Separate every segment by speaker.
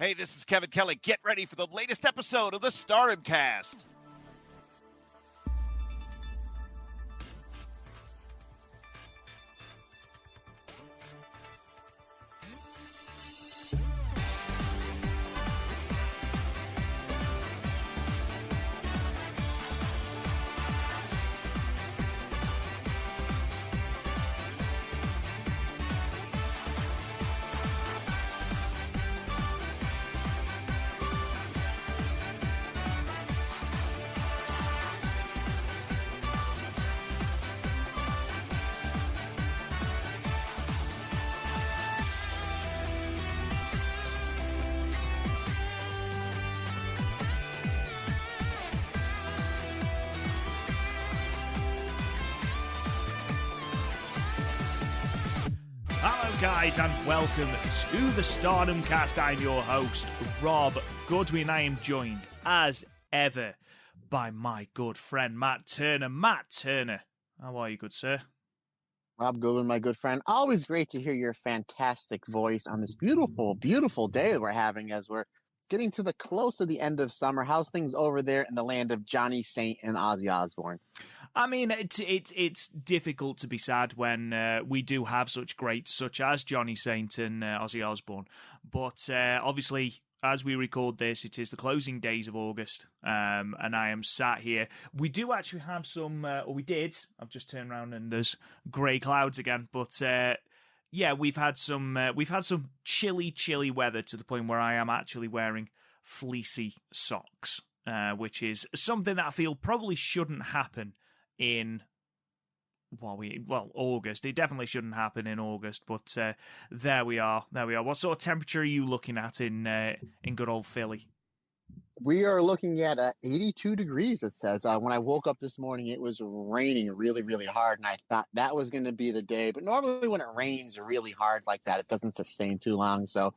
Speaker 1: Hey, this is Kevin Kelly. Get ready for the latest episode of the Stardom Cast.
Speaker 2: Guys, and welcome to the Stardom Cast. I'm your host, Rob Goodwin. I am joined, as ever, by my good friend, Matt Turner. Matt Turner, how are you, good sir?
Speaker 3: Rob Goodwin, my good friend. Always great to hear your fantastic voice on this beautiful, beautiful day that we're having as we're getting to the close of the end of summer. How's things over there in the land of Johnny Saint and Ozzy Osbourne?
Speaker 2: I mean, it's difficult to be sad when we do have such greats such as Johnny Saint and Ozzy Osbourne. But obviously, as we record this, it is the closing days of August, and I am sat here. We do actually have some, or we did. I've just turned around and there's grey clouds again. But yeah, we've had some chilly weather to the point where I am actually wearing fleecy socks, which is something that I feel probably shouldn't happen in August. It definitely shouldn't happen in August, but there we are. What sort of temperature are you looking at in good old Philly?
Speaker 3: We are looking at 82 degrees, it says. When I woke up this morning, it was raining really, really hard, and I thought that was going to be the day. But normally when it rains really hard like that, it doesn't sustain too long. So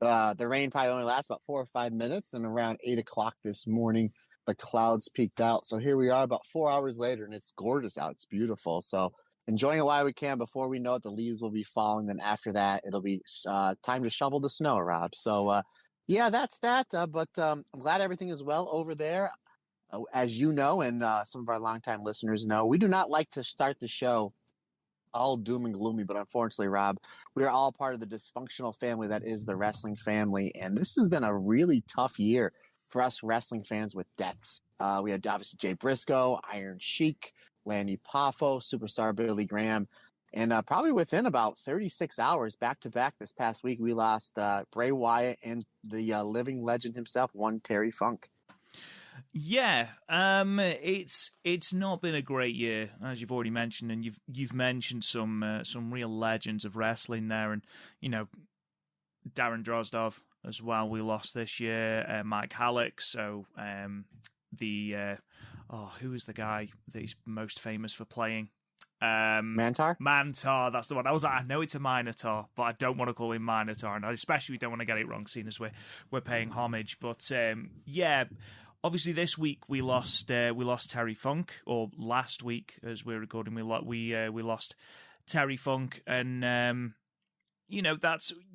Speaker 3: the rain probably only lasts about 4 or 5 minutes, and around 8 o'clock this morning, the clouds peaked out. So here we are about 4 hours later, and it's gorgeous out. It's beautiful. So enjoying it while we can. Before we know it, the leaves will be falling. Then after that, it'll be time to shovel the snow, Rob. So yeah, that's that. But I'm glad everything is well over there. As you know, and some of our longtime listeners know, we do not like to start the show all doom and gloomy, but unfortunately, Rob, we are all part of the dysfunctional family that is the wrestling family, and this has been a really tough year for us wrestling fans with debts. We had obviously Jay Briscoe, Iron Sheik, Lanny Poffo, Superstar Billy Graham, and probably within about 36 hours back-to-back this past week, we lost Bray Wyatt and the living legend himself, one Terry Funk.
Speaker 2: Yeah, it's not been a great year, as you've already mentioned, and you've mentioned some real legends of wrestling there, and you know, Darren Drozdov as well. We lost this year, Mike Halleck. So who is the guy that he's most famous for playing?
Speaker 3: Mantar?
Speaker 2: Mantar, that's the one. I know it's a Minotaur, but I don't want to call him Minotaur, and I especially don't want to get it wrong, seeing as we're paying homage. But yeah. Obviously, this week we lost Terry Funk, or last week as we're recording, we lost Terry Funk, and you know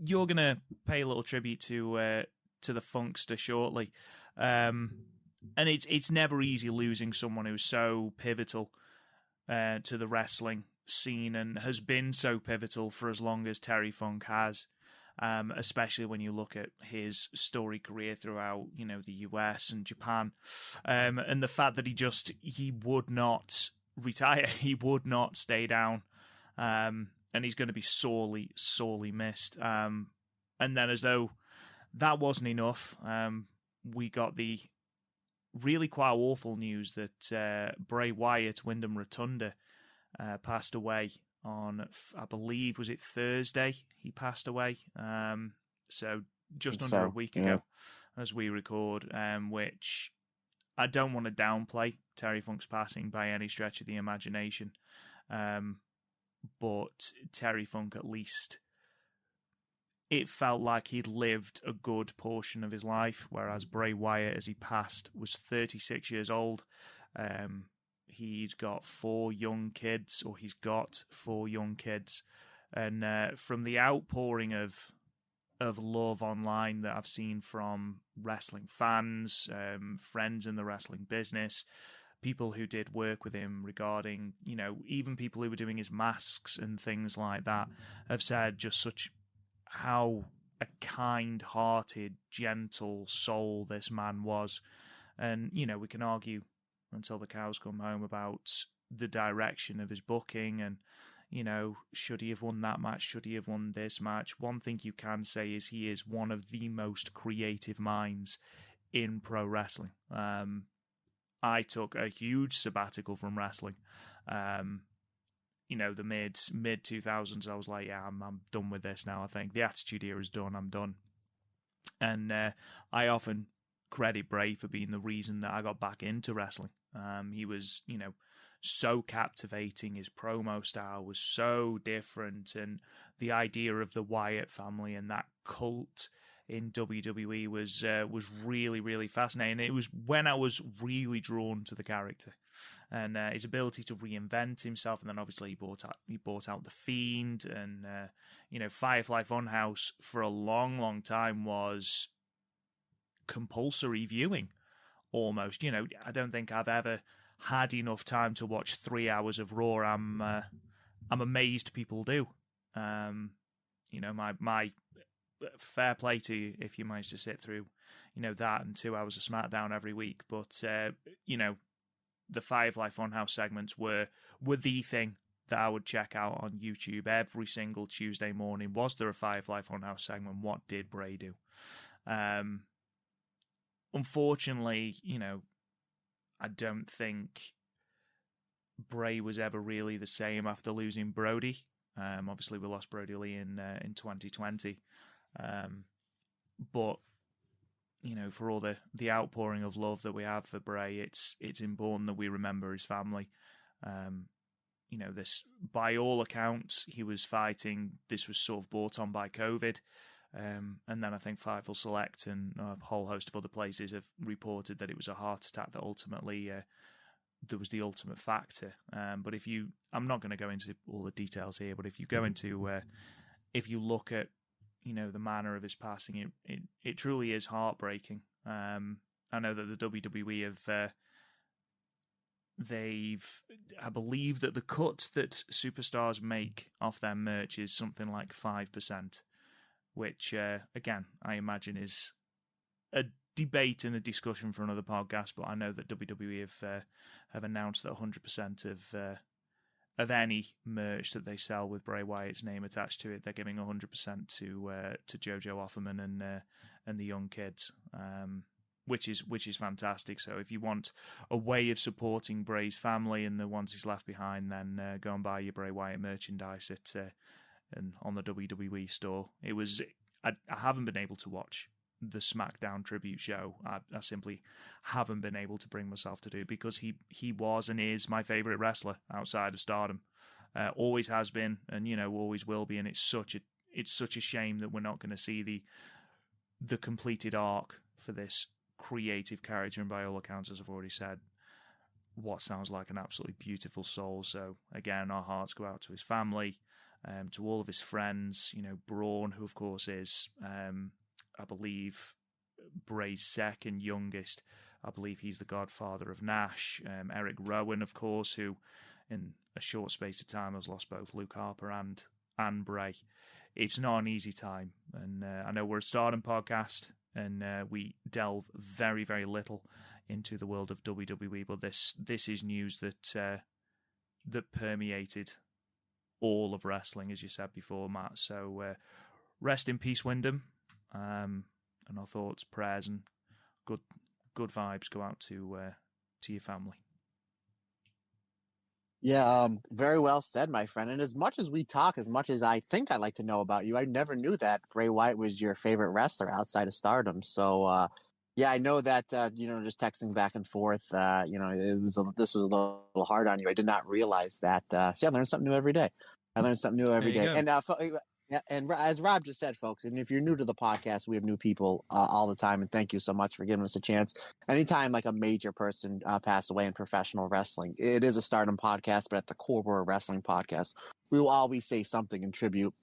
Speaker 2: you're gonna pay a little tribute to the Funkster shortly, and it's never easy losing someone who's so pivotal to the wrestling scene and has been so pivotal for as long as Terry Funk has. Especially when you look at his storied career throughout, you know, the US and Japan, and the fact that he would not retire, he would not stay down, and he's going to be sorely missed. And then, as though that wasn't enough, we got the really quite awful news that Bray Wyatt, Windham Rotunda, passed away on, I believe, was it Thursday? He passed away. So just under a week ago, as we record, which I don't want to downplay Terry Funk's passing by any stretch of the imagination. But Terry Funk, at least, it felt like he'd lived a good portion of his life, whereas Bray Wyatt, as he passed, was 36 years old. He's got four young kids, and from the outpouring of of love online that I've seen from wrestling fans, friends in the wrestling business, people who did work with him regarding, even people who were doing his masks and things like that, have said just such how a kind-hearted, gentle soul this man was. And, we can argue until the cows come home about the direction of his booking and, should he have won that match? Should he have won this match? One thing you can say is he is one of the most creative minds in pro wrestling. I took a huge sabbatical from wrestling. The mid 2000s, I was like, yeah, I'm done with this now. I think the Attitude Era is done. I'm done. And I often credit Bray for being the reason that I got back into wrestling. He was, so captivating. His promo style was so different, and the idea of the Wyatt family and that cult in WWE was really, really fascinating. It was when I was really drawn to the character and his ability to reinvent himself. And then obviously he bought out the Fiend, and Firefly Funhouse for a long, long time was compulsory viewing almost. I don't think I've ever had enough time to watch 3 hours of Raw. I'm amazed people do. My fair play to you if you manage to sit through, that and 2 hours of SmackDown every week. But the Firefly Funhouse segments were the thing that I would check out on YouTube every single Tuesday morning. Was there a Firefly Funhouse segment? What did Bray do? Unfortunately, I don't think Bray was ever really the same after losing Brody. Obviously, we lost Brody Lee in 2020. But, for all the outpouring of love that we have for Bray, it's important that we remember his family. This, by all accounts, he was fighting. This was sort of brought on by COVID. And then I think Fightful Select and a whole host of other places have reported that it was a heart attack that ultimately there was the ultimate factor. But I'm not going to go into all the details here, but if you go into, if you look at, the manner of his passing, it truly is heartbreaking. I know that the WWE I believe that the cut that superstars make off their merch is something like 5%. Which, again, I imagine is a debate and a discussion for another podcast. But I know that WWE have announced that 100% of any merch that they sell with Bray Wyatt's name attached to it, they're giving 100% to Jojo Offerman and the young kids, which is fantastic. So if you want a way of supporting Bray's family and the ones he's left behind, then go and buy your Bray Wyatt merchandise and on the WWE store. It was I haven't been able to watch the SmackDown tribute show. I simply haven't been able to bring myself to do it because he was and is my favorite wrestler outside of Stardom. Always has been, and always will be. And it's such a shame that we're not going to see the completed arc for this creative character. And by all accounts, as I've already said, what sounds like an absolutely beautiful soul. So again, our hearts go out to his family. To all of his friends, Braun, who of course is, I believe, Bray's second youngest. I believe he's the godfather of Nash. Eric Rowan, of course, who in a short space of time has lost both Luke Harper and Bray. It's not an easy time. And I know we're a Stardom podcast and we delve very, very little into the world of WWE, but this is news that permeated all of wrestling, as you said before, Matt. So rest in peace, Windham. And our thoughts, prayers, and good vibes go out to your family.
Speaker 3: Yeah, very well said, my friend. And as much as we talk, as much as I think I like to know about you, I never knew that Bray Wyatt was your favorite wrestler outside of Stardom. So, yeah, I know that, just texting back and forth, this was a little hard on you. I did not realize that. See, I learn something new every day. And as Rob just said, folks, and if you're new to the podcast, we have new people all the time. And thank you so much for giving us a chance. Anytime like a major person passed away in professional wrestling, it is a Stardom podcast, but at the core, we're a wrestling podcast. We will always say something in tribute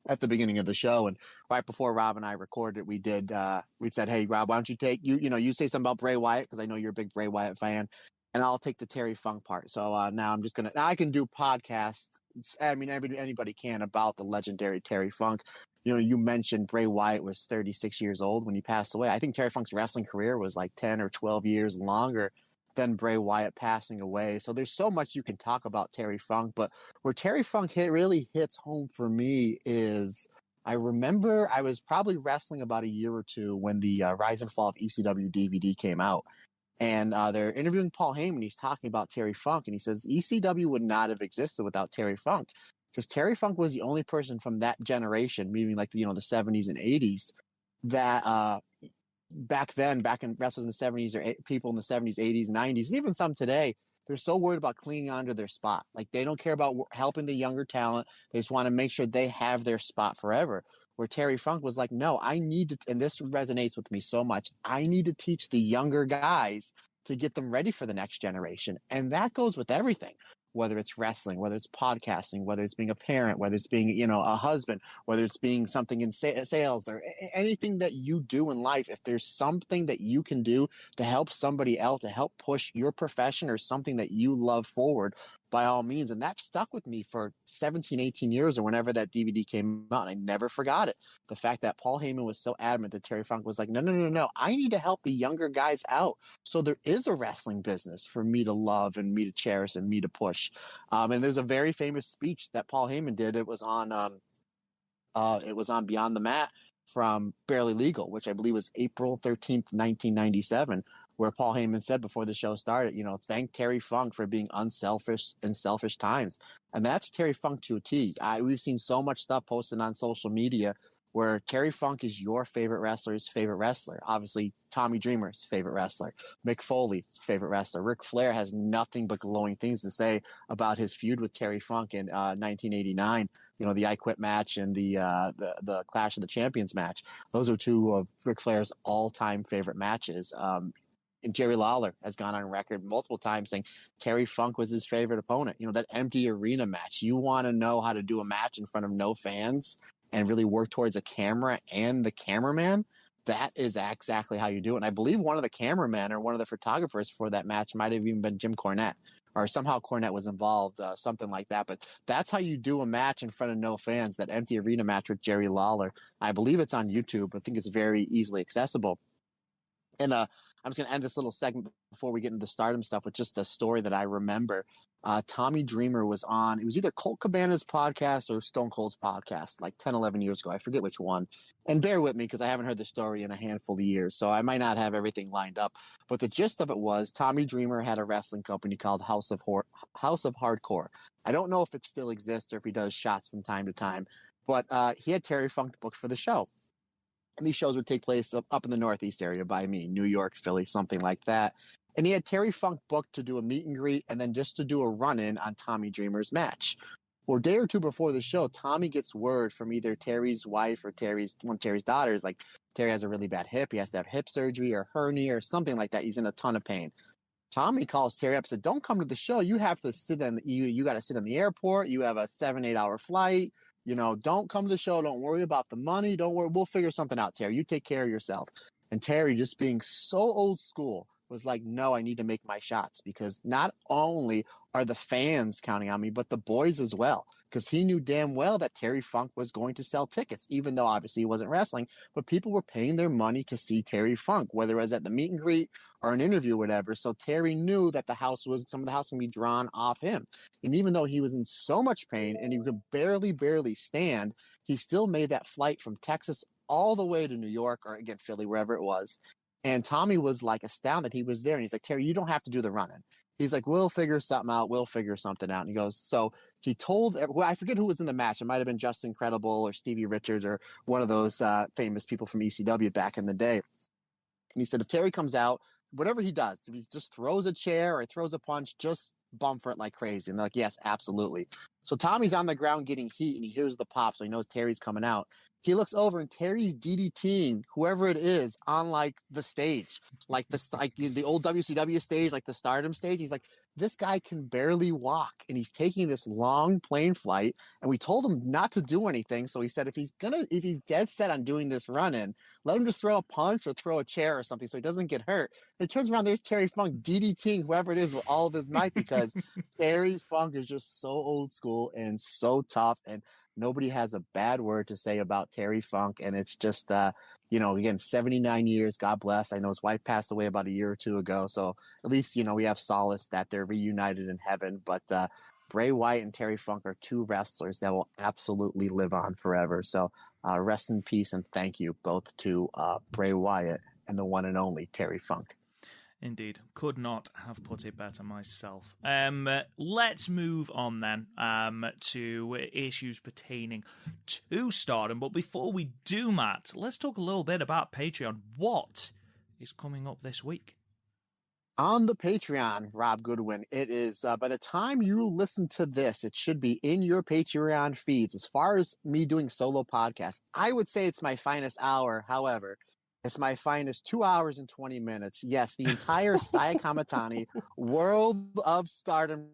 Speaker 3: at the beginning of the show. And right before Rob and I recorded, we said, hey, Rob, why don't you take, you say something about Bray Wyatt, because I know you're a big Bray Wyatt fan, and I'll take the Terry Funk part. So now I can do podcasts. I mean, anybody can, about the legendary Terry Funk. You mentioned Bray Wyatt was 36 years old when he passed away. I think Terry Funk's wrestling career was like 10 or 12 years longer than Bray Wyatt passing away. So there's so much you can talk about Terry Funk, but where Terry Funk really hits home for me is, I remember I was probably wrestling about a year or two when the Rise and Fall of ECW DVD came out. And they're interviewing Paul Heyman. He's talking about Terry Funk, and he says ECW would not have existed without Terry Funk, because Terry Funk was the only person from that generation, meaning like the 70s and 80s, that back in wrestlers in the 70s, or people in the 70s, 80s, 90s, and even some today, they're so worried about clinging onto their spot. Like, they don't care about helping the younger talent. They just want to make sure they have their spot forever. Where Terry Funk was like, no, I need to, and this resonates with me so much, I need to teach the younger guys to get them ready for the next generation. And that goes with everything, whether it's wrestling, whether it's podcasting, whether it's being a parent, whether it's being, a husband, whether it's being something in sales, or anything that you do in life. If there's something that you can do to help somebody else, to help push your profession or something that you love forward, by all means. And that stuck with me for 17, 18 years, or whenever that DVD came out. And I never forgot it. The fact that Paul Heyman was so adamant that Terry Funk was like, no, I need to help the younger guys out. So there is a wrestling business for me to love and me to cherish and me to push. And there's a very famous speech that Paul Heyman did. It was on Beyond the Mat from Barely Legal, which I believe was April 13th, 1997, where Paul Heyman said before the show started, thank Terry Funk for being unselfish in selfish times. And that's Terry Funk to a T. We've seen so much stuff posted on social media where Terry Funk is your favorite wrestler's favorite wrestler. Obviously, Tommy Dreamer's favorite wrestler, Mick Foley's favorite wrestler. Ric Flair has nothing but glowing things to say about his feud with Terry Funk in 1989. The I Quit match and the Clash of the Champions match. Those are two of Ric Flair's all-time favorite matches. And Jerry Lawler has gone on record multiple times saying Terry Funk was his favorite opponent. That empty arena match. You want to know how to do a match in front of no fans and really work towards a camera and the cameraman? That is exactly how you do it. And I believe one of the cameramen or one of the photographers for that match might have even been Jim Cornette, or somehow Cornette was involved, something like that. But that's how you do a match in front of no fans, that empty arena match with Jerry Lawler. I believe it's on YouTube. I think it's very easily accessible. And I'm just going to end this little segment before we get into the Stardom stuff with just a story that I remember. Tommy Dreamer was on, it was either Colt Cabana's podcast or Stone Cold's podcast, like 10, 11 years ago. I forget which one. And bear with me, because I haven't heard the story in a handful of years, so I might not have everything lined up. But the gist of it was, Tommy Dreamer had a wrestling company called House of Hardcore. I don't know if it still exists or if he does shots from time to time, but he had Terry Funk booked for the show. And these shows would take place up in the Northeast area by me, New York, Philly, something like that. And he had Terry Funk booked to do a meet and greet and then just to do a run-in on Tommy Dreamer's match. Well, a day or two before the show, Tommy gets word from either Terry's wife or one of Terry's daughters, like, Terry has a really bad hip. He has to have hip surgery or hernia or something like that. He's in a ton of pain. Tommy calls Terry up and said, don't come to the show. You have to sit you got to sit in the airport. You have a 7-8 hour flight. Don't come to the show. Don't worry about the money. Don't worry. We'll figure something out, Terry. You take care of yourself. And Terry, just being so old school, was like, no, I need to make my shots, because not only are the fans counting on me, but the boys as well. Because he knew damn well that Terry Funk was going to sell tickets, even though obviously he wasn't wrestling, but people were paying their money to see Terry Funk, whether it was at the meet and greet or an interview or whatever. So Terry knew that some of the house would be drawn off him. And even though he was in so much pain and he could barely stand, he still made that flight from Texas all the way to New York, or again, Philly, wherever it was. And Tommy was like astounded he was there. And he's like, Terry, you don't have to do the running. He's like, we'll figure something out. We'll figure something out. And he goes, so he told, I forget who was in the match. It might have been Justin Credible or Stevie Richards or one of those famous people from ECW back in the day. And he said, if Terry comes out, whatever he does, if he just throws a chair or throws a punch, just bump for it like crazy. And they're like, yes, absolutely. So Tommy's on the ground getting heat, and he hears the pop, so he knows Terry's coming out. He looks over, and Terry's DDTing whoever it is on like the stage, like the old WCW stage, like the Stardom stage. He's like, this guy can barely walk, and he's taking this long plane flight. And we told him not to do anything, so he said if he's dead set on doing this run-in, let him just throw a punch or throw a chair or something so he doesn't get hurt. And it turns around, there's Terry Funk DDTing whoever it is with all of his might, because Terry Funk is just so old school and so tough, and nobody has a bad word to say about Terry Funk. And it's just, again, 79 years, God bless. I know his wife passed away about a year or two ago. So at least, we have solace that they're reunited in heaven. But Bray Wyatt and Terry Funk are two wrestlers that will absolutely live on forever. So rest in peace, and thank you both to Bray Wyatt and the one and only Terry Funk.
Speaker 2: Indeed. Could not have put it better myself. Let's move on then to issues pertaining to Stardom. But before we do, Matt, let's talk a little bit about Patreon. What is coming up this week?
Speaker 3: On the Patreon, Rob Goodwin, it is, by the time you listen to this, it should be in your Patreon feeds. As far as me doing solo podcasts, I would say it's my finest hour. However, it's my finest 2 hours and 20 minutes. Yes, the entire Saya Kamatani World of Stardom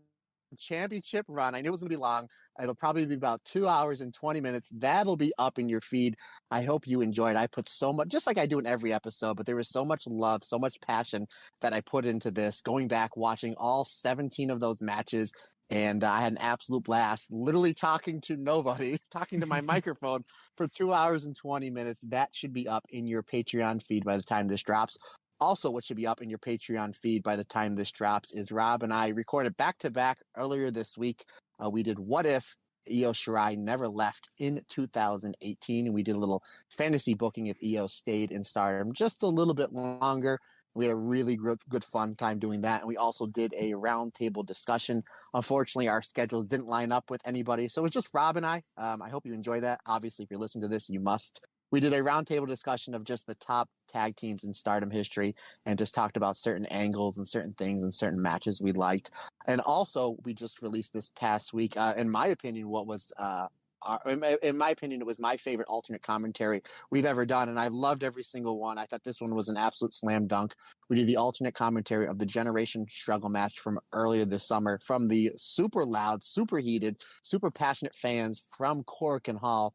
Speaker 3: Championship run. I knew it was going to be long. It'll probably be about 2 hours and 20 minutes. That'll be up in your feed. I hope you enjoyed. I put so much, just like I do in every episode, but there was so much love, so much passion that I put into this, going back, watching all 17 of those matches. And I had an absolute blast, literally talking to nobody, talking to my microphone for 2 hours and 20 minutes. That should be up in your Patreon feed by the time this drops. Also, what should be up in your Patreon feed by the time this drops is Rob and I recorded back-to-back earlier this week. We did What If Io Shirai Never Left in 2018, and we did a little fantasy booking if Io stayed in Stardom just a little bit longer. We had a really good fun time doing that. And we also did a roundtable discussion. Unfortunately, our schedules didn't line up with anybody. So it was just Rob and I. I hope you enjoy that. Obviously, if you're listening to this, you must. We did a roundtable discussion of just the top tag teams in Stardom history and just talked about certain angles and certain things and certain matches we liked. And also, we just released this past week, in my opinion, in my opinion, it was my favorite alternate commentary we've ever done, and I loved every single one. I thought this one was an absolute slam dunk. We did the alternate commentary of the Generation Struggle match from earlier this summer from the super loud, super heated, super passionate fans from Cork and Hall.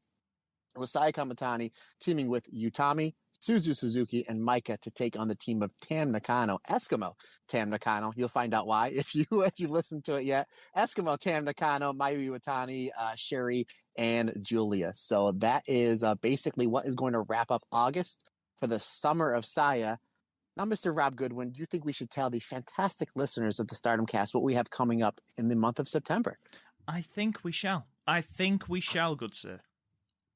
Speaker 3: It was Saya Kamatani teaming with Utami, Suzu Suzuki, and Maika to take on the team of Tam Nakano, Eskimo Tam Nakano. You'll find out why if you listened to it yet. Eskimo Tam Nakano, Mayu Iwatani, Sherry, and Giulia. So that is basically what is going to wrap up August for the summer of Saya. Now, Mr. Rob Goodwin, do you think we should tell the fantastic listeners of the Stardom Cast what we have coming up in the month of September?
Speaker 2: I think we shall, good sir.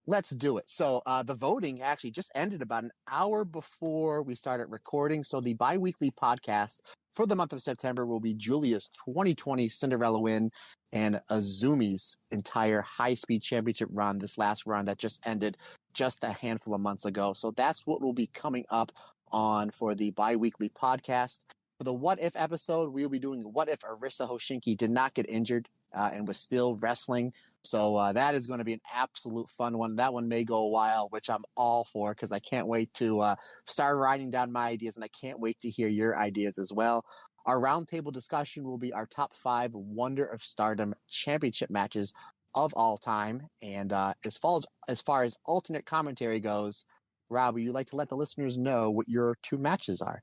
Speaker 3: Let's do it. So the voting actually just ended about an hour before we started recording. So the bi-weekly podcast for the month of September will be Giulia's 2020 Cinderella win and Azumi's entire high-speed championship run, this last run that just ended just a handful of months ago. So that's what will be coming up on for the bi-weekly podcast. For the What If episode, we will be doing What If Arisa Hoshinki did not get injured and was still wrestling. So that is going to be an absolute fun one. That one may go a while, which I'm all for because I can't wait to start writing down my ideas, and I can't wait to hear your ideas as well. Our roundtable discussion will be our top 5 Wonder of Stardom championship matches of all time. And as far as alternate commentary goes, Rob, would you like to let the listeners know what your 2 matches are?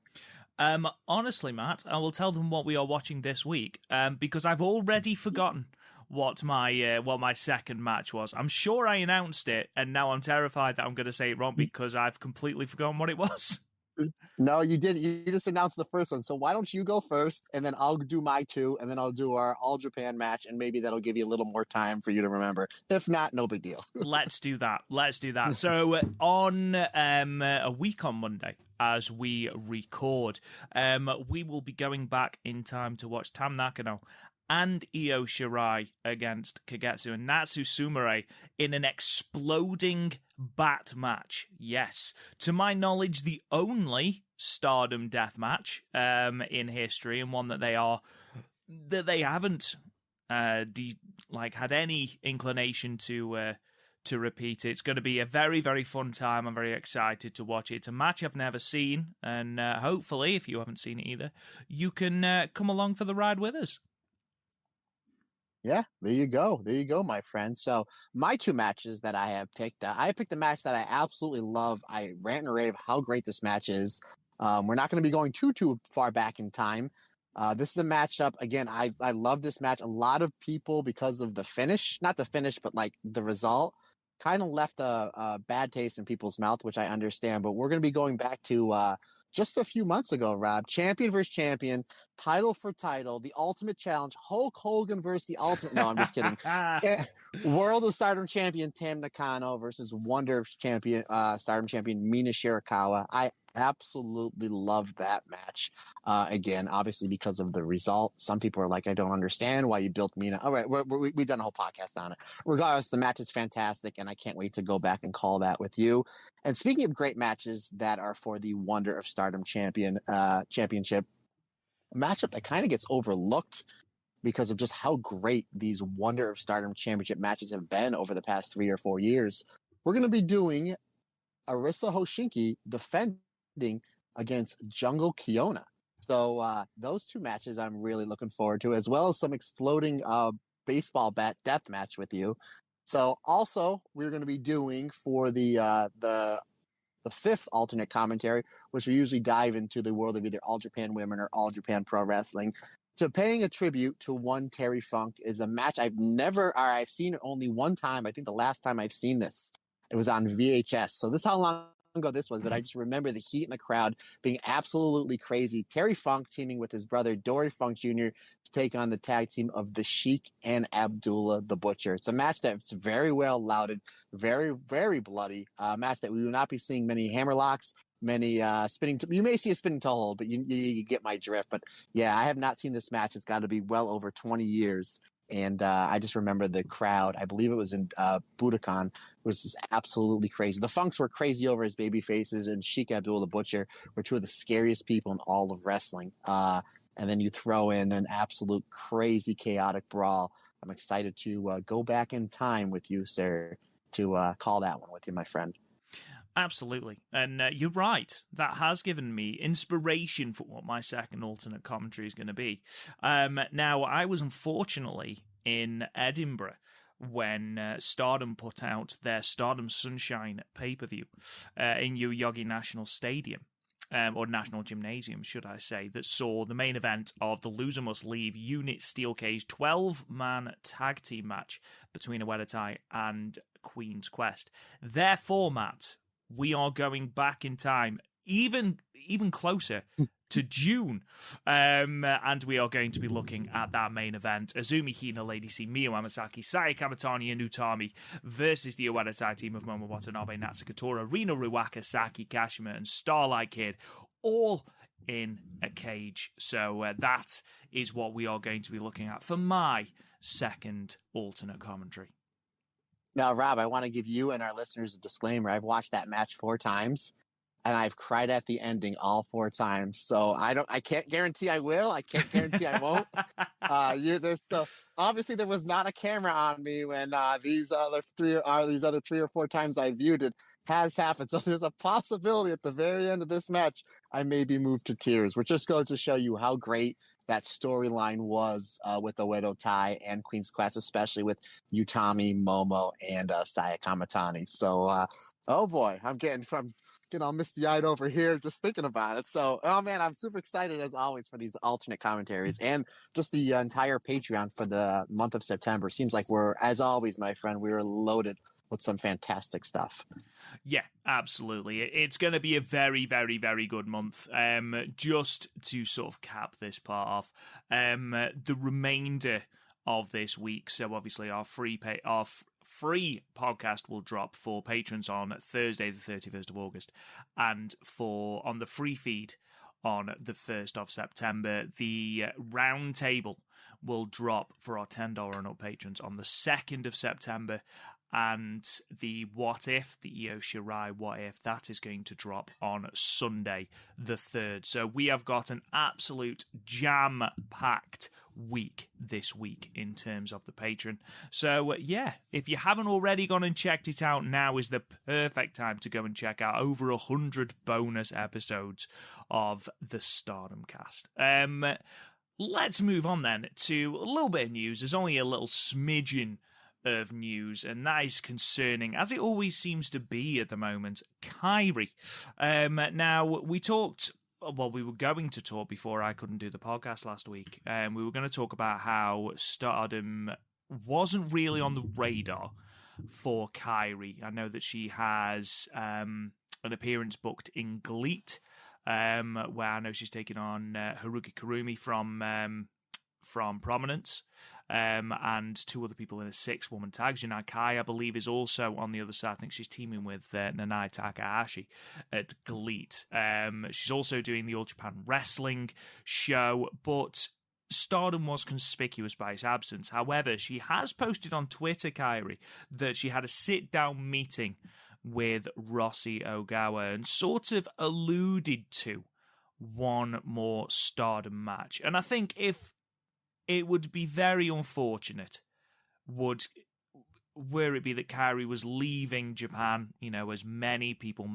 Speaker 2: Honestly, Matt, I will tell them what we are watching this week because I've already forgotten what my second match was. I'm sure I announced it, and now I'm terrified that I'm going to say it wrong because I've completely forgotten what it was.
Speaker 3: No, you didn't. You just announced the first one. So why don't you go first, and then I'll do my 2, and then I'll do our All Japan match, and maybe that'll give you a little more time for you to remember. If not, no big deal.
Speaker 2: Let's do that. So on a week on Monday, as we record, we will be going back in time to watch Tam Nakano and Io Shirai against Kagetsu and Natsu Sumire in an exploding bat match. Yes, to my knowledge, the only Stardom death match in history, and one that they haven't had any inclination to repeat it. It's going to be a very, very fun time. I'm very excited to watch it. It's a match I've never seen, and hopefully, if you haven't seen it either, you can come along for the ride with us.
Speaker 3: Yeah, there you go. There you go, my friend. So my two matches that I have picked, I picked a match that I absolutely love. I rant and rave how great this match is. We're not going to be going too far back in time. This is a matchup. Again, I love this match. A lot of people, because of the finish, not the finish, but like the result, kind of left a bad taste in people's mouth, which I understand. But we're going to be going back to just a few months ago, Rob. Champion versus champion, title for title, the Ultimate Challenge, Hulk Hogan versus the Ultimate. No, I'm just kidding. World of Stardom champion Tam Nakano versus Wonder champion, Stardom champion Mina Shirakawa. I absolutely love that match. Again, obviously because of the result. Some people are like, I don't understand why you built Mina. All right, we've done a whole podcast on it. Regardless, the match is fantastic, and I can't wait to go back and call that with you. And speaking of great matches that are for the Wonder of Stardom championship, a matchup that kind of gets overlooked because of just how great these Wonder of Stardom championship matches have been over the past 3 or 4 years. We're going to be doing Arisa Hoshinki defending against Jungle Kiona. So those two matches I'm really looking forward to, as well as some exploding baseball bat death match with you. So also we're going to be doing for the fifth alternate commentary, which we usually dive into the world of either All Japan Women or All Japan Pro Wrestling. So paying a tribute to one Terry Funk is a match I've seen it only one time. I think the last time I've seen this, it was on VHS. So this is how long ago this was, but I just remember the heat in the crowd being absolutely crazy. Terry Funk teaming with his brother Dory Funk Jr. to take on the tag team of the Sheik and Abdullah the Butcher. It's a match that's very well lauded, very, very bloody. A match that we will not be seeing many hammerlocks, many spinning. You may see a spinning toe hold, but you get my drift. But yeah, I have not seen this match. It's got to be well over 20 years. And I just remember the crowd. I believe it was in Budokan. It was just absolutely crazy. The Funks were crazy over his baby faces, and Sheik Abdul the Butcher were two of the scariest people in all of wrestling. And then you throw in an absolute crazy, chaotic brawl. I'm excited to go back in time with you, sir, to call that one with you, my friend.
Speaker 2: Absolutely. And you're right. That has given me inspiration for what my second alternate commentary is going to be. Now, I was unfortunately in Edinburgh when Stardom put out their Stardom Sunshine pay-per-view in Yoyogi National Stadium. Or National Gymnasium, should I say, that saw the main event of the Loser Must Leave Unit Steel Cage 12-man tag team match between Oedo and Queen's Quest. Their format, we are going back in time, even closer to June, and we are going to be looking at that main event: Azumi Hina, Lady C, Miyu Amasaki, Saya Kamatani, and Utami versus the Oedo team of Momo Watanabe, Natsuko Tora, Rino Ruaka, Saki Kashima, and Starlight Kid, all in a cage. So that is what we are going to be looking at for my second alternate commentary.
Speaker 3: Now, Rob, I want to give you and our listeners a disclaimer. I've watched that match 4 times, and I've cried at the ending all 4 times. So I can't guarantee I will. I can't guarantee I won't. So obviously there was not a camera on me when these other 3 or 4 times I viewed it has happened. So there's a possibility at the very end of this match I may be moved to tears, which just goes to show you how great that storyline was with Oedo Tai and Queen's Quest, especially with Utami, Momo, and Saya Kamatani. So, oh boy, I'm getting all misty-eyed over here just thinking about it. So, oh man, I'm super excited as always for these alternate commentaries and just the entire Patreon for the month of September. Seems like we're, as always, my friend, we're loaded with some fantastic stuff.
Speaker 2: Yeah, absolutely. It's going to be a very, very, very good month. Just to sort of cap this part off, the remainder of this week, so obviously our free podcast will drop for patrons on Thursday, the 31st of August, and on the free feed on the 1st of September, the round table will drop for our $10 and up patrons on the 2nd of September. And the What If, the Io Shirai What If, that is going to drop on Sunday, the 3rd. So we have got an absolute jam-packed week this week in terms of the Patreon. So, yeah, if you haven't already gone and checked it out, now is the perfect time to go and check out over 100 bonus episodes of the Stardom Cast. Let's move on then to a little bit of news. There's only a little smidgen of news, and that is concerning, as it always seems to be at the moment, Kairi. Now, we were going to talk before I couldn't do the podcast last week. We were going to talk about how Stardom wasn't really on the radar for Kairi. I know that she has an appearance booked in GLEAT, where I know she's taking on Haruki Kurumi from Prominence, and two other people in a 6-woman tag. Janai Kai, I believe, is also on the other side. I think she's teaming with Nanai Takahashi at GLEAT. She's also doing the All Japan Wrestling show, but Stardom was conspicuous by its absence. However, she has posted on Twitter, Kairi, that she had a sit-down meeting with Rossi Ogawa and sort of alluded to one more Stardom match. And I think if it would be very unfortunate were it be that Kairi was leaving Japan, as many people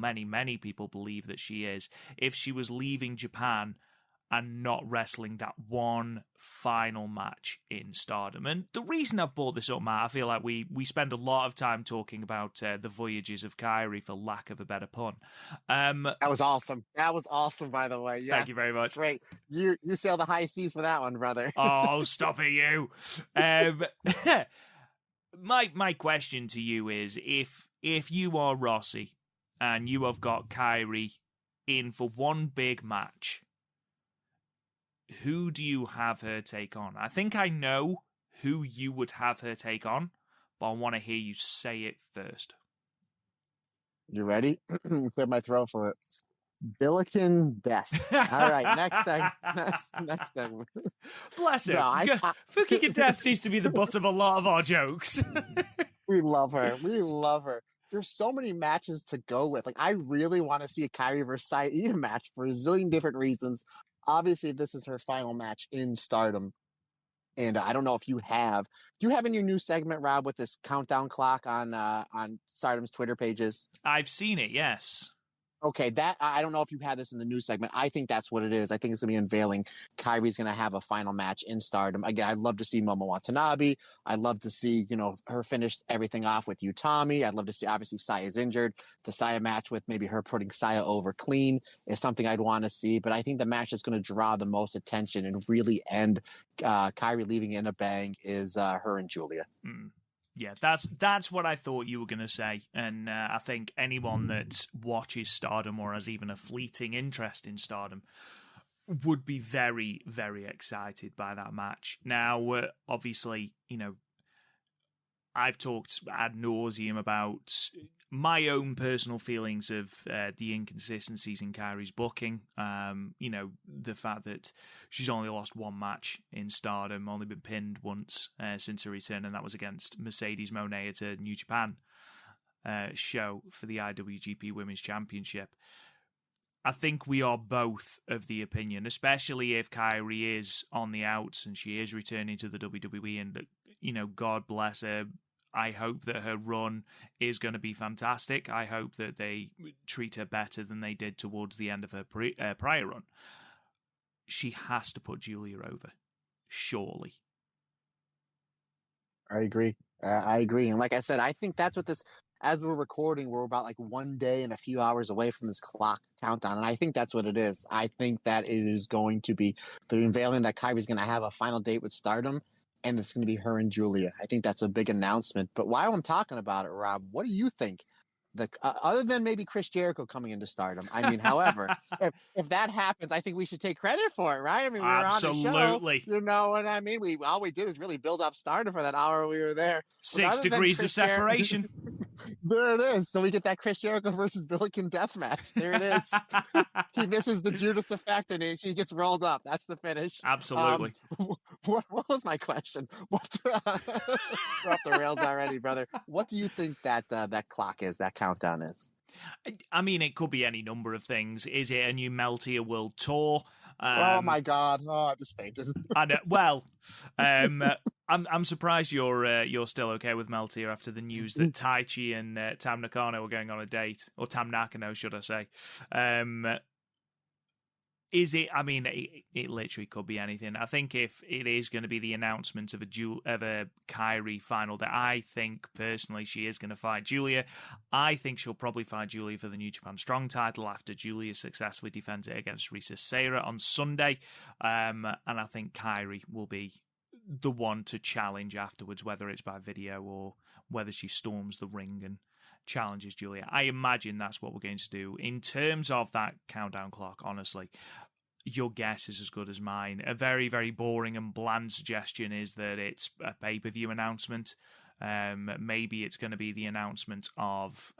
Speaker 2: believe that she is, if she was leaving Japan and not wrestling that one final match in Stardom. And the reason I've brought this up, Matt, I feel like we spend a lot of time talking about the voyages of Kairi, for lack of a better pun.
Speaker 3: That was awesome. That was awesome, by the way. Yes.
Speaker 2: Thank you very much.
Speaker 3: Great. You sail the high seas for that one, brother.
Speaker 2: Oh, stop it, you. My question to you is, if you are Rossi and you have got Kairi in for one big match, who do you have her take on? I think I know who you would have her take on, but I want to hear you say it first.
Speaker 3: You ready? Clear my throat for it. Billiken Death. All right, next segment.
Speaker 2: Bless her.
Speaker 3: No,
Speaker 2: Fukigen Death seems to be the butt of a lot of our jokes.
Speaker 3: We love her. We love her. There's so many matches to go with. Like, I really want to see a Kairi versus Saida match for a zillion different reasons. Obviously, this is her final match in Stardom. And I don't know if do you have in your new segment, Rob, with this countdown clock on Stardom's Twitter pages?
Speaker 2: I've seen it, yes.
Speaker 3: Okay, that I don't know if you had this in the news segment. I think that's what it is. I think it's going to be unveiling. Kairi's going to have a final match in Stardom. Again, I'd love to see Momo Watanabe. I'd love to see, her finish everything off with Utami. I'd love to see, obviously, Saya's injured. The Saya match with maybe her putting Saya over clean is something I'd want to see. But I think the match that's going to draw the most attention and really end Kairi leaving in a bang is her and Giulia.
Speaker 2: Mm. Yeah, that's what I thought you were going to say. And I think anyone that watches Stardom or has even a fleeting interest in Stardom would be very, very excited by that match. Now, obviously, I've talked ad nauseum about my own personal feelings of the inconsistencies in Kairi's booking. The fact that she's only lost one match in Stardom, only been pinned once since her return, and that was against Mercedes Moné at a New Japan show for the IWGP Women's Championship. I think we are both of the opinion, especially if Kairi is on the outs and she is returning to the WWE, and God bless her. I hope that her run is going to be fantastic. I hope that they treat her better than they did towards the end of her prior run. She has to put Giulia over, surely.
Speaker 3: I agree. And like I said, I think that's what this, as we're recording, we're about like 1 day and a few hours away from this clock countdown. And I think that's what it is. I think that it is going to be the unveiling that Kairi's going to have a final date with Stardom. And it's going to be her and Giulia. I think that's a big announcement. But while I'm talking about it, Rob, what do you think? Other than maybe Chris Jericho coming into Stardom. I mean, however, if that happens, I think we should take credit for it, right? I mean, we were
Speaker 2: Absolutely.
Speaker 3: on the show. You know what I mean? All we did is really build up Stardom for that hour we were there.
Speaker 2: 6 degrees of separation.
Speaker 3: There it is. So we get that Chris Jericho versus Billiken death match. There it is. He misses the Judas effect and he gets rolled up. That's the finish.
Speaker 2: Absolutely.
Speaker 3: What was my question? We're off the rails already, brother. What do you think that clock is, that countdown is?
Speaker 2: I mean, it could be any number of things. Is it a new Meltier World Tour?
Speaker 3: Oh my God! Oh, I just fainted.
Speaker 2: I know. Well, I'm surprised you're still okay with Meltier after the news that Taichi and Tam Nakano were going on a date, or Tam Nakano, should I say? Is it? I mean, it literally could be anything. I think if it is going to be the announcement of a Kairi final, that I think personally she is going to fight Giulia. I think she'll probably fight Giulia for the New Japan Strong title after Giulia successfully defends it against Risa Sera on Sunday, and I think Kairi will be the one to challenge afterwards, whether it's by video or whether she storms the ring and challenges Giulia. I imagine that's what we're going to do. In terms of that countdown clock, honestly, your guess is as good as mine. A very, very boring and bland suggestion is that it's a pay-per-view announcement. Maybe it's going to be the announcement of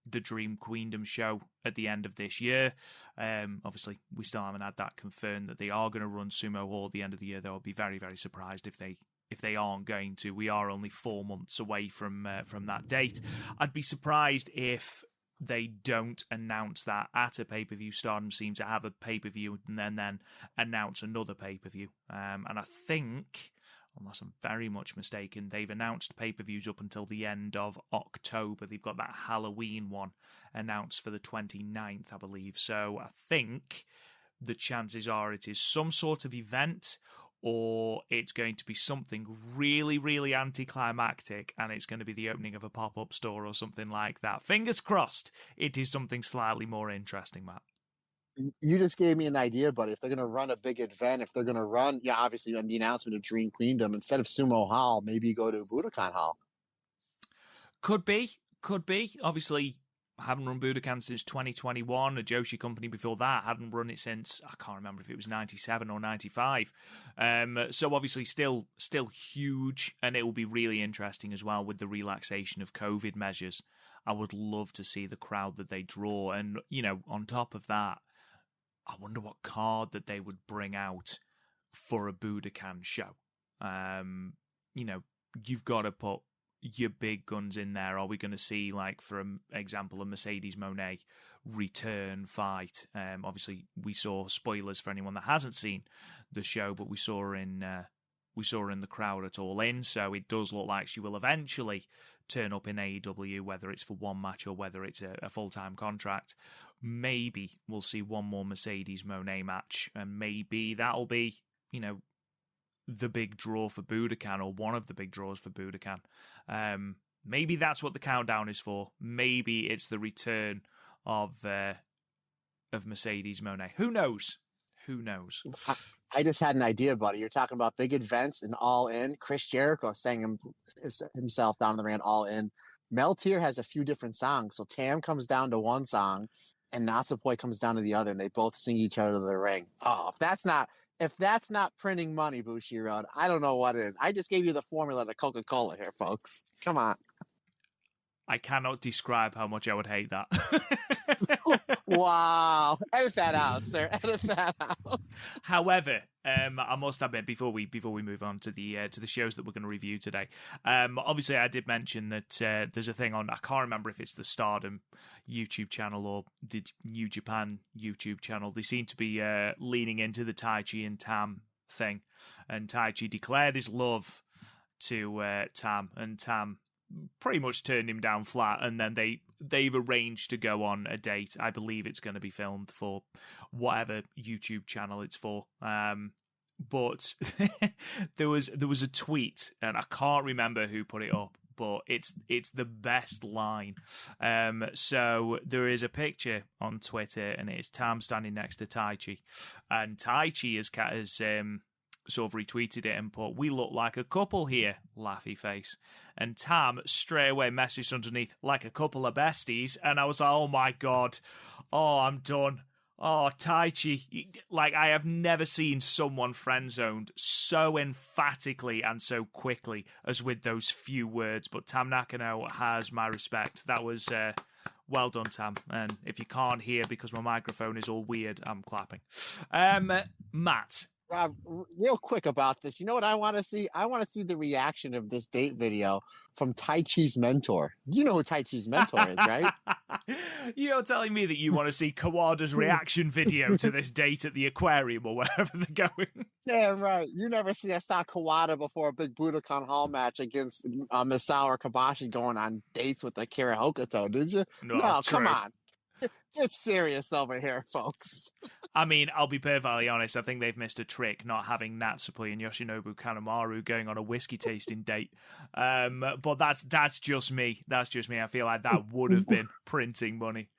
Speaker 2: the Dream Queendom show at the end of this year. Obviously, we still haven't had that confirmed that they are going to run Sumo Hall at the end of the year. I'll be very, very surprised if they aren't going to. We are only 4 months away from that date. I'd be surprised if they don't announce that at a pay-per-view. Stardom seem to have a pay-per-view and then announce another pay-per-view. And I think, unless I'm very much mistaken, they've announced pay-per-views up until the end of October. They've got that Halloween one announced for the 29th, I believe. So I think the chances are it is some sort of event, or it's going to be something really, really anticlimactic, and it's going to be the opening of a pop-up store or something like that. Fingers crossed it is something slightly more interesting, Matt.
Speaker 3: You just gave me an idea, buddy. If they're going to run a big event, if they're going to run, obviously on the announcement of Dream Queendom, instead of Sumo Hall, maybe you go to Budokan Hall.
Speaker 2: Could be. Obviously, haven't run Budokan since 2021. A Joshi company before that hadn't run it since, I can't remember if it was 97 or 95. So obviously still huge, and it will be really interesting as well with the relaxation of COVID measures. I would love to see the crowd that they draw. And, on top of that, I wonder what card that they would bring out for a Budokan show. You've got to put your big guns in there. Are we going to see, like, for example, a Mercedes Moné return fight? Obviously, we saw, spoilers for anyone that hasn't seen the show, but we saw her in the crowd at All In, so it does look like she will eventually turn up in AEW, whether it's for one match or whether it's a full-time contract. Maybe we'll see one more Mercedes Moné match, and maybe that'll be, the big draw for Budokan, or one of the big draws for Budokan. Maybe that's what the countdown is for. Maybe it's the return of Mercedes Moné. Who knows?
Speaker 3: I just had an idea, buddy. You're talking about big events and All In. Chris Jericho sang himself down in the ring All In. Meltier has a few different songs. So Tam comes down to one song and Natsupoi comes down to the other, and they both sing each other to the ring. Oh, if that's not printing money, Bushiroad, I don't know what is. I just gave you the formula to Coca-Cola here, folks. Come on.
Speaker 2: I cannot describe how much I would hate that.
Speaker 3: Wow. Edit that out, sir. Edit that out.
Speaker 2: However, I must admit, before we move on to the shows that we're going to review today, obviously I did mention that there's a thing on, I can't remember if it's the Stardom YouTube channel or the New Japan YouTube channel. They seem to be leaning into the Taichi and Tam thing, and Taichi declared his love to Tam, and Tam pretty much turned him down flat, and then they've arranged to go on a date. I believe it's going to be filmed for whatever YouTube channel it's for. But there was a tweet, and I can't remember who put it up, but it's the best line. So there is a picture on Twitter, and it's Tam standing next to Taichi, and Taichi has sort of retweeted it and put, "We look like a couple here," laughy face. And Tam straight away messaged underneath, "Like a couple of besties." And I was like, oh my God, oh, I'm done. Oh, Taichi, like, I have never seen someone friend-zoned so emphatically and so quickly as with those few words. But Tam Nakano has my respect. That was well done, Tam. And if you can't hear because my microphone is all weird, I'm clapping. Matt,
Speaker 3: Rob, real quick about this. You know what I want to see? I want to see the reaction of this date video from Tai Chi's mentor. You know who Tai Chi's mentor is, right?
Speaker 2: You're telling me that you want to see Kawada's reaction video to this date at the aquarium or wherever they're going.
Speaker 3: Damn right. You never saw Kawada before a big Budokan Hall match against Misao or Kabashi going on dates with Akira Hokuto, did you? No, come on. Get serious over here, folks.
Speaker 2: I mean, I'll be perfectly honest. I think they've missed a trick not having Natsupoi and Yoshinobu Kanemaru going on a whiskey tasting date. But that's just me. That's just me. I feel like that would have been printing money,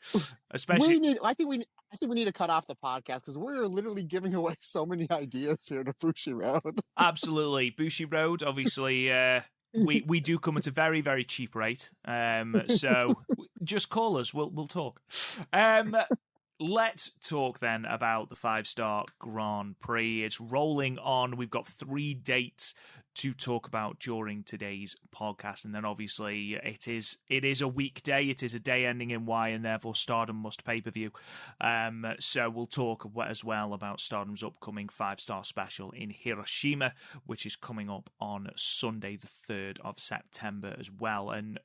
Speaker 2: especially.
Speaker 3: I think we need to cut off the podcast because we're literally giving away so many ideas here to Bushi Road. Absolutely,
Speaker 2: Bushi Road. Obviously, we do come at a very, very cheap rate. So just call us. We'll talk. Let's talk then about the 5-star Grand Prix. It's rolling on. We've got 3 dates to talk about during today's podcast, and then obviously it is a weekday. It is a day ending in Y, and therefore Stardom must pay-per-view. So we'll talk as well about Stardom's upcoming 5-star special in Hiroshima, which is coming up on Sunday, the 3rd of September as well. And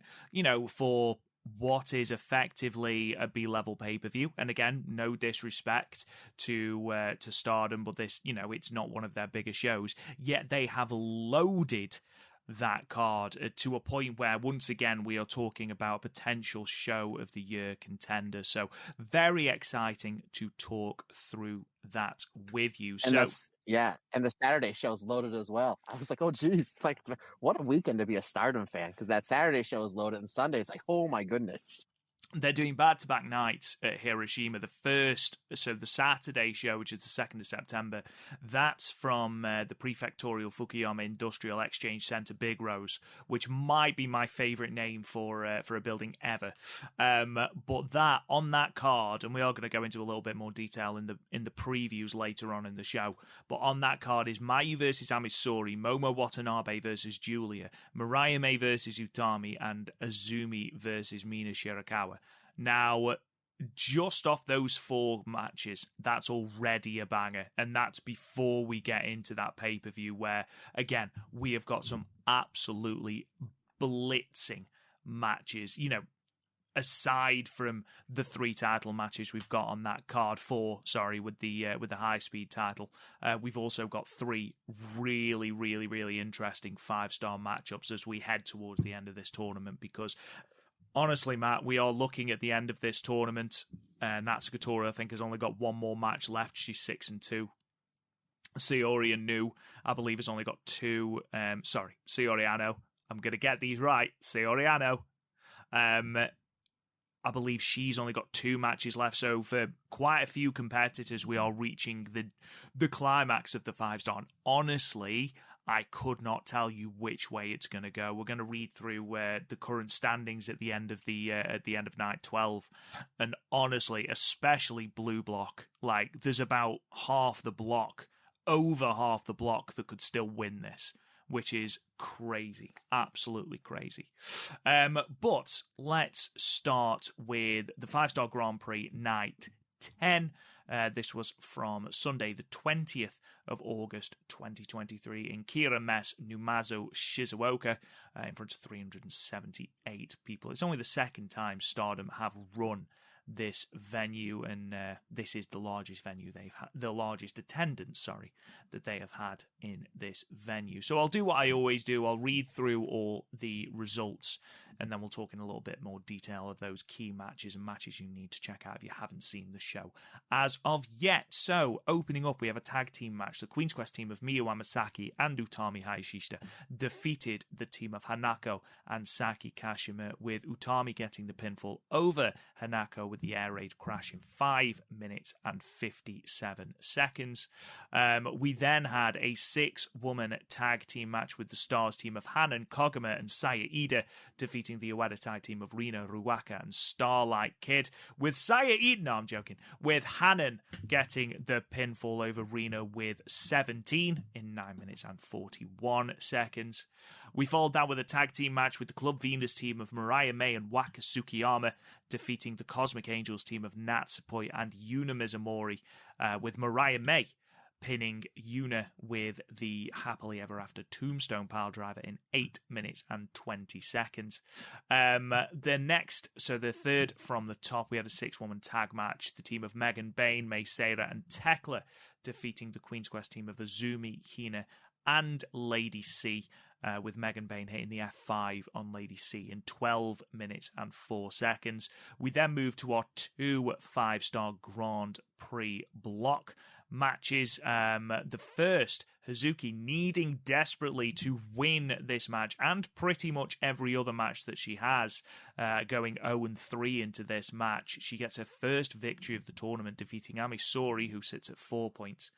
Speaker 2: for what is effectively a B-level pay-per-view. And again, no disrespect to Stardom, but this, it's not one of their biggest shows. Yet they have loaded that card to a point where, once again, we are talking about a potential show of the year contender. So very exciting to talk through that with you.
Speaker 3: And the Saturday show's loaded as well. I was like, oh geez, like what a weekend to be a Stardom fan, because that Saturday show is loaded and Sunday it's like, oh my goodness.
Speaker 2: They're doing back-to-back nights at Hiroshima. The Saturday show, which is the 2nd of September, that's from the prefectorial Fukuyama Industrial Exchange Center, Big Rose, which might be my favorite name for a building ever. But that on that card, and we are going to go into a little bit more detail in the previews later on in the show. But on that card is Mayu versus Amisori, Momo Watanabe versus Giulia, Mirai May versus Utami, and Azumi versus Mina Shirakawa. Now, just off those 4 matches, that's already a banger. And that's before we get into that pay-per-view where, again, we have got some absolutely blitzing matches. Aside from the 3 title matches we've got on that card, 4, with the high-speed title, we've also got 3 really, really, really interesting 5-star matchups as we head towards the end of this tournament, because honestly, Matt, we are looking at the end of this tournament. Natsuko Tora, I think, has only got 1 more match left. She's 6-2. Sayori Anu, I believe, has only got 2. Sayori Ano. I'm going to get these right. Sayori Ano. I believe she's only got 2 matches left. So for quite a few competitors, we are reaching the climax of the 5-star. And honestly, I could not tell you which way it's going to go. We're going to read through the current standings at the end of night 12, and honestly, especially Blue Block, like there's about over half the block that could still win this, which is crazy, absolutely crazy. But let's start with the 5-star Grand Prix night 10. This was from Sunday, the 20th of August, 2023, in Kira Mess, Numazu, Shizuoka, in front of 378 people. It's only the 2nd time Stardom have run this venue, and this is the largest venue they've had, the largest attendance, that they have had in this venue. So I'll do what I always do. I'll read through all the results, and then we'll talk in a little bit more detail of those key matches and matches you need to check out if you haven't seen the show as of yet. So, opening up, we have a tag team match. The Queen's Quest team of Miyu Amasaki and Utami Hayashishita defeated the team of Hanako and Saki Kashima, with Utami getting the pinfall over Hanako with the air raid crash in 5 minutes and 57 seconds. We then had a 6-woman tag team match with the Stars team of Hanan Koguma and Saya Ida defeating the Ueda tag team of Rina Ruaka and Starlight Kid, with Saya Ida, no, I'm joking, with Hanan getting the pinfall over Rina with 17 in 9 minutes and 41 seconds. We followed that with a tag team match with the Club Venus team of Mariah May and Waka Tsukiyama defeating the Cosmic Angels team of Natsupoi and Yuna Mizumori, with Mariah May pinning Yuna with the happily ever after tombstone pile driver in 8 minutes and 20 seconds. The third from the top, we had a 6-woman tag match. The team of Megan Bayne, May Sarah, and Tekla defeating the Queen's Quest team of Azumi, Hina, and Lady C, with Megan Bayne hitting the F5 on Lady C in 12 minutes and 4 seconds. We then move to our 2 5-star Grand Prix block matches. The first, Hazuki needing desperately to win this match and pretty much every other match that she has, going 0-3 into this match. She gets her first victory of the tournament, defeating Ami Sourei, who sits at 4 points,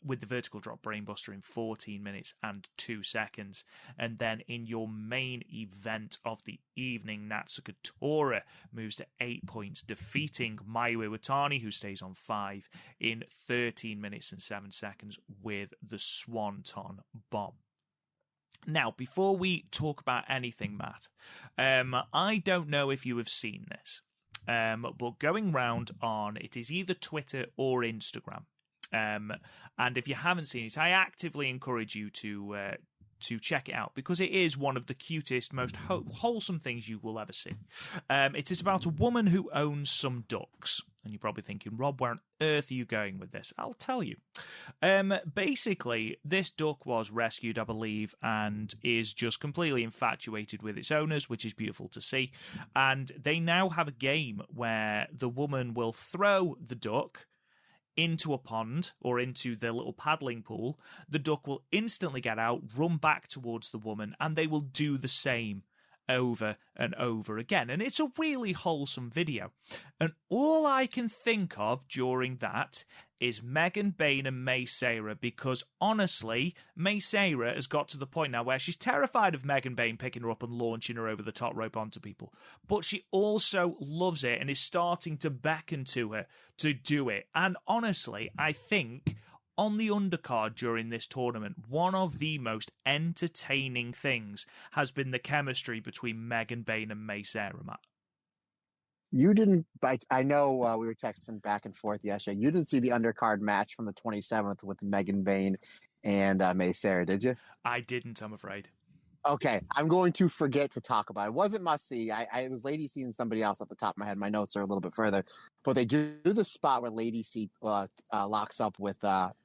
Speaker 2: with the vertical drop brainbuster in 14 minutes and 2 seconds. And then in your main event of the evening, Natsuka Tora moves to 8 points, defeating Maika and Utami, who stays on 5, in 13 minutes and 7 seconds with the Swanton Bomb. Now, before we talk about anything, Matt, I don't know if you have seen this, but going round on, it is either Twitter or Instagram. And if you haven't seen it, I actively encourage you to check it out, because it is one of the cutest, most wholesome things you will ever see. It is about a woman who owns some ducks. And you're probably thinking, Rob, where on earth are you going with this? I'll tell you. Basically, this duck was rescued, I believe, and is just completely infatuated with its owners, which is beautiful to see. And they now have a game where the woman will throw the duck into a pond or into the little paddling pool. The duck will instantly get out, run back towards the woman, and they will do the same over and over again. And it's a really wholesome video. And all I can think of during that is Megan Bayne and May Sarah, because honestly, May Sarah has got to the point now where she's terrified of Megan Bayne picking her up and launching her over the top rope onto people. But she also loves it and is starting to beckon to her to do it. And honestly, I think on the undercard during this tournament, one of the most entertaining things has been the chemistry between Megan Bayne and May Sarah, Matt.
Speaker 3: You didn't, I know we were texting back and forth yesterday. You didn't see the undercard match from the 27th with Megan Bayne and May Sarah, did you?
Speaker 2: I didn't, I'm afraid.
Speaker 3: Okay, I'm going to forget to talk about it. It wasn't must-see. I was Lady C and somebody else at the top of my head. My notes are a little bit further. But they do the spot where Lady C locks up with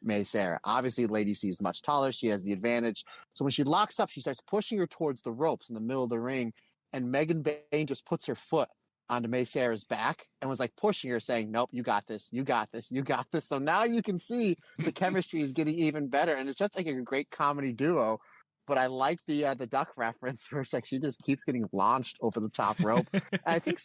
Speaker 3: May Sarah. Obviously, Lady C is much taller. She has the advantage. So when she locks up, she starts pushing her towards the ropes in the middle of the ring. And Megan Bayne just puts her foot onto May Sarah's back and was like pushing her, saying, nope, you got this, you got this, you got this. So now you can see the chemistry is getting even better. And it's just like a great comedy duo. But I like the duck reference where it's like she just keeps getting launched over the top rope. And I think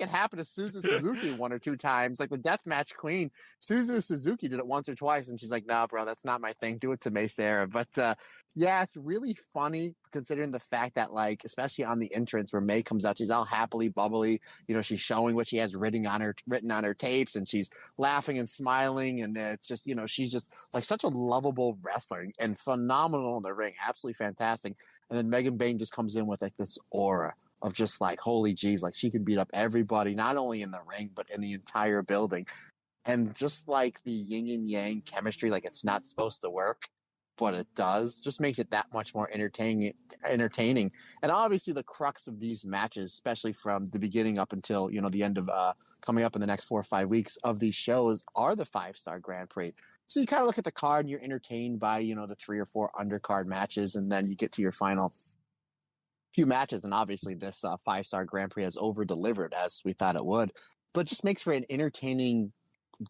Speaker 3: it happened to Suzu Suzuki 1 or 2 times. Like the deathmatch queen, Suzu Suzuki did it once or twice, and she's like, "Nah, bro, that's not my thing. Do it to May Sarah." But yeah, it's really funny considering the fact that, like, especially on the entrance where May comes out, she's all happily bubbly. You know, she's showing what she has written on her tapes, and she's laughing and smiling, and it's just, you know, she's just like such a lovable wrestler and phenomenal in the ring, absolutely fantastic. And then Megan Bayne just comes in with like this aura of just like, holy geez, like she can beat up everybody, not only in the ring but in the entire building. And just like the yin and yang chemistry, like it's not supposed to work, but it does, just makes it that much more entertaining. And obviously the crux of these matches, especially from the beginning up until, you know, the end of coming up in the next 4 or 5 weeks of these shows, are the 5-star Grand Prix. So you kind of look at the card and you're entertained by, you know, the 3 or 4 undercard matches, and then you get to your final few matches. And obviously this 5-star Grand Prix has over-delivered as we thought it would, but it just makes for an entertaining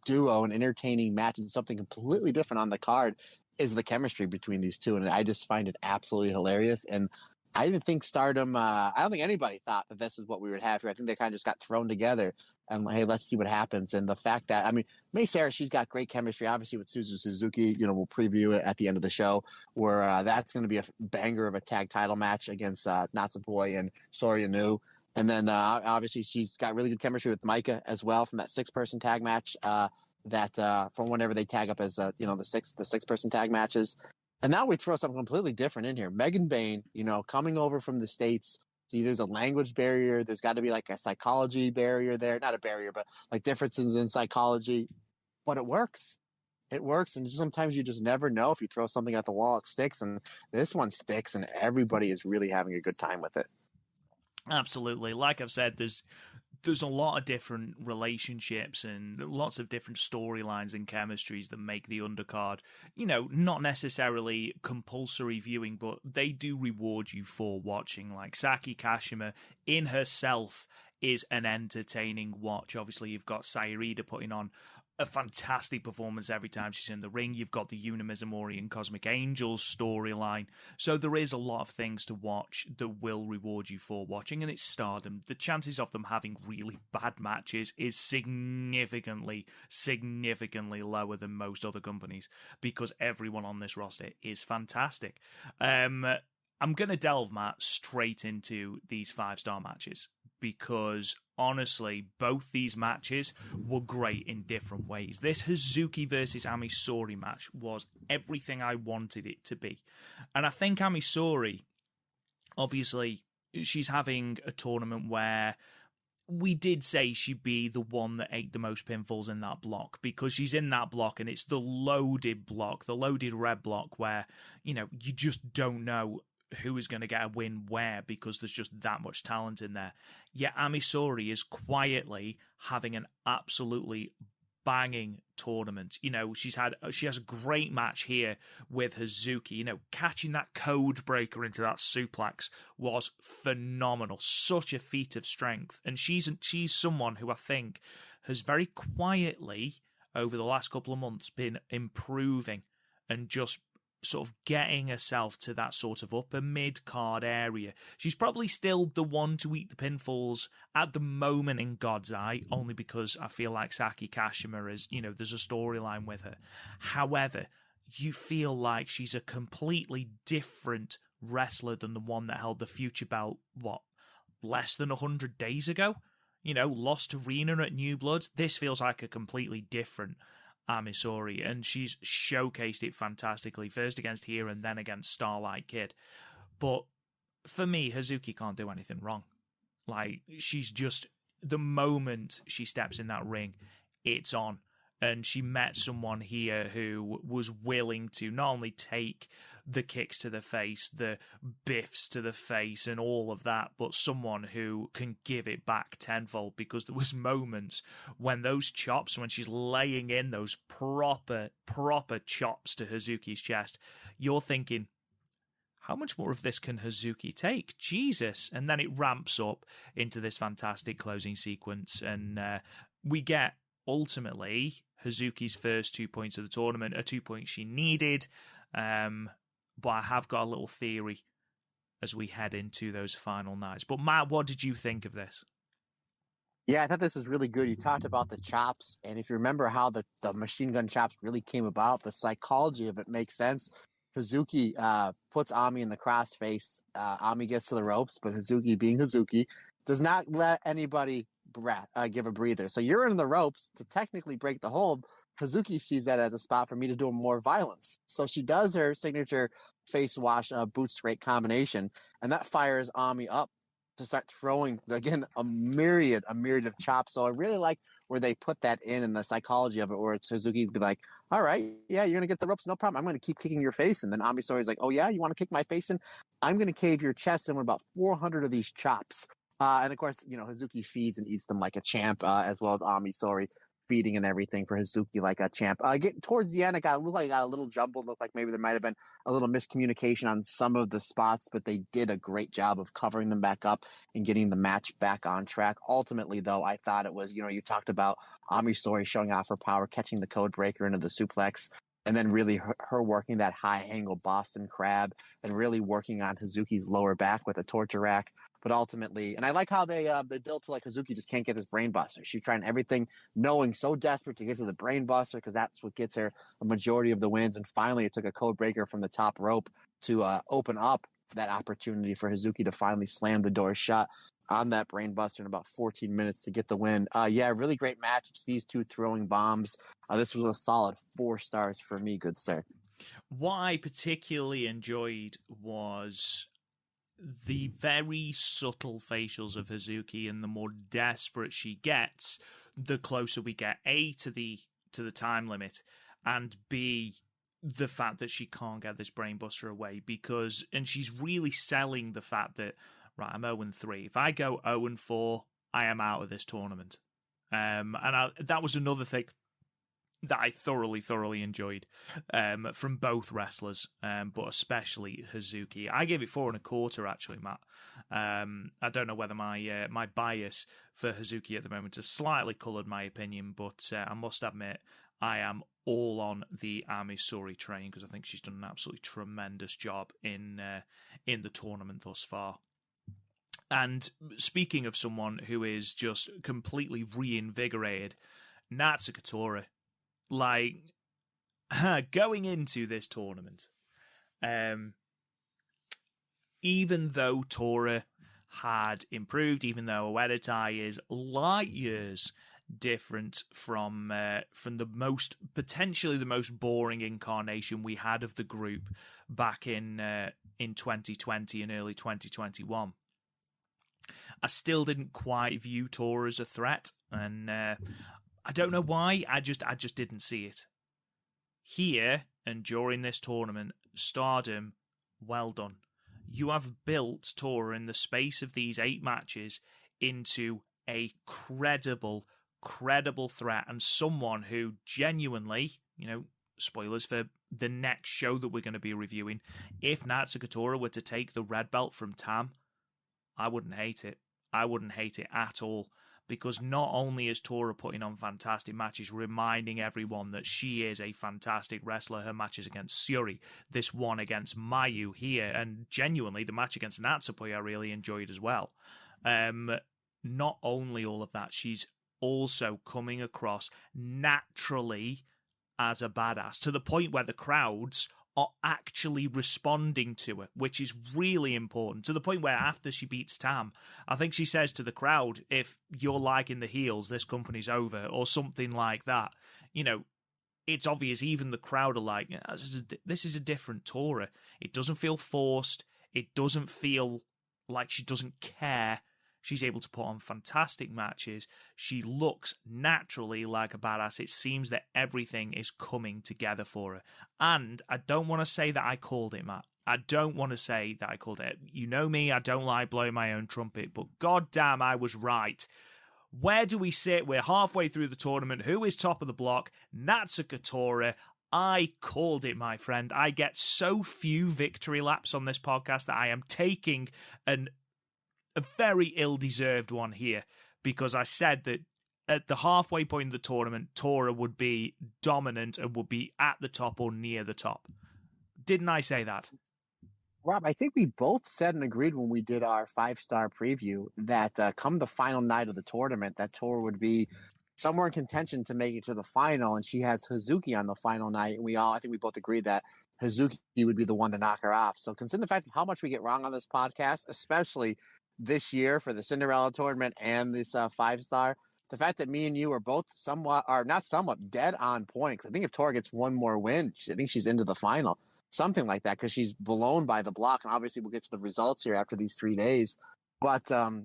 Speaker 3: duo, an entertaining match, and something completely different on the card is the chemistry between these two. And I just find it absolutely hilarious. And I didn't think Stardom, I don't think anybody thought that this is what we would have here. I think they kind of just got thrown together and, hey, let's see what happens. And the fact that, I mean, May Sarah, she's got great chemistry, obviously, with Suzu Suzuki. You know, we'll preview it at the end of the show, where that's going to be a banger of a tag title match against Natsupoi and Soryu Inu. And then obviously she's got really good chemistry with Maika as well from that 6-person tag match from whenever they tag up as you know, the six-person tag matches. And now we throw something completely different in here. Megan Bayne, you know, coming over from the States. See, there's a language barrier. There's got to be like a psychology barrier there. Not a barrier, but like differences in psychology. But it works. it works, and sometimes you just never know. If you throw something at the wall, it sticks, and this one sticks, and everybody is really having a good time with it.
Speaker 2: Absolutely. Like I've said, there's a lot of different relationships and lots of different storylines and chemistries that make the undercard, not necessarily compulsory viewing, but they do reward you for watching. Like Saki Kashima in herself is an entertaining watch. Obviously, you've got Sayurida putting on a fantastic performance every time she's in the ring. You've got the Yuna Mizumori and Cosmic Angels storyline. So there is a lot of things to watch that will reward you for watching, and it's Stardom. The chances of them having really bad matches is significantly, significantly lower than most other companies because everyone on this roster is fantastic. I'm going to delve, Matt, straight into these 5-star matches because honestly, both these matches were great in different ways. This Hazuki versus Ami Sourei match was everything I wanted it to be. And I think Ami Sourei, obviously, she's having a tournament where we did say she'd be the one that ate the most pinfalls in that block because she's in that block and it's the loaded block, the loaded red block where, you just don't know who is going to get a win where because there's just that much talent in there. Yet Ami Sourei is quietly having an absolutely banging tournament. She has a great match here with Hazuki. Catching that code breaker into that suplex was phenomenal. Such a feat of strength. And she's someone who I think has very quietly over the last couple of months been improving and just sort of getting herself to that sort of upper mid-card area. She's probably still the one to eat the pinfalls at the moment in God's eye, only because I feel like Saki Kashima is, there's a storyline with her. However, you feel like she's a completely different wrestler than the one that held the future belt, less than 100 days ago? Lost to Rena at New Blood. This feels like a completely different Ami Sourei, and she's showcased it fantastically, first against Hira and then against Starlight Kid. But for me, Hazuki can't do anything wrong. Like, she's just, the moment she steps in that ring, it's on. And she met someone here who was willing to not only take the kicks to the face, the biffs to the face and all of that, but someone who can give it back tenfold, because there was moments when those chops, when she's laying in those proper chops to Hazuki's chest, you're thinking, how much more of this can Hazuki take? Jesus. And then it ramps up into this fantastic closing sequence. And we get, ultimately, Hazuki's first 2 points of the tournament, 2 points she needed. But I have got a little theory as we head into those final nights. But Matt, what did you think of this?
Speaker 3: Yeah, I thought this was really good. You talked about the chops, and if you remember how the machine gun chops really came about, the psychology of it makes sense. Hazuki puts Ami in the crossface. Ami gets to the ropes, but Hazuki, being Hazuki, does not let anybody give a breather. So you're in the ropes to technically break the hold. Hazuki sees that as a spot for me to do more violence. So she does her signature face wash boot scrape combination, and that fires Ami up to start throwing, again, a myriad of chops. So I really like where they put that in and the psychology of it, where it's Hazuki to be like, all right, yeah, you're going to get the ropes, no problem. I'm going to keep kicking your face. And then Ami Sourei's like, oh yeah, you want to kick my face in? I'm going to cave your chest in with about 400 of these chops. And of course, Hazuki feeds and eats them like a champ, as well as Ami Sourei feeding and everything for Hazuki like a champ. Towards the end, it looked like it got a little jumbled. Looked like maybe there might have been a little miscommunication on some of the spots, but they did a great job of covering them back up and getting the match back on track. Ultimately, though, I thought it was, you talked about Ami Sourei showing off her power, catching the code breaker into the suplex, and then really her working that high angle Boston Crab and really working on Hazuki's lower back with a torture rack. But ultimately, and I like how they built to like Hazuki just can't get this brain buster. She's trying everything, knowing so desperate to get to the brain buster because that's what gets her a majority of the wins. And finally, it took a code breaker from the top rope to open up that opportunity for Hazuki to finally slam the door shut on that brain buster in about 14 minutes to get the win. Yeah, really great match. It's these two throwing bombs. This was a solid 4 stars for me, good sir.
Speaker 2: What I particularly enjoyed was the very subtle facials of Hazuki, and the more desperate she gets, the closer we get to the time limit, and B, the fact that she can't get this brainbuster away and she's really selling the fact that, right, I'm 0-3. If I go 0-4, I am out of this tournament. That was another thing that I thoroughly enjoyed from both wrestlers, but especially Hazuki. I gave it 4.25, actually, Matt. I don't know whether my bias for Hazuki at the moment has slightly coloured my opinion, but I must admit I am all on the Ami Sourei train because I think she's done an absolutely tremendous job in the tournament thus far. And speaking of someone who is just completely reinvigorated, Natsuko Tora. Like, going into this tournament, even though Tora had improved, even though Oedo is light years different from potentially the most boring incarnation we had of the group back in 2020 and early 2021, I still didn't quite view Tora as a threat, and I don't know why. I just didn't see it. Here and during this tournament, Stardom, well done. You have built Tora in the space of these 8 matches into a credible threat and someone who genuinely, spoilers for the next show that we're going to be reviewing, if Natsuko Tora were to take the red belt from Tam, I wouldn't hate it. I wouldn't hate it at all. Because not only is Tora putting on fantastic matches, reminding everyone that she is a fantastic wrestler, her matches against Syuri, this one against Mayu here, and genuinely the match against Natsupoi I really enjoyed as well. Not only all of that, she's also coming across naturally as a badass, to the point where the crowds are actually responding to her, which is really important, to the point where after she beats Tam, I think she says to the crowd, if you're liking the heels, this company's over, or something like that. It's obvious even the crowd are like, this is a different Tora. It doesn't feel forced. It doesn't feel like she doesn't care. She's able to put on fantastic matches. She looks naturally like a badass. It seems that everything is coming together for her. And I don't want to say that I called it, Matt. I don't want to say that I called it. You know me, I don't like blowing my own trumpet, but goddamn, I was right. Where do we sit? We're halfway through the tournament. Who is top of the block? Natsuko Tora. I called it, my friend. I get so few victory laps on this podcast that I am taking a very ill-deserved one here, because I said that at the halfway point of the tournament, Tora would be dominant and would be at the top or near the top. Didn't I say that?
Speaker 3: Rob, I think we both said and agreed when we did our 5-star preview that come the final night of the tournament, that Tora would be somewhere in contention to make it to the final, and she has Hazuki on the final night. And I think we both agreed that Hazuki would be the one to knock her off. So considering the fact of how much we get wrong on this podcast, especially this year for the Cinderella tournament and this 5-star, the fact that me and you are both dead on point. Because I think if Tora gets one more win, I think she's into the final, something like that, because she's blown by the block. And obviously we'll get to the results here after these 3 days. But the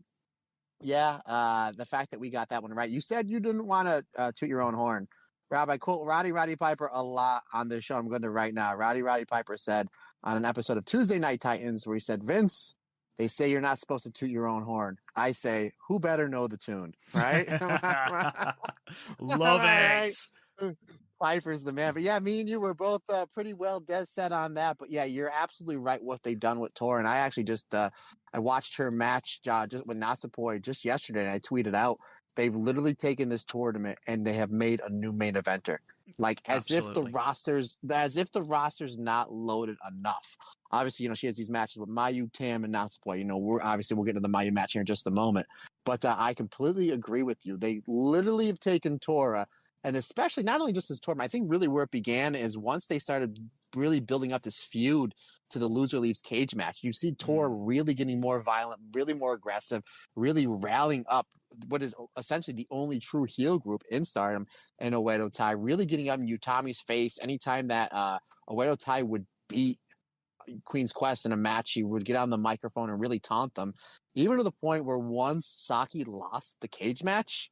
Speaker 3: fact that we got that one right. You said you didn't want to toot your own horn. Rob, I quote Roddy Piper a lot on this show. I'm going to right now. Roddy Piper said on an episode of Tuesday Night Titans where he said, Vince, they say you're not supposed to toot your own horn. I say, who better know the tune, right?
Speaker 2: Love it.
Speaker 3: Piper's the man. But yeah, me and you were both pretty well dead set on that. But yeah, you're absolutely right what they've done with Tora. And I actually just I watched her match just with Natsupoi just yesterday, and I tweeted out, they've literally taken this tournament and they have made a new main eventer. Like as if the roster's not loaded enough. Obviously, she has these matches with Mayu, Tam, and Natsupoi. We'll get to the Mayu match here in just a moment. But I completely agree with you. They literally have taken Tora, and especially not only just this tournament, I think really where it began is once they started really building up this feud to the loser leaves cage match. You see Tora really getting more violent, really more aggressive, really rallying up what is essentially the only true heel group in Stardom, and Oedo Tai really getting up in Utami's face. Anytime that Oedo Tai would beat Queen's Quest in a match, she would get on the microphone and really taunt them, even to the point where once Saki lost the cage match,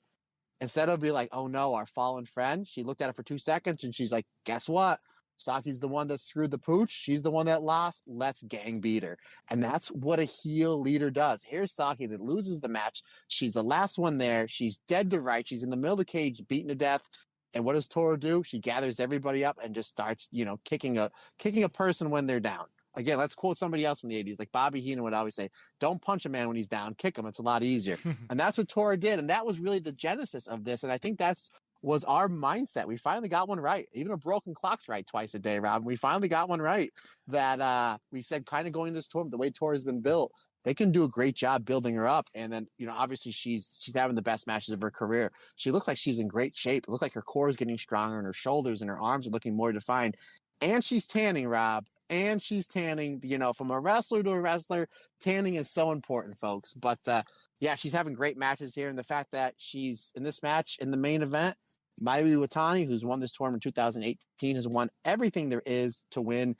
Speaker 3: Instead of being like, oh no, our fallen friend, she looked at it for 2 seconds and she's like, guess what? Saki's the one that screwed the pooch. She's the one that lost. Let's gang beat her. And that's what a heel leader does. Here's Saki that loses the match. She's the last one there. She's dead to rights. She's in the middle of the cage, beaten to death. And what does Tora do? She gathers everybody up and just starts, kicking a person when they're down. Again, let's quote somebody else from the 80s. Like Bobby Heenan would always say, don't punch a man when he's down, kick him. It's a lot easier. And that's what Tora did. And that was really the genesis of this. And I think that's was our mindset. We finally got one right. Even a broken clock's right twice a day, Rob. We finally got one right that we said kind of going this tournament, the way Tora's been built, they can do a great job building her up. And then, obviously she's having the best matches of her career. She looks like she's in great shape. It looks like her core is getting stronger and her shoulders and her arms are looking more defined. And she's tanning, Rob. And she's tanning, from a wrestler to a wrestler. Tanning is so important, folks. But yeah, she's having great matches here. And the fact that she's in this match in the main event, Maika and Utami, who's won this tournament in 2018, has won everything there is to win.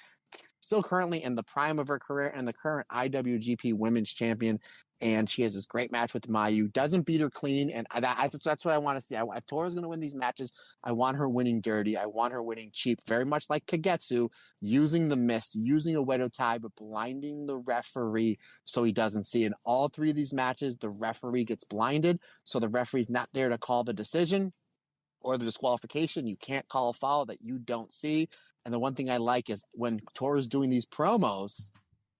Speaker 3: Still currently in the prime of her career and the current IWGP Women's Champion. And she has this great match with Mayu. Doesn't beat her clean. And that's what I want to see. If Tora's going to win these matches, I want her winning dirty. I want her winning cheap. Very much like Kagetsu, using the mist, using a Wedo tie, but blinding the referee so he doesn't see. In all three of these matches, the referee gets blinded. So the referee's not there to call the decision or the disqualification. You can't call a foul that you don't see. And the one thing I like is when Tora's doing these promos,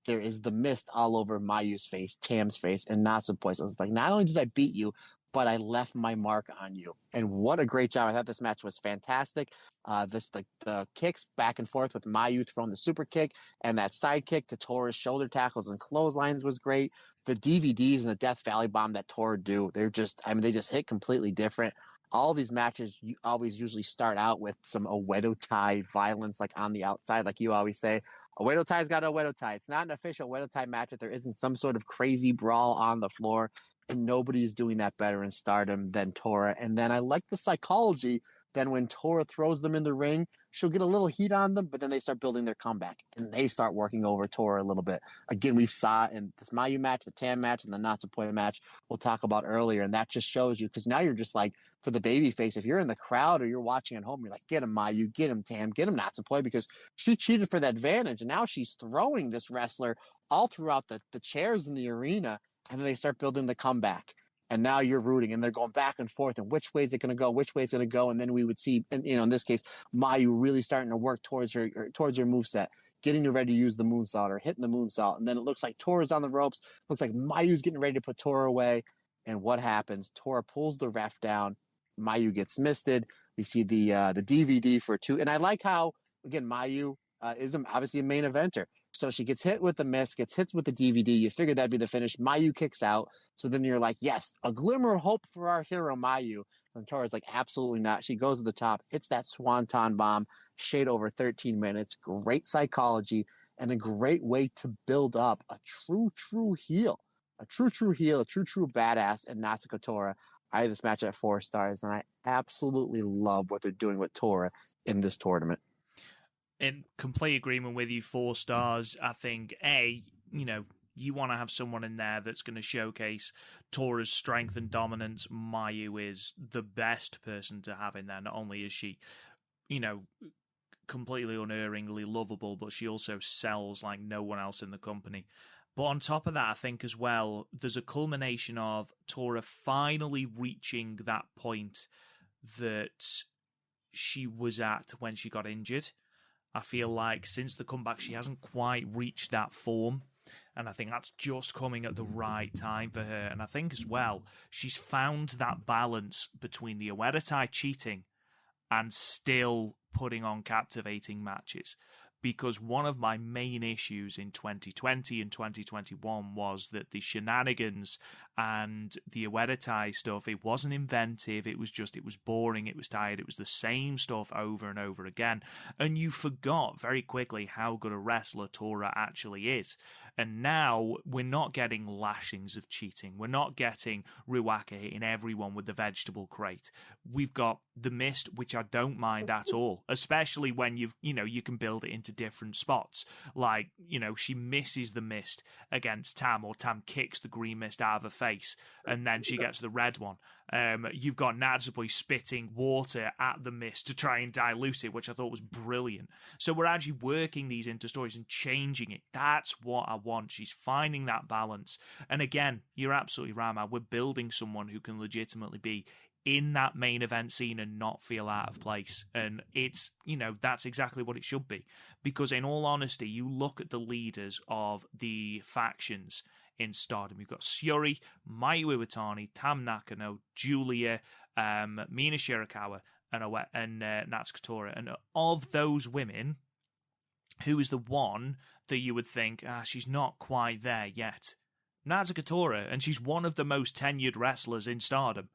Speaker 3: there is the mist all over Mayu's face, Tam's face, and Natsupoi's. I was like, not only did I beat you, but I left my mark on you. And what a great job. I thought this match was fantastic. The kicks back and forth with Mayu throwing the super kick and that side kick to Tora's shoulder tackles and clotheslines was great. The DVDs and the Death Valley Bomb that Tora do, they just hit completely different. All these matches always usually start out with some Oedo tie violence, like on the outside, like you always say. Oedo tie's got a Oedo tie. It's not an official Oedo tie match if there isn't some sort of crazy brawl on the floor, and nobody's doing that better in Stardom than Tora. And then I like the psychology. Then when Tora throws them in the ring, she'll get a little heat on them, but then they start building their comeback and they start working over Tora a little bit. Again, we saw it in this Mayu match, the Tam match, and the Natsupoi match we'll talk about earlier. And that just shows you, because now you're just like, for the baby face, if you're in the crowd or you're watching at home, you're like, get him Mayu, get him Tam, get him Natsupoi, because she cheated for that advantage. And now she's throwing this wrestler all throughout the chairs in the arena, and then they start building the comeback. And now you're rooting, and they're going back and forth. And which way is it going to go? Which way is it going to go? And then we would see, in this case, Mayu really starting to work towards her moveset, getting her ready to use the moonsault or hitting the moonsault. And then it looks like Tora's on the ropes. Looks like Mayu's getting ready to put Tora away. And what happens? Tora pulls the ref down. Mayu gets misted. We see the DVD for 2. And I like how, again, Mayu is obviously a main eventer. So she gets hit with the mist, gets hit with the DVD. You figure that'd be the finish. Mayu kicks out. So then you're like, yes, a glimmer of hope for our hero, Mayu. And Tora's like, absolutely not. She goes to the top, hits that swanton bomb, shade over 13 minutes. Great psychology and a great way to build up a true heel. A true heel, a true badass in Natsuko Tora. I have this match at 4 stars, and I absolutely love what they're doing with Tora in this tournament.
Speaker 2: In complete agreement with you, 4 stars. I think, you want to have someone in there that's going to showcase Tora's strength and dominance. Mayu is the best person to have in there. Not only is she, completely unerringly lovable, but she also sells like no one else in the company. But on top of that, I think as well, there's a culmination of Tora finally reaching that point that she was at when she got injured. I feel like since the comeback, she hasn't quite reached that form. And I think that's just coming at the right time for her. And I think as well, she's found that balance between the Oedo cheating and still putting on captivating matches. Because one of my main issues in 2020 and 2021 was that the shenanigans and the Oedo stuff, it wasn't inventive, it was boring, it was tired, it was the same stuff over and over again. And you forgot very quickly how good a wrestler Tora actually is. And now we're not getting lashings of cheating. We're not getting Ruaka hitting everyone with the vegetable crate. We've got the mist, which I don't mind at all, especially when you can build it into into different spots. Like, she misses the mist against Tam, or Tam kicks the green mist out of her face, and then she gets the red one. You've got Natsupoi spitting water at the mist to try and dilute it, which I thought was brilliant. So we're actually working these into stories and changing it. That's what I want. She's finding that balance. And again, you're absolutely right, man. We're building someone who can legitimately be in that main event scene and not feel out of place. And it's, that's exactly what it should be. Because in all honesty, you look at the leaders of the factions in Stardom. You've got Syuri, Mayu Iwatani, Tam Nakano, Giulia, Mina Shirakawa, and Natsuko Tora. And of those women, who is the one that you would think, she's not quite there yet? Natsuko Tora, and she's one of the most tenured wrestlers in Stardom.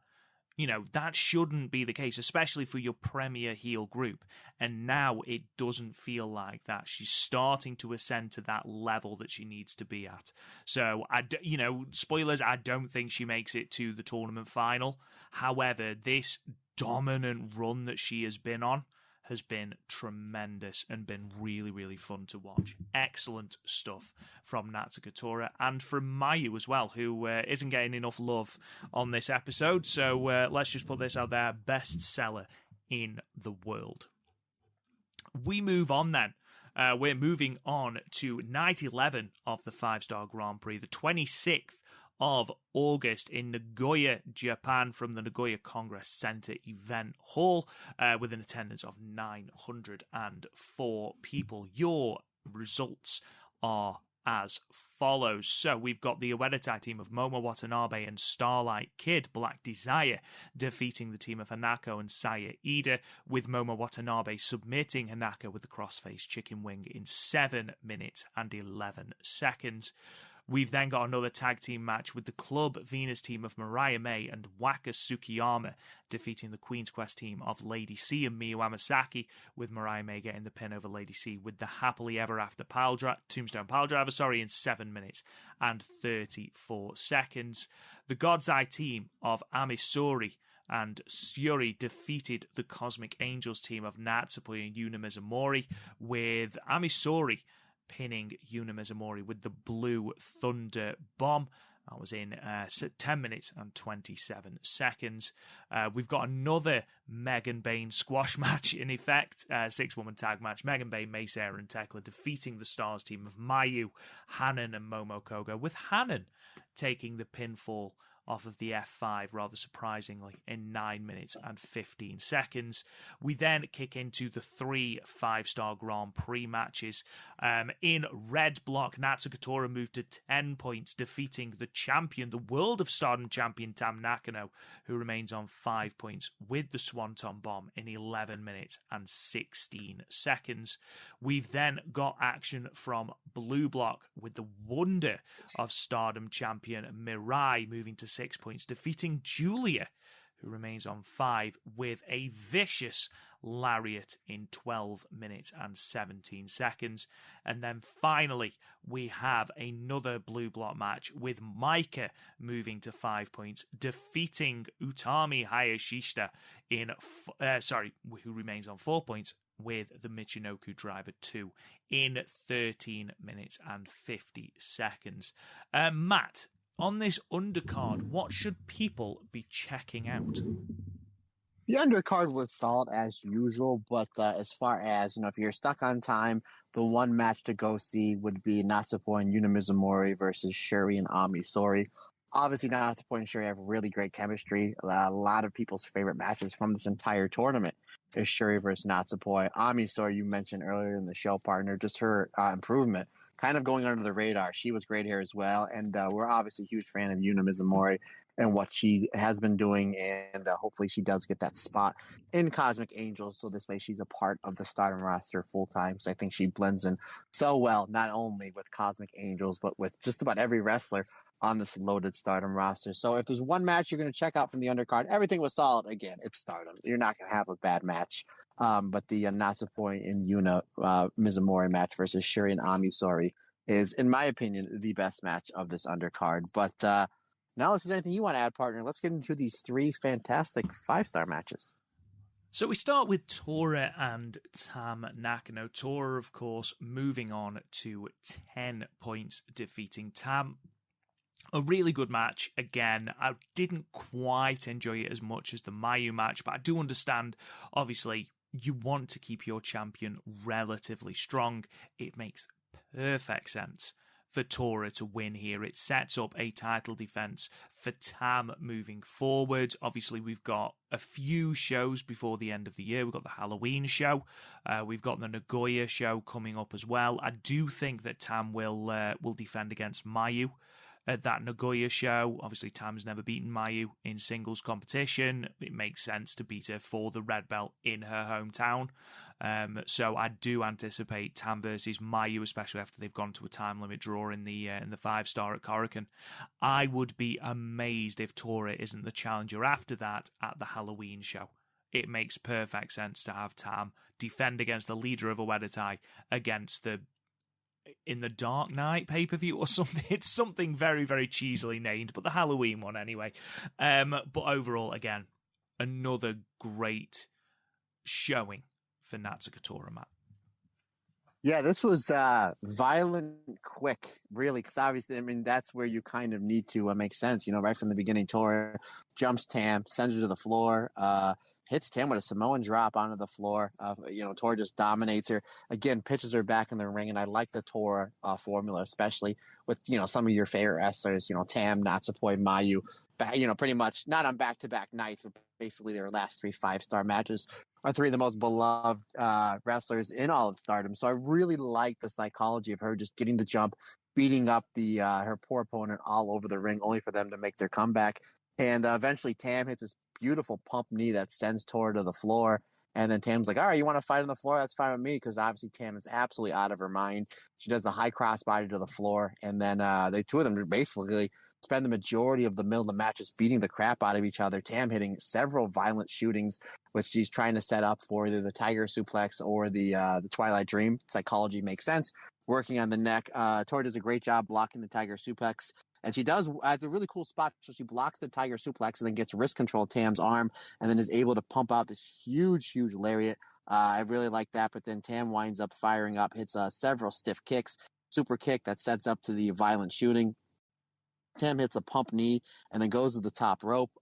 Speaker 2: That shouldn't be the case, especially for your premier heel group. And now it doesn't feel like that. She's starting to ascend to that level that she needs to be at. So, spoilers, I don't think she makes it to the tournament final. However, this dominant run that she has been on has been tremendous and been really, really fun to watch. Excellent stuff from Natsuko Tora and from Mayu as well, who isn't getting enough love on this episode. So let's just put this out there. Bestseller in the world. We move on then. We're moving on to night 11 of the 5-Star Grand Prix, the 26th of August in Nagoya, Japan, from the Nagoya Congress Center Event Hall, with an attendance of 904 people. Your results are as follows. So we've got the Ueda tag team of Momo Watanabe and Starlight Kid, Black Desire, defeating the team of Hanako and Saya Ida, with Momo Watanabe submitting Hanako with the crossface chicken wing in 7 minutes and 11 seconds. We've then got another tag team match with the Club Venus team of Mariah May and Waka Tsukiyama defeating the Queen's Quest team of Lady C and Miyu Amasaki, with Mariah May getting the pin over Lady C with the Happily Ever After Tombstone Piledriver, in 7 minutes and 34 seconds. The God's Eye team of Amisori and Syuri defeated the Cosmic Angels team of Natsupoi and Yuna Mizumori, with Amisori pinning Yuna Mizumori with the Blue Thunder Bomb. That was in 10 minutes and 27 seconds. We've got another Megan Bain squash match in effect, 6-woman tag match. Megan Bain, Mace Air, and Tekla defeating the Stars team of Mayu, Hanan, and Momo Kogo, with Hanan taking the pinfall off of the F5, rather surprisingly, in 9 minutes and 15 seconds. We then kick into the 3 5-Star Grand Prix matches. In red block, Natsuko Tora moved to 10 points, defeating the champion, the World of Stardom champion, Tam Nakano, who remains on 5 points with the Swanton Bomb in 11 minutes and 16 seconds. We've then got action from blue block with the Wonder of Stardom champion, MIRAI, moving to 6 points, defeating Giulia, who remains on 5, with a vicious lariat in 12 minutes and 17 seconds. And then finally, we have another blue block match with Maika moving to 5 points, defeating Utami Hayashishita who remains on 4 points, with the Michinoku Driver 2 in 13 minutes and 50 seconds. Matt, on this undercard, what should people be checking out?
Speaker 3: The undercard was solid as usual, but as far as, if you're stuck on time, the one match to go see would be Natsupoi and Yuna Mizumori versus Syuri and Ami Sori. Obviously, Natsupoi and Syuri have really great chemistry. A lot of people's favorite matches from this entire tournament is Syuri versus Natsupoi. Ami Sori, you mentioned earlier in the show, partner, just her improvement, kind of going under the radar. She was great here as well, and we're obviously a huge fan of Yuna Mizumori and what she has been doing, and hopefully she does get that spot in Cosmic Angels, so this way she's a part of the Stardom roster full-time. So I think she blends in so well, not only with Cosmic Angels, but with just about every wrestler on this loaded Stardom roster. So if there's one match you're going to check out from the undercard, everything was solid. Again, it's Stardom. You're not going to have a bad match. But the Natsupoi and Yuna Mizumori match versus Syuri and Ami Sori is, in my opinion, the best match of this undercard. But now, if there's anything you want to add, partner, let's get into these 3 fantastic 5-star matches.
Speaker 2: So we start with Tora and Tam Nakano. Tora, of course, moving on to 10 points, defeating Tam. A really good match. Again, I didn't quite enjoy it as much as the Mayu match, but I do understand, obviously, you want to keep your champion relatively strong. It makes perfect sense for Tora to win here. It sets up a title defense for Tam moving forward. Obviously, we've got a few shows before the end of the year. We've got the Halloween show. We've got the Nagoya show coming up as well. I do think that Tam will defend against Mayu at that Nagoya show. Obviously, Tam's never beaten Mayu in singles competition. It makes sense to beat her for the red belt in her hometown. So I do anticipate Tam versus Mayu, especially after they've gone to a time limit draw in the 5-star at Korakuen. I would be amazed if Tora isn't the challenger after that at the Halloween show. It makes perfect sense to have Tam defend against the leader of a Wedatai against the In the Dark Knight pay-per-view or something. It's something very, very cheesily named, but the Halloween one anyway. But overall, again, another great showing for Natsuko Tora, Matt.
Speaker 3: Yeah, this was violent, quick, really, because obviously, I mean, that's where you kind of need to make sense. Right from the beginning, Tora jumps Tam, sends her to the floor, hits Tam with a Samoan drop onto the floor. Tora just dominates her. Again, pitches her back in the ring, and I like the Tora formula, especially with, some of your favorite wrestlers, Tam, Natsupoi, Mayu, pretty much not on back-to-back nights, but basically their last 3 5-star matches are 3 of the most beloved wrestlers in all of Stardom. So I really like the psychology of her just getting the jump, beating up her poor opponent all over the ring, only for them to make their comeback. And eventually Tam hits this beautiful pump knee that sends Tora to the floor. And then Tam's like, all right, you want to fight on the floor? That's fine with me, because obviously Tam is absolutely out of her mind. She does the high crossbody to the floor. And then the two of them basically spend the majority of the middle of the match just beating the crap out of each other. Tam hitting several violent shootings, which she's trying to set up for either the Tiger Suplex or the Twilight Dream. Psychology makes sense. Working on the neck. Tora does a great job blocking the Tiger Suplex. And she does at a really cool spot. So she blocks the Tiger Suplex and then gets wrist control Tam's arm and then is able to pump out this huge lariat. I really like that. But then Tam winds up firing up, hits several stiff kicks, super kick that sets up to the violent shooting. Tam hits a pump knee and then goes to the top rope.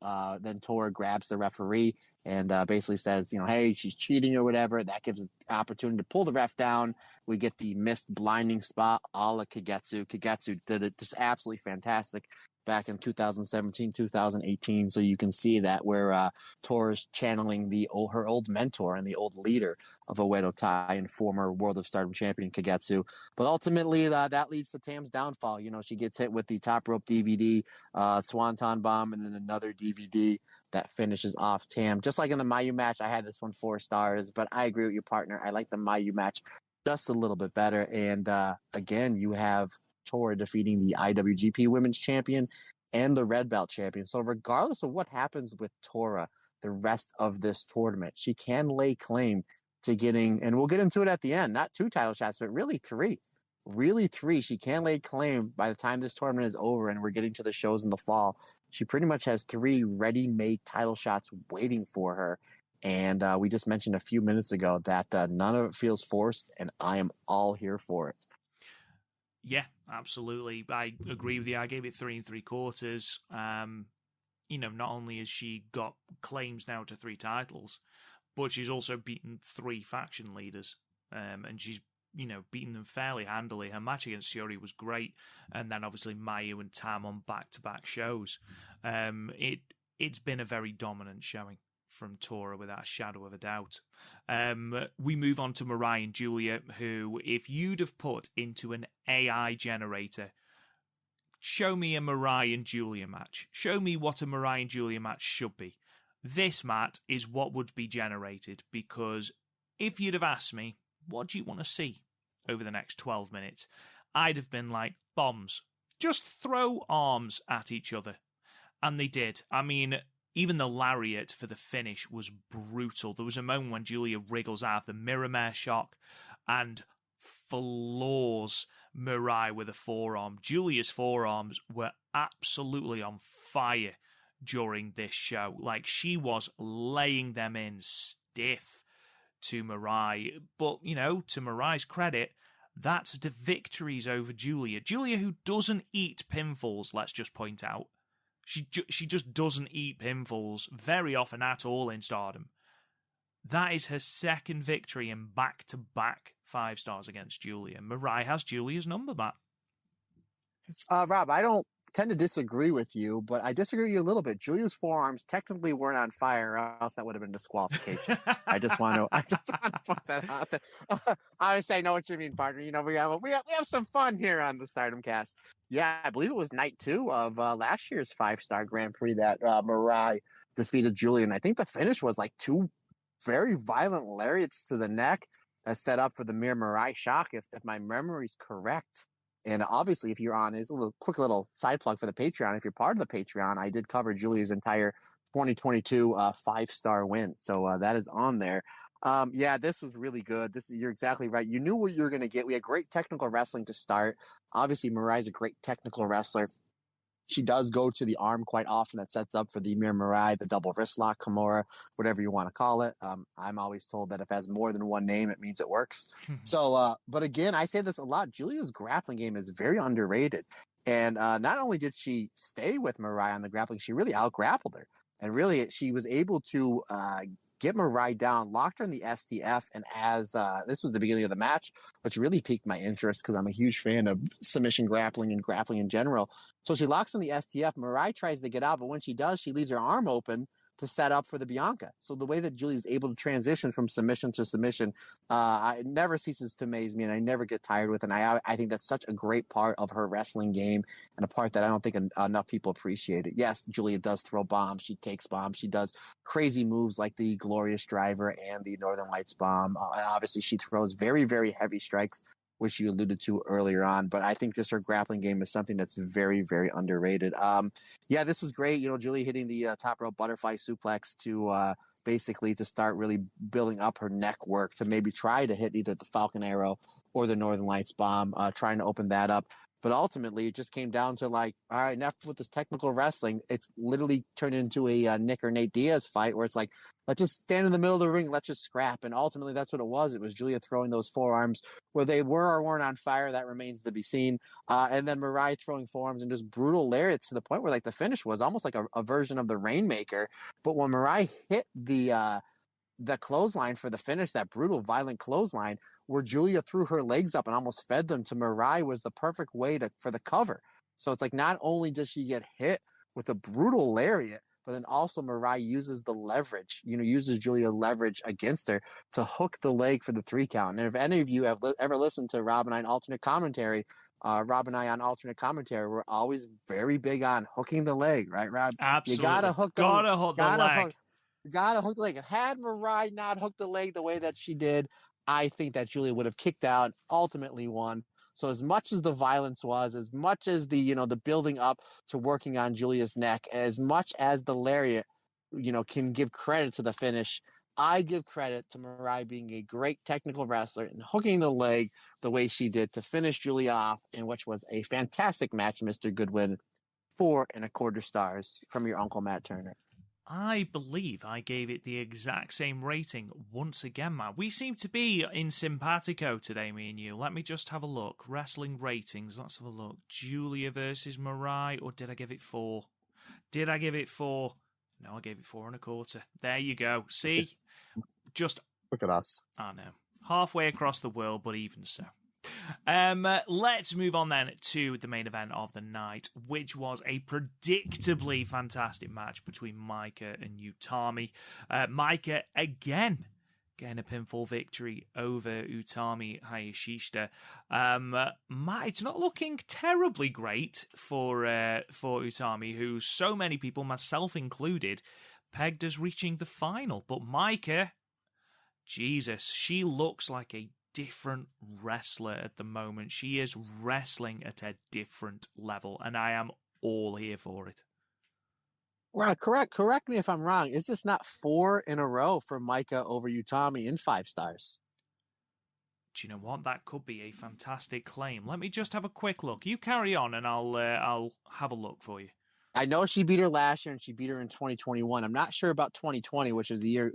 Speaker 3: Then Tora grabs the referee and basically says, hey, she's cheating or whatever. That gives an opportunity to pull the ref down. We get the missed blinding spot a la Kagetsu. Kagetsu did it just absolutely fantastic back in 2017, 2018. So you can see that where Tora's channeling her old mentor and the old leader of Oedo Tai and former World of Stardom champion Kagetsu. But ultimately, that leads to Tam's downfall. She gets hit with the top rope DVD, Swanton Bomb, and then another DVD that finishes off Tam. Just like in the Mayu match, I had this one 4 stars, but I agree with your partner. I like the Mayu match just a little bit better. And again, you have Tora defeating the IWGP Women's Champion and the Red Belt Champion. So regardless of what happens with Tora the rest of this tournament, she can lay claim to getting, and we'll get into it at the end, not 2 title shots, but really 3. Really 3. She can lay claim by the time this tournament is over and we're getting to the shows in the fall. She pretty much has 3 ready-made title shots waiting for her. And we just mentioned a few minutes ago that none of it feels forced, and I am all here for it.
Speaker 2: Yeah, absolutely. I agree with you. I gave it 3 3/4. Not only has she got claims now to 3 titles, but she's also beaten 3 faction leaders. And she's, beaten them fairly handily. Her match against Shiori was great. And then obviously Mayu and Tam on back-to-back shows. It's been a very dominant showing from Tora without a shadow of a doubt. We move on to MIRAI and Giulia, who, if you'd have put into an AI generator, show me a MIRAI and Giulia match. Show me what a MIRAI and Giulia match should be. This, Matt, is what would be generated, because if you'd have asked me, what do you want to see over the next 12 minutes? I'd have been like, bombs. Just throw arms at each other. And they did. I mean, even the lariat for the finish was brutal. There was a moment when Giulia wriggles out of the Miramare shock and floors MIRAI with a forearm. Giulia's forearms were absolutely on fire during this show. Like, she was laying them in stiff to Mirai. But, you know, to Mirai's credit, that's the victories over Giulia. Giulia, who doesn't eat pinfalls, let's just point out. She just doesn't eat pinfalls very often at all in Stardom. That is her second victory in back-to-back 5 stars against Giulia. Mirai has Giulia's number, Matt.
Speaker 3: Rob, I don't tend to disagree with you, but I disagree with you a little bit. Giulia's forearms technically weren't on fire, or else that would have been disqualification. I just want to put that out there. Obviously, I know what you mean, partner. You know, we have some fun here on the Stardom Cast. Yeah, I believe it was night 2 of last year's 5-star Grand Prix that Mirai defeated Giulia, and I think the finish was like 2 very violent lariats to the neck set up for the MIRAI shock, if my memory's correct. And obviously, if you're on, it's a quick little side plug for the Patreon. If you're part of the Patreon, I did cover Giulia's entire 2022 5-star win. So that is on there. Yeah, this was really good. You're exactly right. You knew what you were going to get. We had great technical wrestling to start. Obviously, Mirai's a great technical wrestler. She does go to the arm quite often. That sets up for the Mirai, the double wrist lock, Kimura, whatever you want to call it. I'm always told that if it has more than one name, it means it works. So, but again, I say this a lot. Giulia's grappling game is very underrated. And not only did she stay with Mirai on the grappling, she really out-grappled her. And really, she was able to get Mirai down, locked her in the STF, and as this was the beginning of the match, which really piqued my interest because I'm a huge fan of submission grappling and grappling in general. So she locks in the STF. Mirai tries to get out, but when she does, she leaves her arm open to set up for the Bianca. So the way that Giulia is able to transition from submission to submission, it never ceases to amaze me, and I never get tired with it. And I think that's such a great part of her wrestling game, and a part that I don't think enough people appreciate it. Yes, Giulia does throw bombs. She takes bombs. She does crazy moves like the Glorious Driver and the Northern Lights bomb. Obviously, she throws very, very heavy strikes, which you alluded to earlier on. But I think just her grappling game is something that's very, very underrated. Yeah, this was great. You know, Giulia hitting the top rope butterfly suplex to basically to start really building up her neck work to maybe try to hit either the Falcon Arrow or the Northern Lights bomb, trying to open that up. But ultimately, it just came down to like, all right, enough with this technical wrestling. It's literally turned into a Nick or Nate Diaz fight where it's like, let's just stand in the middle of the ring, let's just scrap. And ultimately, that's what it was. It was Giulia throwing those forearms where they were or weren't on fire. That remains to be seen. And then Mirai throwing forearms and just brutal lariats to the point where like the finish was almost like a version of the Rainmaker. But when Mirai hit the clothesline for the finish, that brutal, violent clothesline, where Giulia threw her legs up and almost fed them to Mirai, was the perfect way for the cover. So it's like not only does she get hit with a brutal lariat, but then also Mirai uses the leverage, uses Giulia leverage against her to hook the leg for the 3 count. And if any of you have ever listened to Rob and I on alternate commentary, we're always very big on hooking the leg, right, Rob?
Speaker 2: Absolutely.
Speaker 3: You gotta hook the
Speaker 2: leg.
Speaker 3: Gotta hook the leg. Had Mirai not hooked the leg the way that she did, I think that Giulia would have kicked out, ultimately won. So as much as the violence was, as much as the building up to working on Giulia's neck, as much as the lariat, can give credit to the finish, I give credit to Mirai being a great technical wrestler and hooking the leg the way she did to finish Giulia off, in which was a fantastic match, Mr. Goodwin. 4.25 stars from your Uncle Matt Turner.
Speaker 2: I believe I gave it the exact same rating once again, Matt. We seem to be in simpatico today, me and you. Let me just have a look. Wrestling ratings. Let's have a look. Giulia versus Mirai, or did I give it 4? Did I give it 4? No, I gave it 4.25. There you go. See? Just
Speaker 3: look at us.
Speaker 2: I know. Halfway across the world, but even so. Let's move on then to the main event of the night, which was a predictably fantastic match between Maika and Utami. Maika again getting a pinfall victory over Utami Hayashishita. It's not looking terribly great for Utami, who so many people, myself included, pegged as reaching the final. But Maika, Jesus, she looks like a different wrestler at the moment. She is wrestling at a different level, and I am all here for it.
Speaker 3: Well, correct me if I'm wrong. Is this not 4 in a row for Maika over Utami in 5 stars?
Speaker 2: Do you know what? That could be a fantastic claim. Let me just have a quick look. You carry on, and I'll have a look for you.
Speaker 3: I know she beat her last year and she beat her in 2021. I'm not sure about 2020, which is the year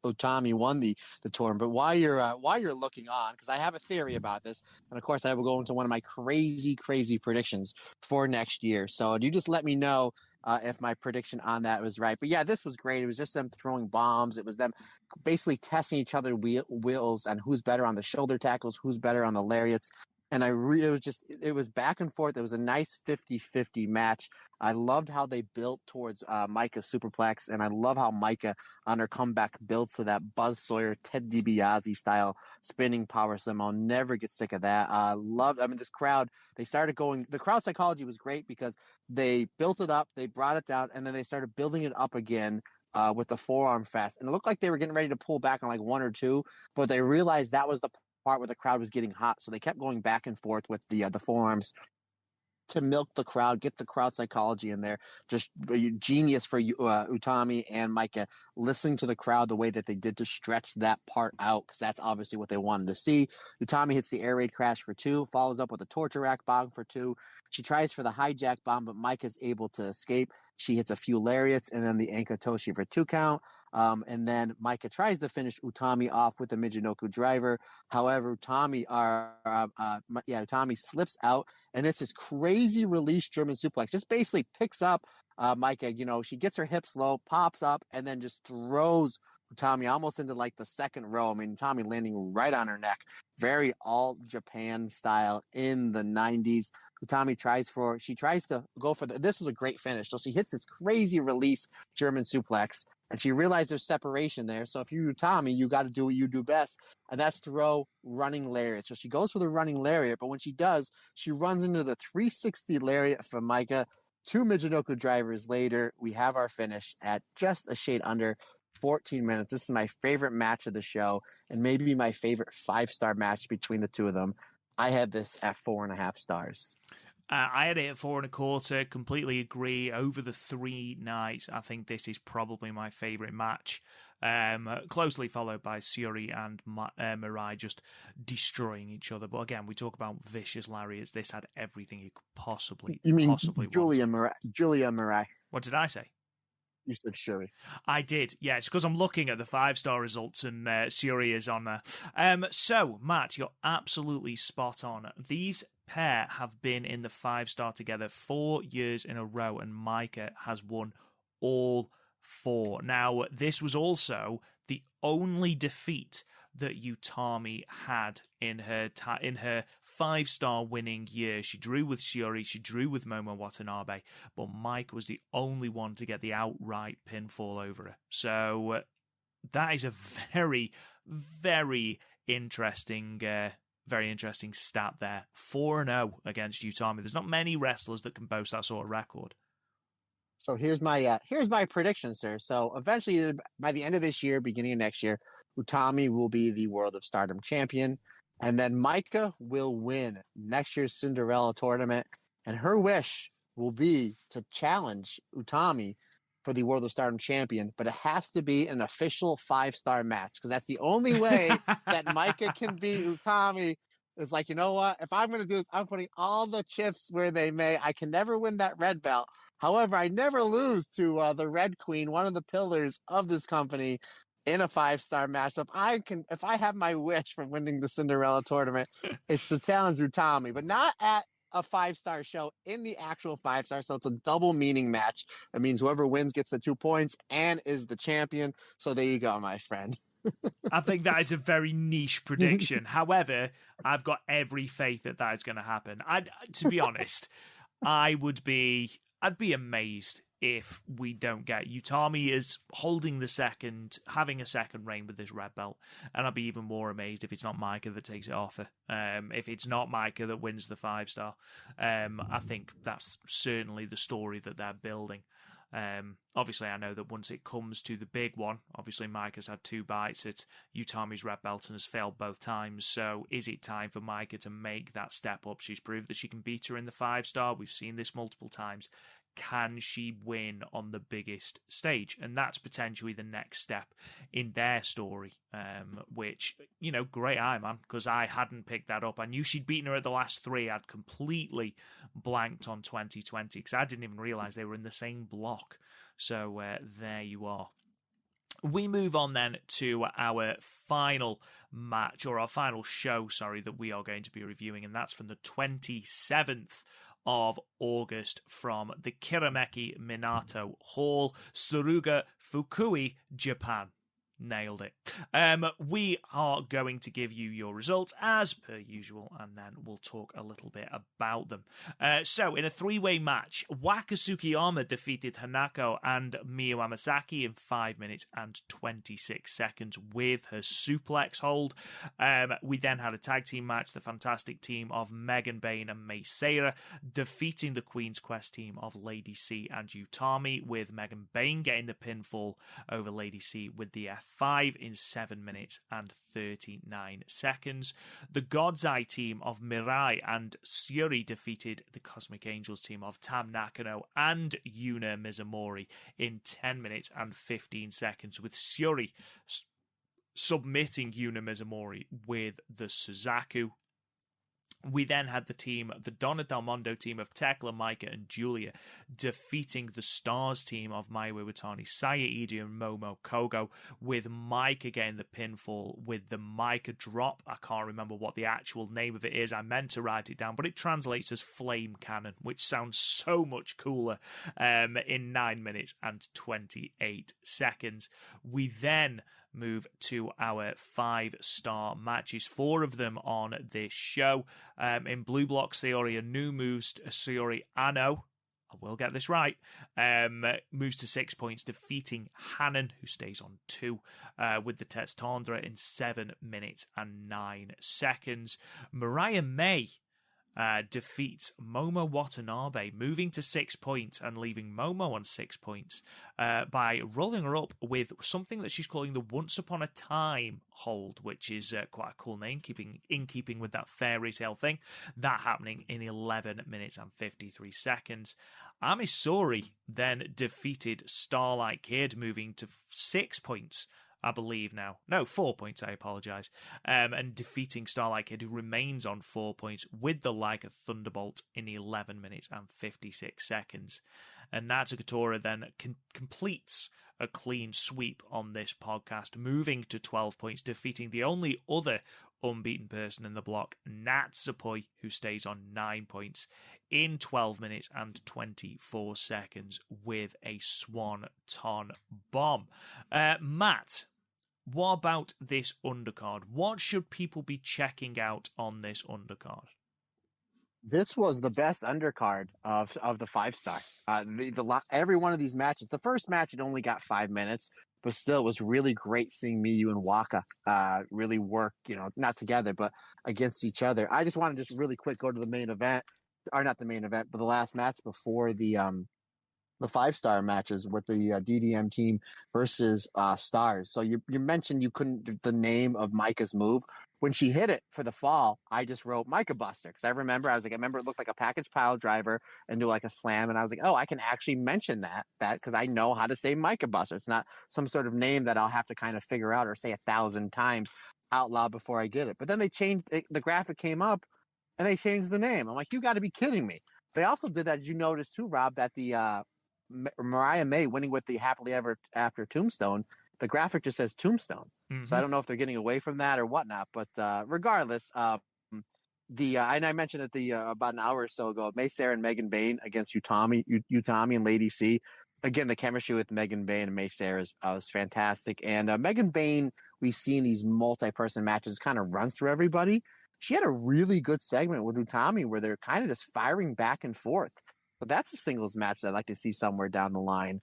Speaker 3: Utami won the tournament. But while you're looking on, because I have a theory about this, and of course I will go into one of my crazy predictions for next year. So you just let me know if my prediction on that was right. But yeah, this was great. It was just them throwing bombs. It was them basically testing each other's wills and who's better on the shoulder tackles, who's better on the lariats. And it was back and forth. It was a nice 50-50 match. I loved how they built towards Maika superplex, and I love how Maika on her comeback built to that Buzz Sawyer, Ted DiBiase style spinning power slam. I'll never get sick of that. This crowd, the crowd psychology was great because they built it up, they brought it down, and then they started building it up again with the forearm fest. And it looked like they were getting ready to pull back on like one or two, but they realized that was the part where the crowd was getting hot, so they kept going back and forth with the forearms to milk the crowd, get the crowd psychology in there. Just genius for Utami and Maika listening to the crowd the way that they did to stretch that part out, because that's obviously what they wanted to see. Utami hits the air raid crash for 2, follows up with a torture rack bomb for 2. She tries for the hijack bomb, but Maika's able to escape. She hits a few lariats and then the Ankotoshi for 2 count. And then Maika tries to finish Utami off with the Michinoku driver. However, Utami slips out, and it's this crazy release German suplex. Just basically picks up Maika. She gets her hips low, pops up, and then just throws Utami almost into like the second row. I mean, Utami landing right on her neck. Very all Japan style in the 90s. Utami tries to go for this was a great finish. So she hits this crazy release German suplex, and she realized there's separation there. So if you're Utami, you got to do what you do best, and that's throw running lariat. So she goes for the running lariat, but when she does, she runs into the 360 lariat from Maika. 2 Michinoku drivers later, we have our finish at just a shade under 14 minutes. This is my favorite match of the show, and maybe my favorite 5-star match between the two of them. I had this at 4.5 stars.
Speaker 2: I had it at 4.25. Completely agree. Over the 3 nights, I think this is probably my favorite match. Closely followed by Syuri and MIRAI just destroying each other. But again, we talk about vicious lariats. This had everything you could possibly want.
Speaker 3: Giulia MIRAI.
Speaker 2: What did I say?
Speaker 3: You said Syuri.
Speaker 2: I did. Yeah, it's because I'm looking at the 5-star results and Syuri is on there. So, Matt, you're absolutely spot on. These pair have been in the 5-star together 4 years in a row, and Maika has won all 4. Now, this was also the only defeat that Utami had in her 5-star winning year. She drew with Syuri, she drew with Momo Watanabe, but Maika was the only one to get the outright pinfall over her. So that is a very, very interesting stat there. 4-0 against Utami. There's not many wrestlers that can boast that sort of record.
Speaker 3: So here's my prediction, sir. So eventually, by the end of this year, beginning of next year, Utami will be the World of Stardom champion, and then Maika will win next year's Cinderella tournament, and her wish will be to challenge Utami for the World of Stardom champion, but it has to be an official 5-star match, because that's the only way that Maika can beat Utami. It's like, you know what? If I'm going to do this, I'm putting all the chips where they may. I can never win that red belt. However, I never lose to the Red Queen, one of the pillars of this company, in a 5-star matchup. If I have my wish from winning the Cinderella tournament, it's to challenge Utami, but not at a 5-star show, in the actual 5-star. So it's a double meaning match. It means whoever wins gets the 2 points and is the champion. So there you go, my friend.
Speaker 2: I think that is a very niche prediction. However, I've got every faith that is going to happen. To be honest, I'd be amazed if we don't get Utami is having a second reign with this red belt, and I'd be even more amazed if it's not Maika that takes it off her. If it's not Maika that wins the 5-star, I think that's certainly the story that they're building. Obviously, I know that once it comes to the big one, obviously Maika's had 2 bites at Utami's red belt and has failed both times. So is it time for Maika to make that step up? She's proved that she can beat her in the 5-star. We've seen this multiple times. can she win on the biggest stage? And that's potentially the next step in their story, which, great eye, man, because I hadn't picked that up. I knew she'd beaten her at the last three. I'd completely blanked on 2020 because I didn't even realize they were in the same block. So there you are. We move on then to our final match, or our final show, that we are going to be reviewing, and that's from the 27th of August from the Kirameki Minato Hall, Suruga, Fukui, Japan. Nailed it. We are going to give you your results as per usual, and then we'll talk a little bit about them. So, in a three-way match, Waka Tsukiyama defeated Hanako and Miyu Amasaki in 5 minutes and 26 seconds with her suplex hold. We then had a tag team match, the fantastic team of Megan Bayne and Mei Seira defeating the Queen's Quest team of Lady C and Utami, with Megan Bayne getting the pinfall over Lady C with the F5 in 7 minutes and 39 seconds. The God's Eye team of Mirai and Syuri defeated the Cosmic Angels team of Tam Nakano and Yuna Mizumori in 10 minutes and 15 seconds, with Syuri submitting Yuna Mizumori with the Suzaku. We then had the Donna Del Mondo team of Tekla, Maika, and Giulia defeating the Stars team of Mayu Iwatani, Saya Iida, and Momo Kogo, with Maika getting the pinfall with the Maika drop. I can't remember what the actual name of it is. I meant to write it down, but it translates as Flame Cannon, which sounds so much cooler, in 9 minutes and 28 seconds. We then move to our 5-star matches, 4 of them on this show. In Blue Block, Sayori Anu moves to Sayori Ano. I will get this right. Moves to 6 points, defeating Hannon, who stays on 2, with the Tets Tandra in 7 minutes and 9 seconds. Mariah May defeats Momo Watanabe, moving to 6 points and leaving Momo on 6 points by rolling her up with something that she's calling the Once Upon a Time hold, which is quite a cool name, in keeping with that fairy tale thing. That happening in 11 minutes and 53 seconds. Amisori then defeated Starlight Kid, moving to 6 points, I believe now. No, 4 points, I apologise. And defeating Starlight Kid, who remains on 4 points with the Leica Thunderbolt in 11 minutes and 56 seconds. And Natsuko Tora then completes a clean sweep on this podcast, moving to 12 points, defeating the only other unbeaten person in the block, Natsupoi, who stays on 9 points in 12 minutes and 24 seconds with a Swanton bomb. Matt, what about this undercard? What should people be checking out on this undercard?
Speaker 3: This was the best undercard of the 5-star. Every one of these matches, the first match, it only got 5 minutes, but still, it was really great seeing Miyu and Waka really work, not together, but against each other. I just want to just really quick go to the main event, or not the main event, but the last match before the 5-star matches with the DDM team versus Stars. So you mentioned you couldn't the name of Maika's move. When she hit it for the fall, I just wrote Maika Buster because I remember it looked like a package pile driver and do like a slam, and I was like, oh, I can actually mention that because I know how to say Maika Buster. It's not some sort of name that I'll have to kind of figure out or say 1,000 times out loud before I get it. But then they changed the graphic came up and they changed the name. I'm like, you got to be kidding me. They also did that. Did you notice too, Rob, that the Mariah May winning with the Happily Ever After Tombstone, the graphic just says Tombstone. Mm-hmm. So I don't know if they're getting away from that or whatnot, but regardless, and I mentioned it about an hour or so ago, Mei Seira and Megan Bayne against Utami and Lady C. Again, the chemistry with Megan Bayne and Mei Seira was fantastic. And Megan Bayne, we've seen these multi-person matches, kind of runs through everybody. She had a really good segment with Utami where they're kind of just firing back and forth. But that's a singles match that I'd like to see somewhere down the line.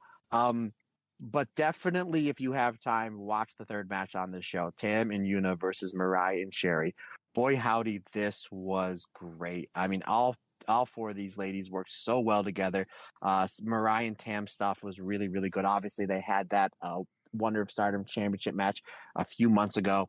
Speaker 3: But definitely, if you have time, watch the third match on this show, Tam and Yuna versus MIRAI and Sherry. Boy, howdy, this was great. I mean, all 4 of these ladies worked so well together. MIRAI and Tam stuff was really, really good. Obviously, they had that Wonder of Stardom championship match a few months ago.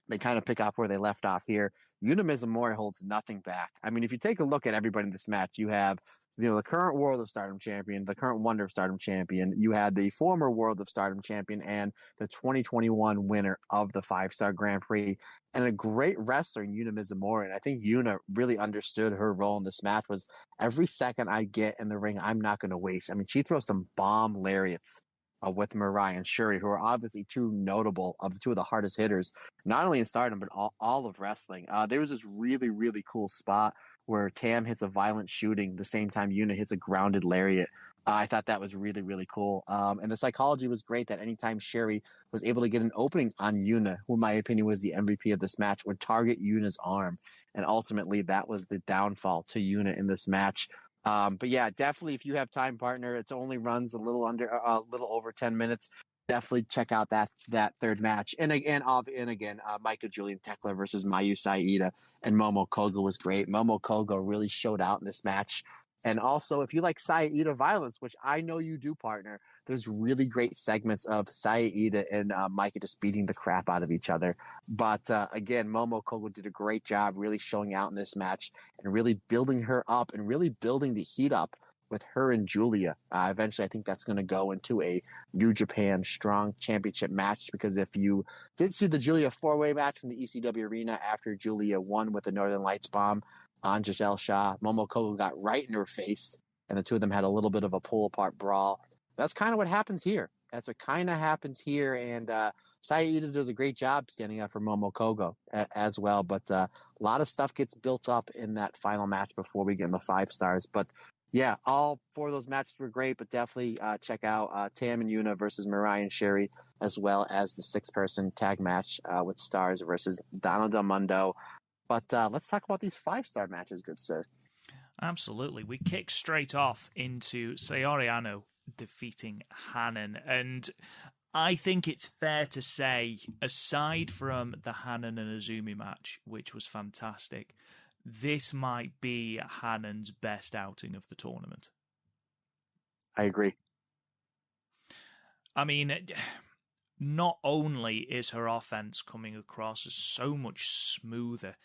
Speaker 3: They kind of pick up where they left off here. Yuna Mizumori holds nothing back. I mean, if you take a look at everybody in this match, you have the current World of Stardom champion, the current Wonder of Stardom champion. You had the former World of Stardom champion and the 2021 winner of the 5-star Grand Prix, and a great wrestler in Yuna Mizumori. And I think Yuna really understood her role in this match was every second I get in the ring, I'm not going to waste. I mean, she throws some bomb lariats with MIRAI and Shuri, who are obviously two of the hardest hitters, not only in Stardom, but all of wrestling. There was this really, really cool spot where Tam hits a violent shooting the same time Yuna hits a grounded lariat. I thought that was really, really cool. And the psychology was great that anytime Shuri was able to get an opening on Yuna, who in my opinion was the MVP of this match, would target Yuna's arm. And ultimately that was the downfall to Yuna in this match. But yeah, definitely if you have time, partner, it only runs a little over 10 minutes. Definitely check out that third match. And again, Maika, Giulia, and Tekla versus Mayu Saida and Momo Kogo was great. Momo Kogo really showed out in this match. And also, if you like Saida violence, which I know you do, partner, there's really great segments of Saida and Maika just beating the crap out of each other. But again, Momo Kogo did a great job really showing out in this match and really building her up and really building the heat up with her and Giulia. Eventually, I think that's going to go into a New Japan Strong Championship match, because if you did see the Giulia 4-way match from the ECW arena after Giulia won with the Northern Lights bomb on Giselle Shaw, Momo Kogo got right in her face, and the two of them had a little bit of a pull-apart brawl. That's kind of what happens here. And Saida does a great job standing up for Momo Kogo as well. But a lot of stuff gets built up in that final match before we get in the 5 stars. But yeah, all 4 of those matches were great, but definitely check out Tam and Yuna versus MIRAI and Shuri, as well as the 6-person tag match with Stars versus Donna Del Mundo. But let's talk about these 5-star matches, good sir.
Speaker 2: Absolutely. We kick straight off into Saori Anou defeating Hanan. And I think it's fair to say, aside from the Hanan and Azumi match, which was fantastic, this might be Hanan's best outing of the tournament.
Speaker 3: I agree.
Speaker 2: I mean, not only is her offense coming across as so much smoother,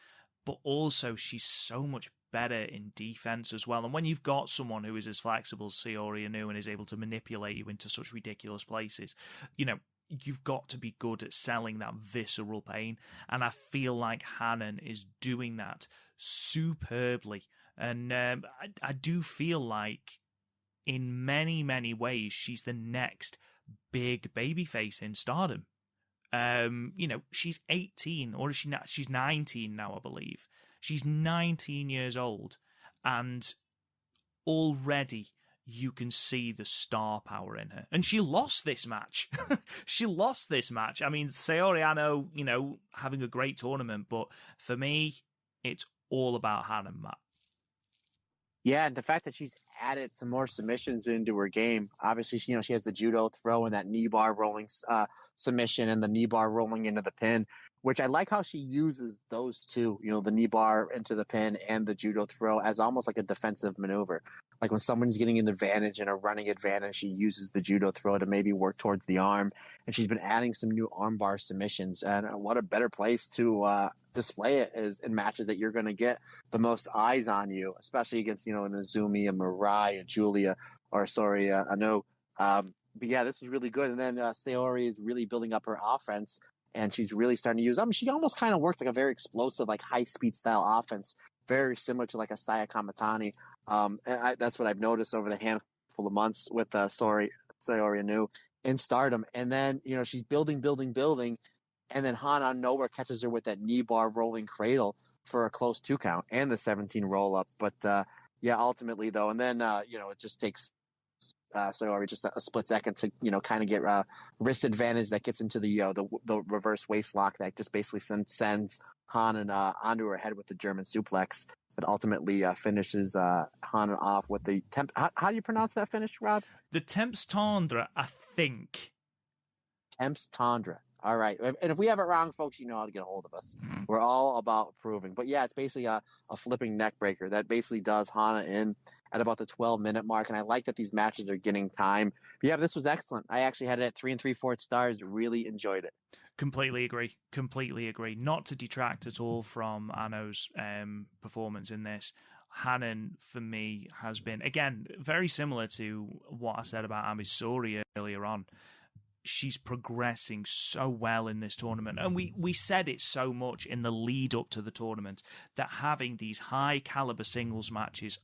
Speaker 2: but also she's so much better in defense as well. And when you've got someone who is as flexible as Saori Anou and is able to manipulate you into such ridiculous places, you've got to be good at selling that visceral pain. And I feel like Hanan is doing that superbly. And I do feel like in many, many ways, she's the next big babyface in Stardom. She's 18, or is she not? She's 19 now, I believe. She's 19 years old, and already you can see the star power in her. And she lost this match. I mean, Saori Anou, having a great tournament, but for me, it's all about Hanan, Matt.
Speaker 3: Yeah, and the fact that she's added some more submissions into her game. Obviously, she has the judo throw and that knee bar rolling submission and the knee bar rolling into the pin, which I like how she uses those two, the knee bar into the pin and the judo throw as almost like a defensive maneuver. Like when someone's getting an advantage and a running advantage, she uses the judo throw to maybe work towards the arm. And she's been adding some new armbar submissions. And what a better place to display it is in matches that you're going to get the most eyes on you, especially against, an Azumi, a MIRAI, a Giulia, or Anou. But yeah, this is really good. And then Saori is really building up her offense. And she's really starting to use, she almost kind of worked like a very explosive, like high-speed style offense, very similar to like a Saya Kamatani. That's what I've noticed over the handful of months with Saori Anou in Stardom. And then, she's building. And then Han nowhere catches her with that knee bar rolling cradle for a close 2 count and the 17 roll up. But ultimately though, and then, it just takes Saori just a split second to, kind of get wrist advantage that gets into the reverse waist lock that just basically sends Han onto her head with the German suplex, but ultimately finishes Han off with the temp. How do you pronounce that finish, Rob?
Speaker 2: The Temps Tendre, I think.
Speaker 3: Temps Tendre. All right. And if we have it wrong, folks, you know how to get a hold of us. We're all about proving. But yeah, it's basically a flipping neck breaker that basically does Hana in at about the 12-minute mark. And I like that these matches are getting time. But yeah, this was excellent. I actually had it at 3 3/4 stars. Really enjoyed it.
Speaker 2: Completely agree. Completely agree. Not to detract at all from Anno's performance in this. Hanan, for me, has been, again, very similar to what I said about Amisori earlier on. She's progressing so well in this tournament. And we said it so much in the lead up to the tournament that having these high caliber singles matches,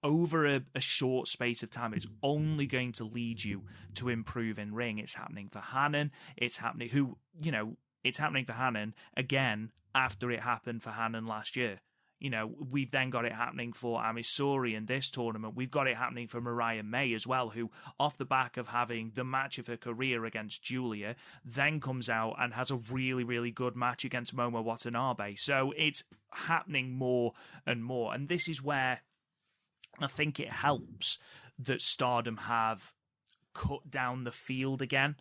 Speaker 2: over a short space of time, it's only going to lead you to improve in ring. It's happening for Hanan. It's happening for Hanan again after it happened for Hanan last year. We've then got it happening for Amisori in this tournament. We've got it happening for Mariah May as well, who, off the back of having the match of her career against Giulia, then comes out and has a really, really good match against Momo Watanabe. So it's happening more and more. And this is where I think it helps that Stardom have cut down the field again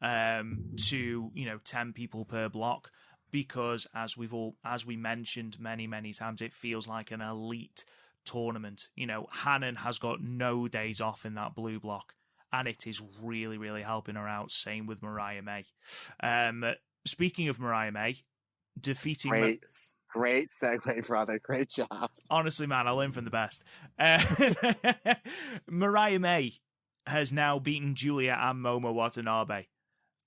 Speaker 2: to 10 people per block, because as we mentioned many times, it feels like an elite tournament. Hanan has got no days off in that blue block, and it is really, really helping her out. Same with Mariah May. Speaking of Mariah May, defeating
Speaker 3: great segue, brother. Great job.
Speaker 2: Honestly, man, I learned from the best. Mariah May has now beaten Giulia and Momo Watanabe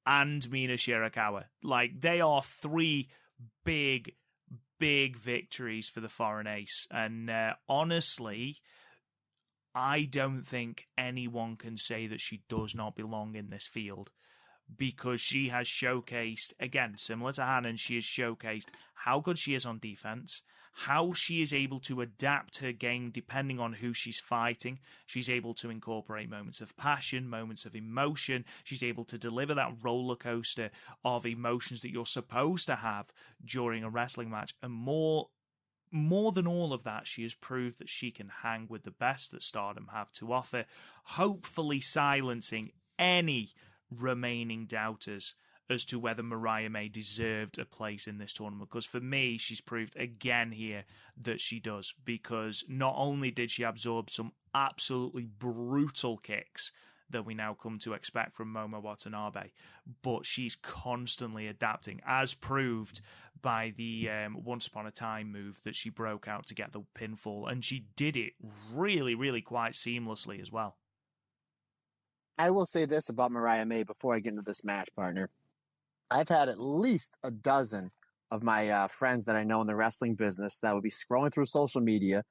Speaker 2: and Mina Shirakawa. Like, they are three big victories for the foreign ace. And honestly, I don't think anyone can say that she does not belong in this field, because she has showcased, again, similar to Hanan, she has showcased how good she is on defense, how she is able to adapt her game depending on who she's fighting. She's able to incorporate moments of passion, moments of emotion. She's able to deliver that roller coaster of emotions that you're supposed to have during a wrestling match. And more than all of that, she has proved that she can hang with the best that Stardom have to offer, hopefully silencing any remaining doubters as to whether Mariah May deserved a place in this tournament. Because for me, she's proved again here that she does, because not only did she absorb some absolutely brutal kicks that we now come to expect from Momo Watanabe, but she's constantly adapting, as proved by the Once Upon a Time move that she broke out to get the pinfall, and she did it really, really quite seamlessly as well.
Speaker 3: I will say this about Mariah May before I get into this match, partner. I've had at least a dozen of my friends that I know in the wrestling business that would be scrolling through social media,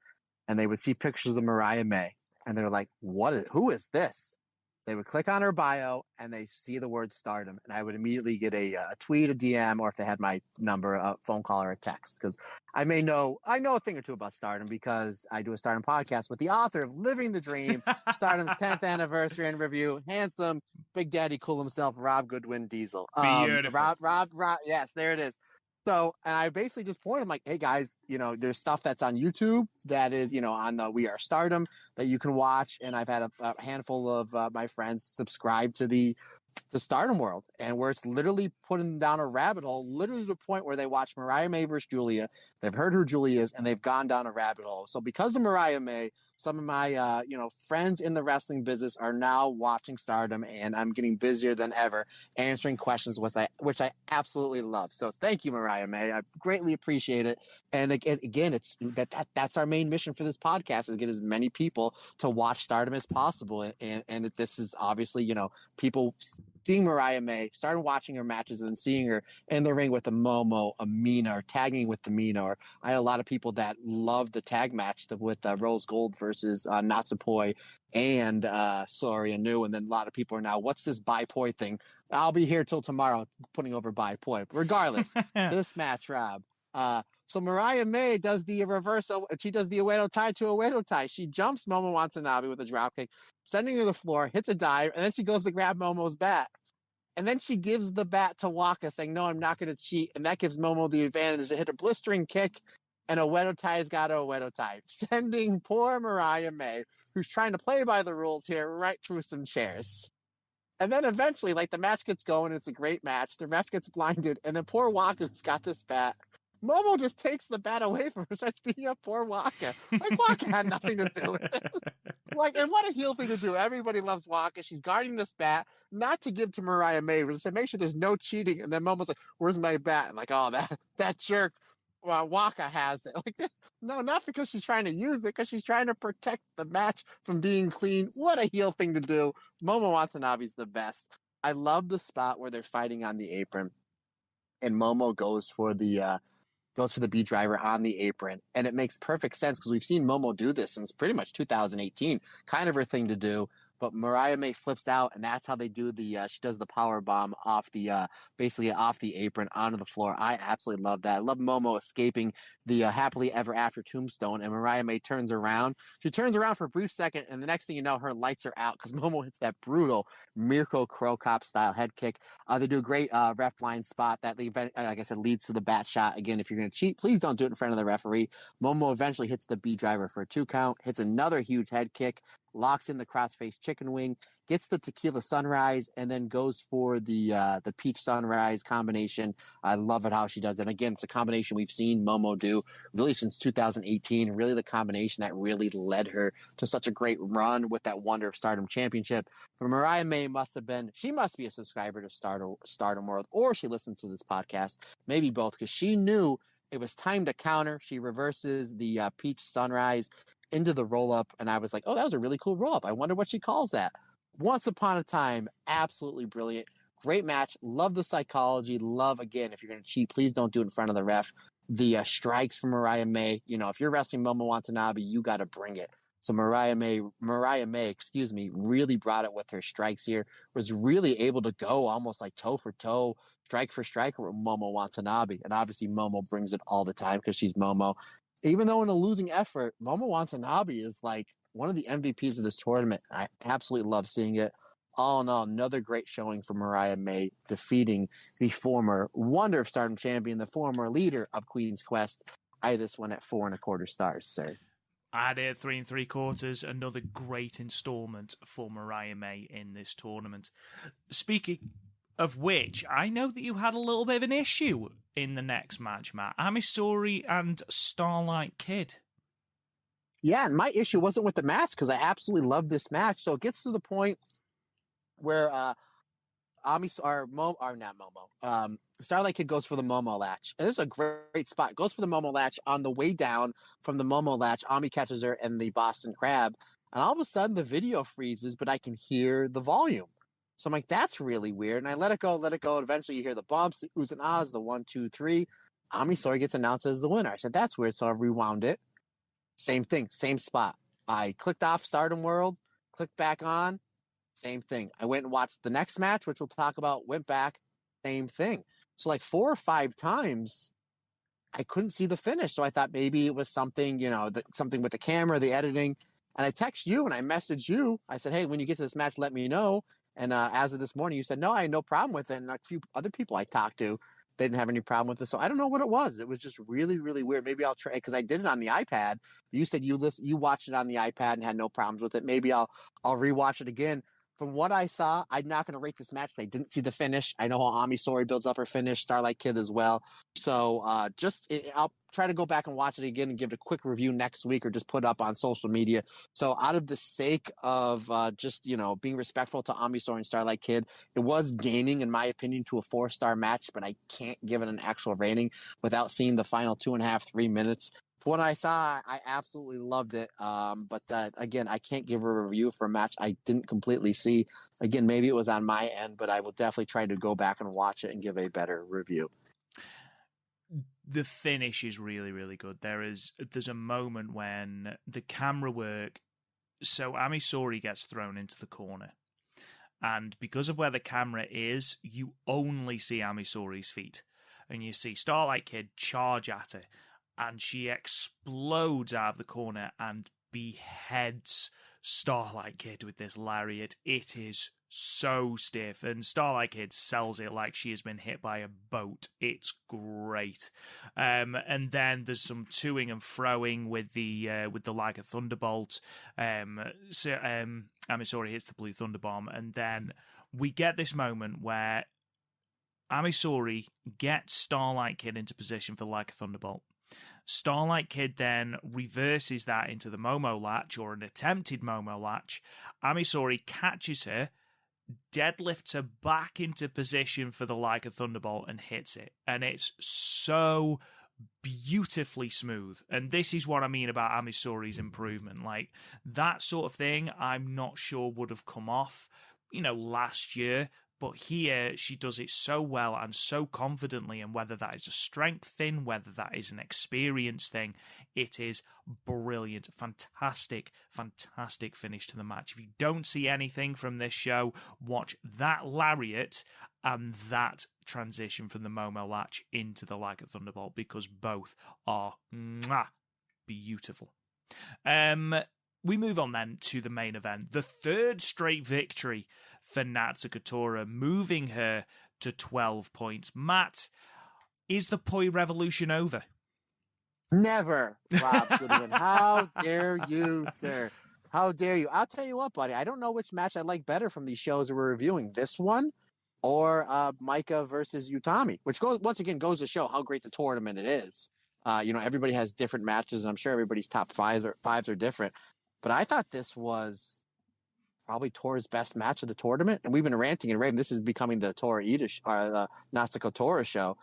Speaker 3: and they would see pictures of the Mariah May, and they're like, who is this? They would click on her bio, and they see the word Stardom, and I would immediately get a tweet, a DM, or if they had my number, a phone call or a text, because I know a thing or two about Stardom because I do a Stardom podcast with the author of Living the Dream, Stardom's 10th anniversary in review, handsome, Big Daddy cool himself, Rob Goodwin Diesel.
Speaker 2: Beautiful.
Speaker 3: Rob, yes, there it is. So, and I basically just pointed, I'm like, hey guys, there's stuff that's on YouTube that is, on the We Are Stardom that you can watch. And I've had a handful of my friends subscribe to the Stardom World, and where it's literally putting them down a rabbit hole, literally to the point where they watch Mariah May versus Giulia. They've heard who Giulia is, and they've gone down a rabbit hole. So because of Mariah May, some of my, friends in the wrestling business are now watching Stardom, and I'm getting busier than ever answering questions, which I absolutely love. So thank you, Mariah May. I greatly appreciate it. And again, it's that's our main mission for this podcast, is to get as many people to watch Stardom as possible. And this is obviously, people seeing Mariah May, starting watching her matches, and then seeing her in the ring with a Momo, a Mina, or tagging with the Mina. Or I had a lot of people that loved the tag match with Rose Gold versus Natsupoi and Soria New. And then a lot of people are now, what's this Bai Poi thing? I'll be here till tomorrow putting over Bai Poi. Regardless, this match, Rob. So Mariah May does the reverse. She does the Uedo tie to Uedo tie. She jumps Momo Watanabe with a dropkick, sending her to the floor, hits a dive, and then she goes to grab Momo's bat. And then she gives the bat to Waka, saying, no, I'm not going to cheat. And that gives Momo the advantage to hit a blistering kick, and Uedo tie's got a Uedo tie, sending poor Mariah May, who's trying to play by the rules here, right through some chairs. And then eventually, the match gets going. It's a great match. The ref gets blinded, and then poor Waka's got this bat. Momo just takes the bat away from her, starts beating up poor Waka. Waka had nothing to do with it. Like, and what a heel thing to do. Everybody loves Waka. She's guarding this bat, not to give to Mariah May, but to say, make sure there's no cheating. And then Momo's like, where's my bat? And like, oh, that jerk Waka has it. Like, no, not because she's trying to use it, because she's trying to protect the match from being clean. What a heel thing to do. Momo Watanabe's the best. I love the spot where they're fighting on the apron, and Momo goes for the beat driver on the apron, and it makes perfect sense because we've seen Momo do this since pretty much 2018, kind of her thing to do. But Mariah May flips out, and that's how they do she does the power bomb off basically off the apron onto the floor. I absolutely love that. I love Momo escaping the happily ever after tombstone, and Mariah May turns around. She turns around for a brief second, and the next thing you know, her lights are out because Momo hits that brutal Mirko Crow Cop style head kick. They do a great ref line spot that, like I said, leads to the bat shot. Again, if you're going to cheat, please don't do it in front of the referee. Momo eventually hits the B driver for a 2 count, hits another huge head kick, locks in the crossface chicken wing, gets the tequila sunrise, and then goes for the peach sunrise combination. I love it how she does it. Again, it's a combination we've seen Momo do really since 2018, really the combination that really led her to such a great run with that Wonder of Stardom championship. But Mariah May she must be a subscriber to Stardom World, or she listens to this podcast, maybe both, because she knew it was time to counter. She reverses the peach sunrise into the roll-up, and I was like, oh, that was a really cool roll-up. I wonder what she calls that. Once upon a time, absolutely brilliant. Great match. Love the psychology. Love, again, if you're going to cheat, please don't do it in front of the ref. The strikes from Mariah May. If you're wrestling Momo Watanabe, you got to bring it. So Mariah May, really brought it with her strikes here. Was really able to go almost like toe for toe, strike for strike with Momo Watanabe. And obviously Momo brings it all the time because she's Momo. Even though in a losing effort, Momo Watanabe is like one of the MVPs of this tournament. I absolutely love seeing it. All in all, another great showing for Mariah May, defeating the former Wonder of Stardom champion, the former leader of Queen's Quest. I had this one at 4.25 stars, sir.
Speaker 2: I had it at 3 3/4. Another great installment for Mariah May in this tournament. Speaking of which, I know that you had a little bit of an issue in the next match, Matt. Ami Sourei and Starlight Kid.
Speaker 3: Yeah, and my issue wasn't with the match because I absolutely loved this match. So it gets to the point where Starlight Kid goes for the Momo latch. And this is a great spot. Goes for the Momo latch. On the way down from the Momo latch, Ami catches her in the Boston Crab. And all of a sudden, the video freezes, but I can hear the volume. So I'm like, that's really weird. And I let it go. And eventually you hear the bumps, the oohs and ahs, the 1, 2, 3. Ami Sourei gets announced as the winner. I said, that's weird. So I rewound it. Same thing, same spot. I clicked off Stardom World, clicked back on, same thing. I went and watched the next match, which we'll talk about, went back, same thing. So like 4 or 5 times, I couldn't see the finish. So I thought maybe it was something, something with the camera, the editing. And I text you and I messaged you. I said, hey, when you get to this match, let me know. And as of this morning, you said, no, I had no problem with it. And a few other people I talked to, they didn't have any problem with it. So I don't know what it was. It was just really, really weird. Maybe I'll try, because I did it on the iPad. You said you watched it on the iPad and had no problems with it. Maybe I'll rewatch it again. From what I saw, I'm not going to rate this match. I didn't see the finish. I know how Ami Sourei builds up her finish, Starlight Kid as well. So I'll try to go back and watch it again and give it a quick review next week, or just put it up on social media. So out of the sake of being respectful to Ami Sourei and Starlight Kid, it was gaining, in my opinion, to a 4-star match, but I can't give it an actual rating without seeing the final 2.5, 3 minutes. What I saw, I absolutely loved it. But again, I can't give a review for a match I didn't completely see. Again, maybe it was on my end, but I will definitely try to go back and watch it and give a better review.
Speaker 2: The finish is really, really good. There's a moment when the camera work, so Ami Sourei gets thrown into the corner. And because of where the camera is, you only see Ami Sourei's feet. And you see Starlight Kid charge at her. And she explodes out of the corner and beheads Starlight Kid with this lariat. It is so stiff, and Starlight Kid sells it like she has been hit by a boat. It's great. And then there's some toing and froing with the like a thunderbolt. Ami Sourei hits the blue thunderbomb, and then we get this moment where Ami Sourei gets Starlight Kid into position for like a thunderbolt. Starlight Kid then reverses that into the Momo latch, or an attempted Momo latch. Amisori catches her, deadlifts her back into position for the Like a Thunderbolt, and hits it. And it's so beautifully smooth. And this is what I mean about Amisori's improvement. Like, that sort of thing, I'm not sure would have come off, last year. But here, she does it so well and so confidently, and whether that is a strength thing, whether that is an experience thing, it is brilliant. Fantastic, fantastic finish to the match. If you don't see anything from this show, watch that lariat and that transition from the Momo latch into the Like a Thunderbolt, because both are beautiful. We move on then to the main event. The third straight victory for Natsuko Tora, moving her to 12 points. Matt, is the Poi Revolution over?
Speaker 3: Never, Rob Goodwin. How dare you, sir? How dare you? I'll tell you what, buddy. I don't know which match I like better from these shows we're reviewing. This one or Maika versus Utami, which once again goes to show how great the tournament it is. Everybody has different matches, and I'm sure everybody's top fives are different. But I thought this was probably Tora's best match of the tournament. And we've been ranting and raving. This is becoming the the Natsuko Tora show.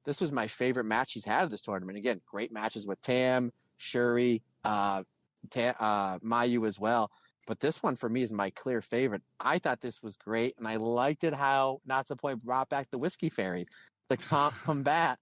Speaker 3: This was my favorite match he's had of this tournament. Again, great matches with Tam, Shuri, Mayu as well. But this one for me is my clear favorite. I thought this was great, and I liked it how Natsuko brought back the Whiskey Fairy to combat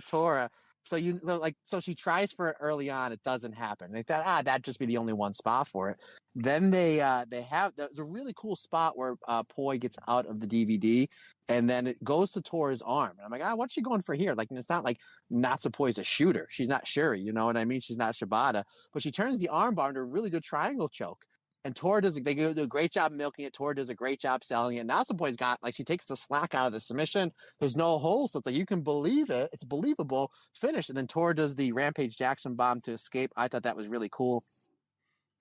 Speaker 3: Tora. So she tries for it early on. It doesn't happen. They thought, that'd just be the only one spot for it. Then there's a really cool spot where Poi gets out of the DVD, and then it goes to Tora's arm. And I'm like, what's she going for here? Like, it's not like Natsupoi's a shooter. She's not Shuri, you know what I mean? She's not Shibata. But she turns the arm bar into a really good triangle choke. And Tora they do a great job milking it. Tora does a great job selling it. Natsupoi's got, she takes the slack out of the submission. There's no hole, so it's like you can believe it. It's believable. Finish. And then Tora does the Rampage Jackson bomb to escape. I thought that was really cool.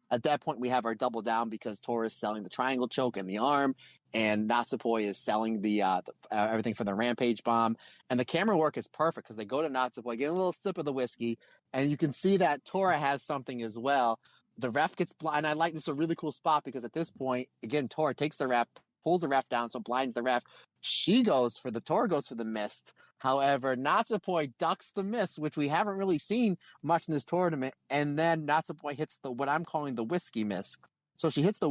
Speaker 3: At that point, we have our double down because Tora is selling the triangle choke and the arm, and Natsupoi is selling the everything for the Rampage bomb. And the camera work is perfect because they go to Natsupoi, get a little sip of the whiskey, and you can see that Tora has something as well. The ref gets blind. I like this, a really cool spot because at this point, again, Tora takes the ref, pulls the ref down, so blinds the ref. Tora goes for the mist. However, Natsupoi ducks the mist, which we haven't really seen much in this tournament. And then Natsupoi hits what I'm calling the whiskey mist. So she hits the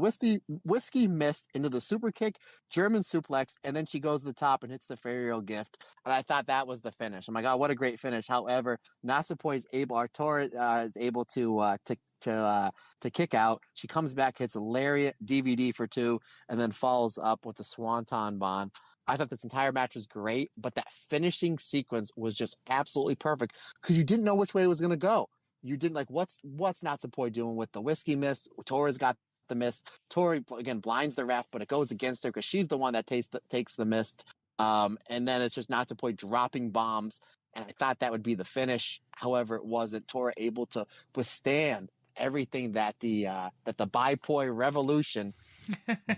Speaker 3: whiskey mist into the super kick, German suplex, and then she goes to the top and hits the Ferial gift. And I thought that was the finish. Oh my God, what a great finish. However, Natsupoi Tora is able to kick out. She comes back, hits a lariat, DVD for 2, and then follows up with the Swanton Bomb. I thought this entire match was great, but that finishing sequence was just absolutely perfect because you didn't know which way it was going to go. You didn't what's Natsupoi doing with the whiskey mist. Tora's got the mist. Tora again blinds the ref, but it goes against her because she's the one that takes the mist. And then it's just Natsupoi dropping bombs, and I thought that would be the finish. However, it wasn't. Tora able to withstand everything that the Poi Revolution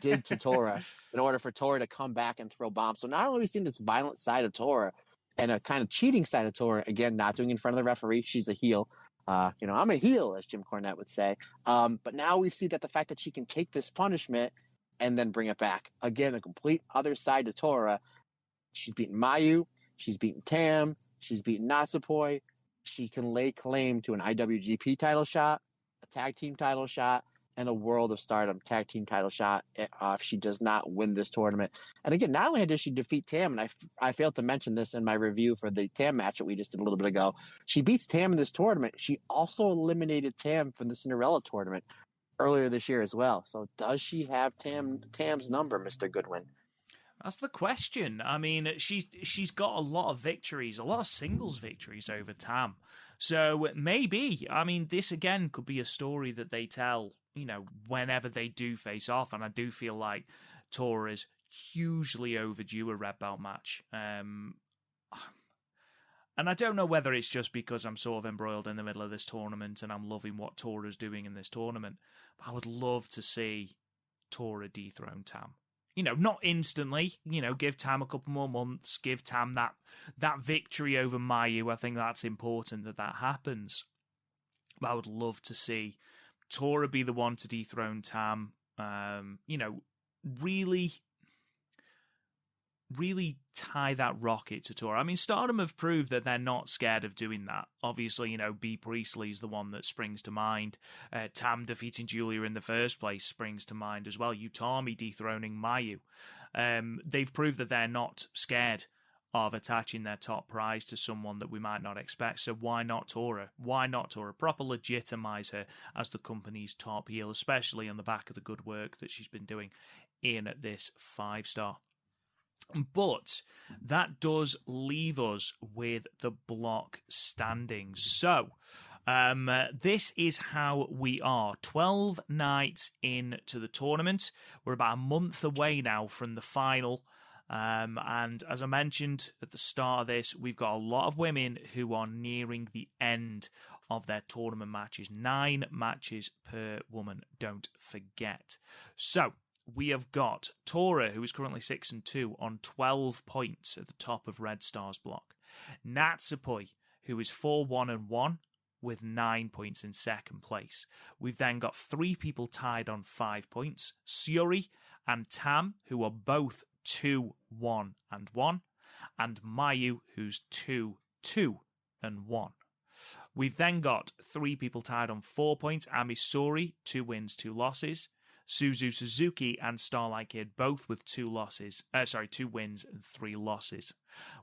Speaker 3: did to Tora in order for Tora to come back and throw bombs. So not only have we seen this violent side of Tora and a kind of cheating side of Tora, again, not doing it in front of the referee. She's a heel. I'm a heel, as Jim Cornette would say. But now we see that the fact that she can take this punishment and then bring it back. Again, a complete other side to Tora. She's beaten Mayu. She's beaten Tam. She's beaten Natsupoi. She can lay claim to an IWGP title shot, a tag team title shot, and a World of Stardom tag team title shot if she does not win this tournament. And again, not only did she defeat Tam, and I failed to mention this in my review for the Tam match that we just did a little bit ago, she beats Tam in this tournament. She also eliminated Tam from the Cinderella tournament earlier this year as well. So does she have Tam's number, Mr. Goodwin?
Speaker 2: That's the question. I mean, she's got a lot of victories, a lot of singles victories over Tam. So maybe, I mean, this again could be a story that they tell, whenever they do face off. And I do feel like Tora is hugely overdue a red belt match. And I don't know whether it's just because I'm sort of embroiled in the middle of this tournament and I'm loving what Tora's doing in this tournament. But I would love to see Tora dethrone Tam. not instantly, give Tam a couple more months, give Tam that victory over Mayu. I think that's important that happens. But I would love to see Tora be the one to dethrone Tam. Really tie that rocket to Tora. I mean, Stardom have proved that they're not scared of doing that. Obviously, B. Priestley's the one that springs to mind. Tam defeating Giulia in the first place springs to mind as well. Utami dethroning Mayu. They've proved that they're not scared of attaching their top prize to someone that we might not expect. So why not Tora? Why not Tora? Proper legitimize her as the company's top heel, especially on the back of the good work that she's been doing in this 5-star. But that does leave us with the block standings. So this is how we are. 12 nights into the tournament. We're about a month away now from the final. And as I mentioned at the start of this, we've got a lot of women who are nearing the end of their tournament matches. 9 matches per woman, don't forget. So we have got Tora, who is currently 6-2 on 12 points at the top of Red Star's block. Natsupoi, who is 4-1-1 with 9 points in second place. We've then got 3 people tied on 5 points. Syuri and Tam, who are both 2-1-1. And Mayu, who's 2-2-1. We've then got 3 people tied on 4 points. Amisori, 2 wins, 2 losses. Suzuki and Starlight Kid, both with 2 wins and 3 losses.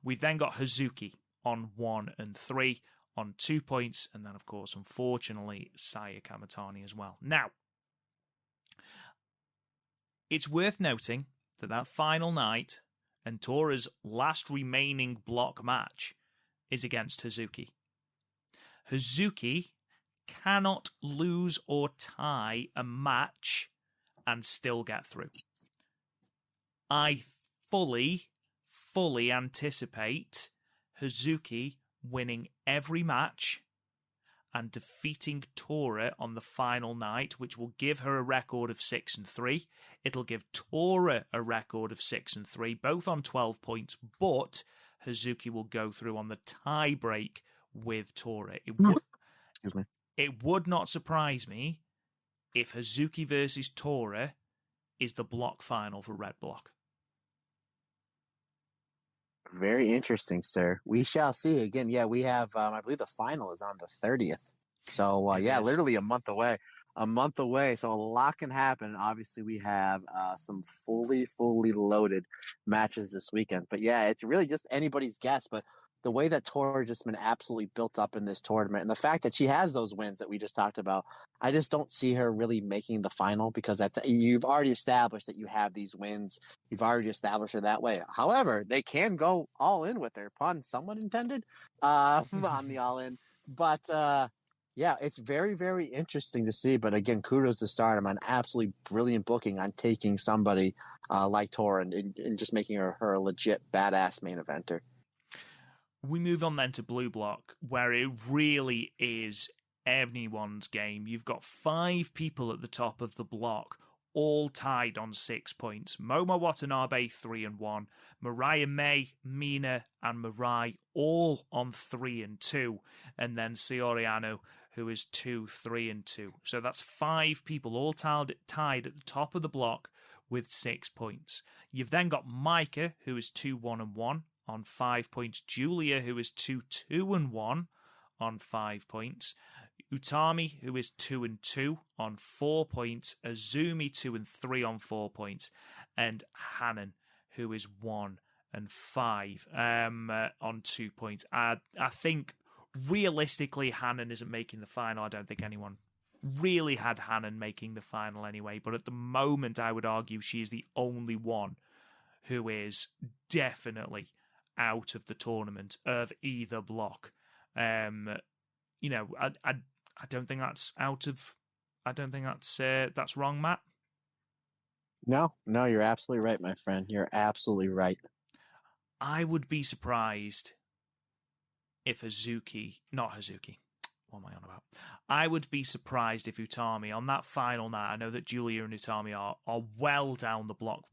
Speaker 2: We've then got Hazuki on 1 and 3 on 2 points, and then, of course, unfortunately, Saya Kamatani as well. Now, it's worth noting that final night and Tora's last remaining block match is against Hazuki. Hazuki cannot lose or tie a match and still get through. I fully anticipate Hazuki winning every match and defeating Tora on the final night, which will give her a record of 6-3. It'll give Tora a record of 6-3, both on 12 points, but Hazuki will go through on the tie break with Tora. It would not surprise me if Hazuki versus Tora is the block final for Red Block.
Speaker 3: Very interesting, sir. We shall see. Again, we have, I believe the final is on the 30th. So, literally a month away. So a lot can happen. Obviously, we have some fully loaded matches this weekend. But, it's really just anybody's guess. But the way that Tora just been absolutely built up in this tournament, and the fact that she has those wins that we just talked about, I just don't see her really making the final because you've already established that you have these wins. You've already established her that way. However, they can go all in with her, pun somewhat intended, on the all in. But it's very, very interesting to see. But again, kudos to Stardom on absolutely brilliant booking on taking somebody like Tora and just making her a legit badass main eventer.
Speaker 2: We move on then to Blue Block, where it really is anyone's game. You've got 5 people at the top of the block, all tied on 6 points. Momo Watanabe, 3-1. Mariah May, Mina, and MIRAI, all on 3-2. And then Sioriano, who is 2-3-2. So that's 5 people all tied at the top of the block with 6 points. You've then got Maika, who is 2-1-1. on 5 points. Giulia, who is 2-2-1 on 5 points. Utami, who is 2-2 on 4 points. Azumi, 2-3 on 4 points. And Hanan, who is 1-5 on 2 points. I think realistically, Hanan isn't making the final. I don't think anyone really had Hanan making the final anyway. But at the moment, I would argue she is the only one who is definitely out of the tournament of either block. I don't think that's out of. I don't think that's wrong, Matt.
Speaker 3: No, you're absolutely right, my friend. You're absolutely right.
Speaker 2: I would be surprised if not Hazuki. What am I on about? I would be surprised if Utami on that final night. I know that Giulia and Utami are well down the block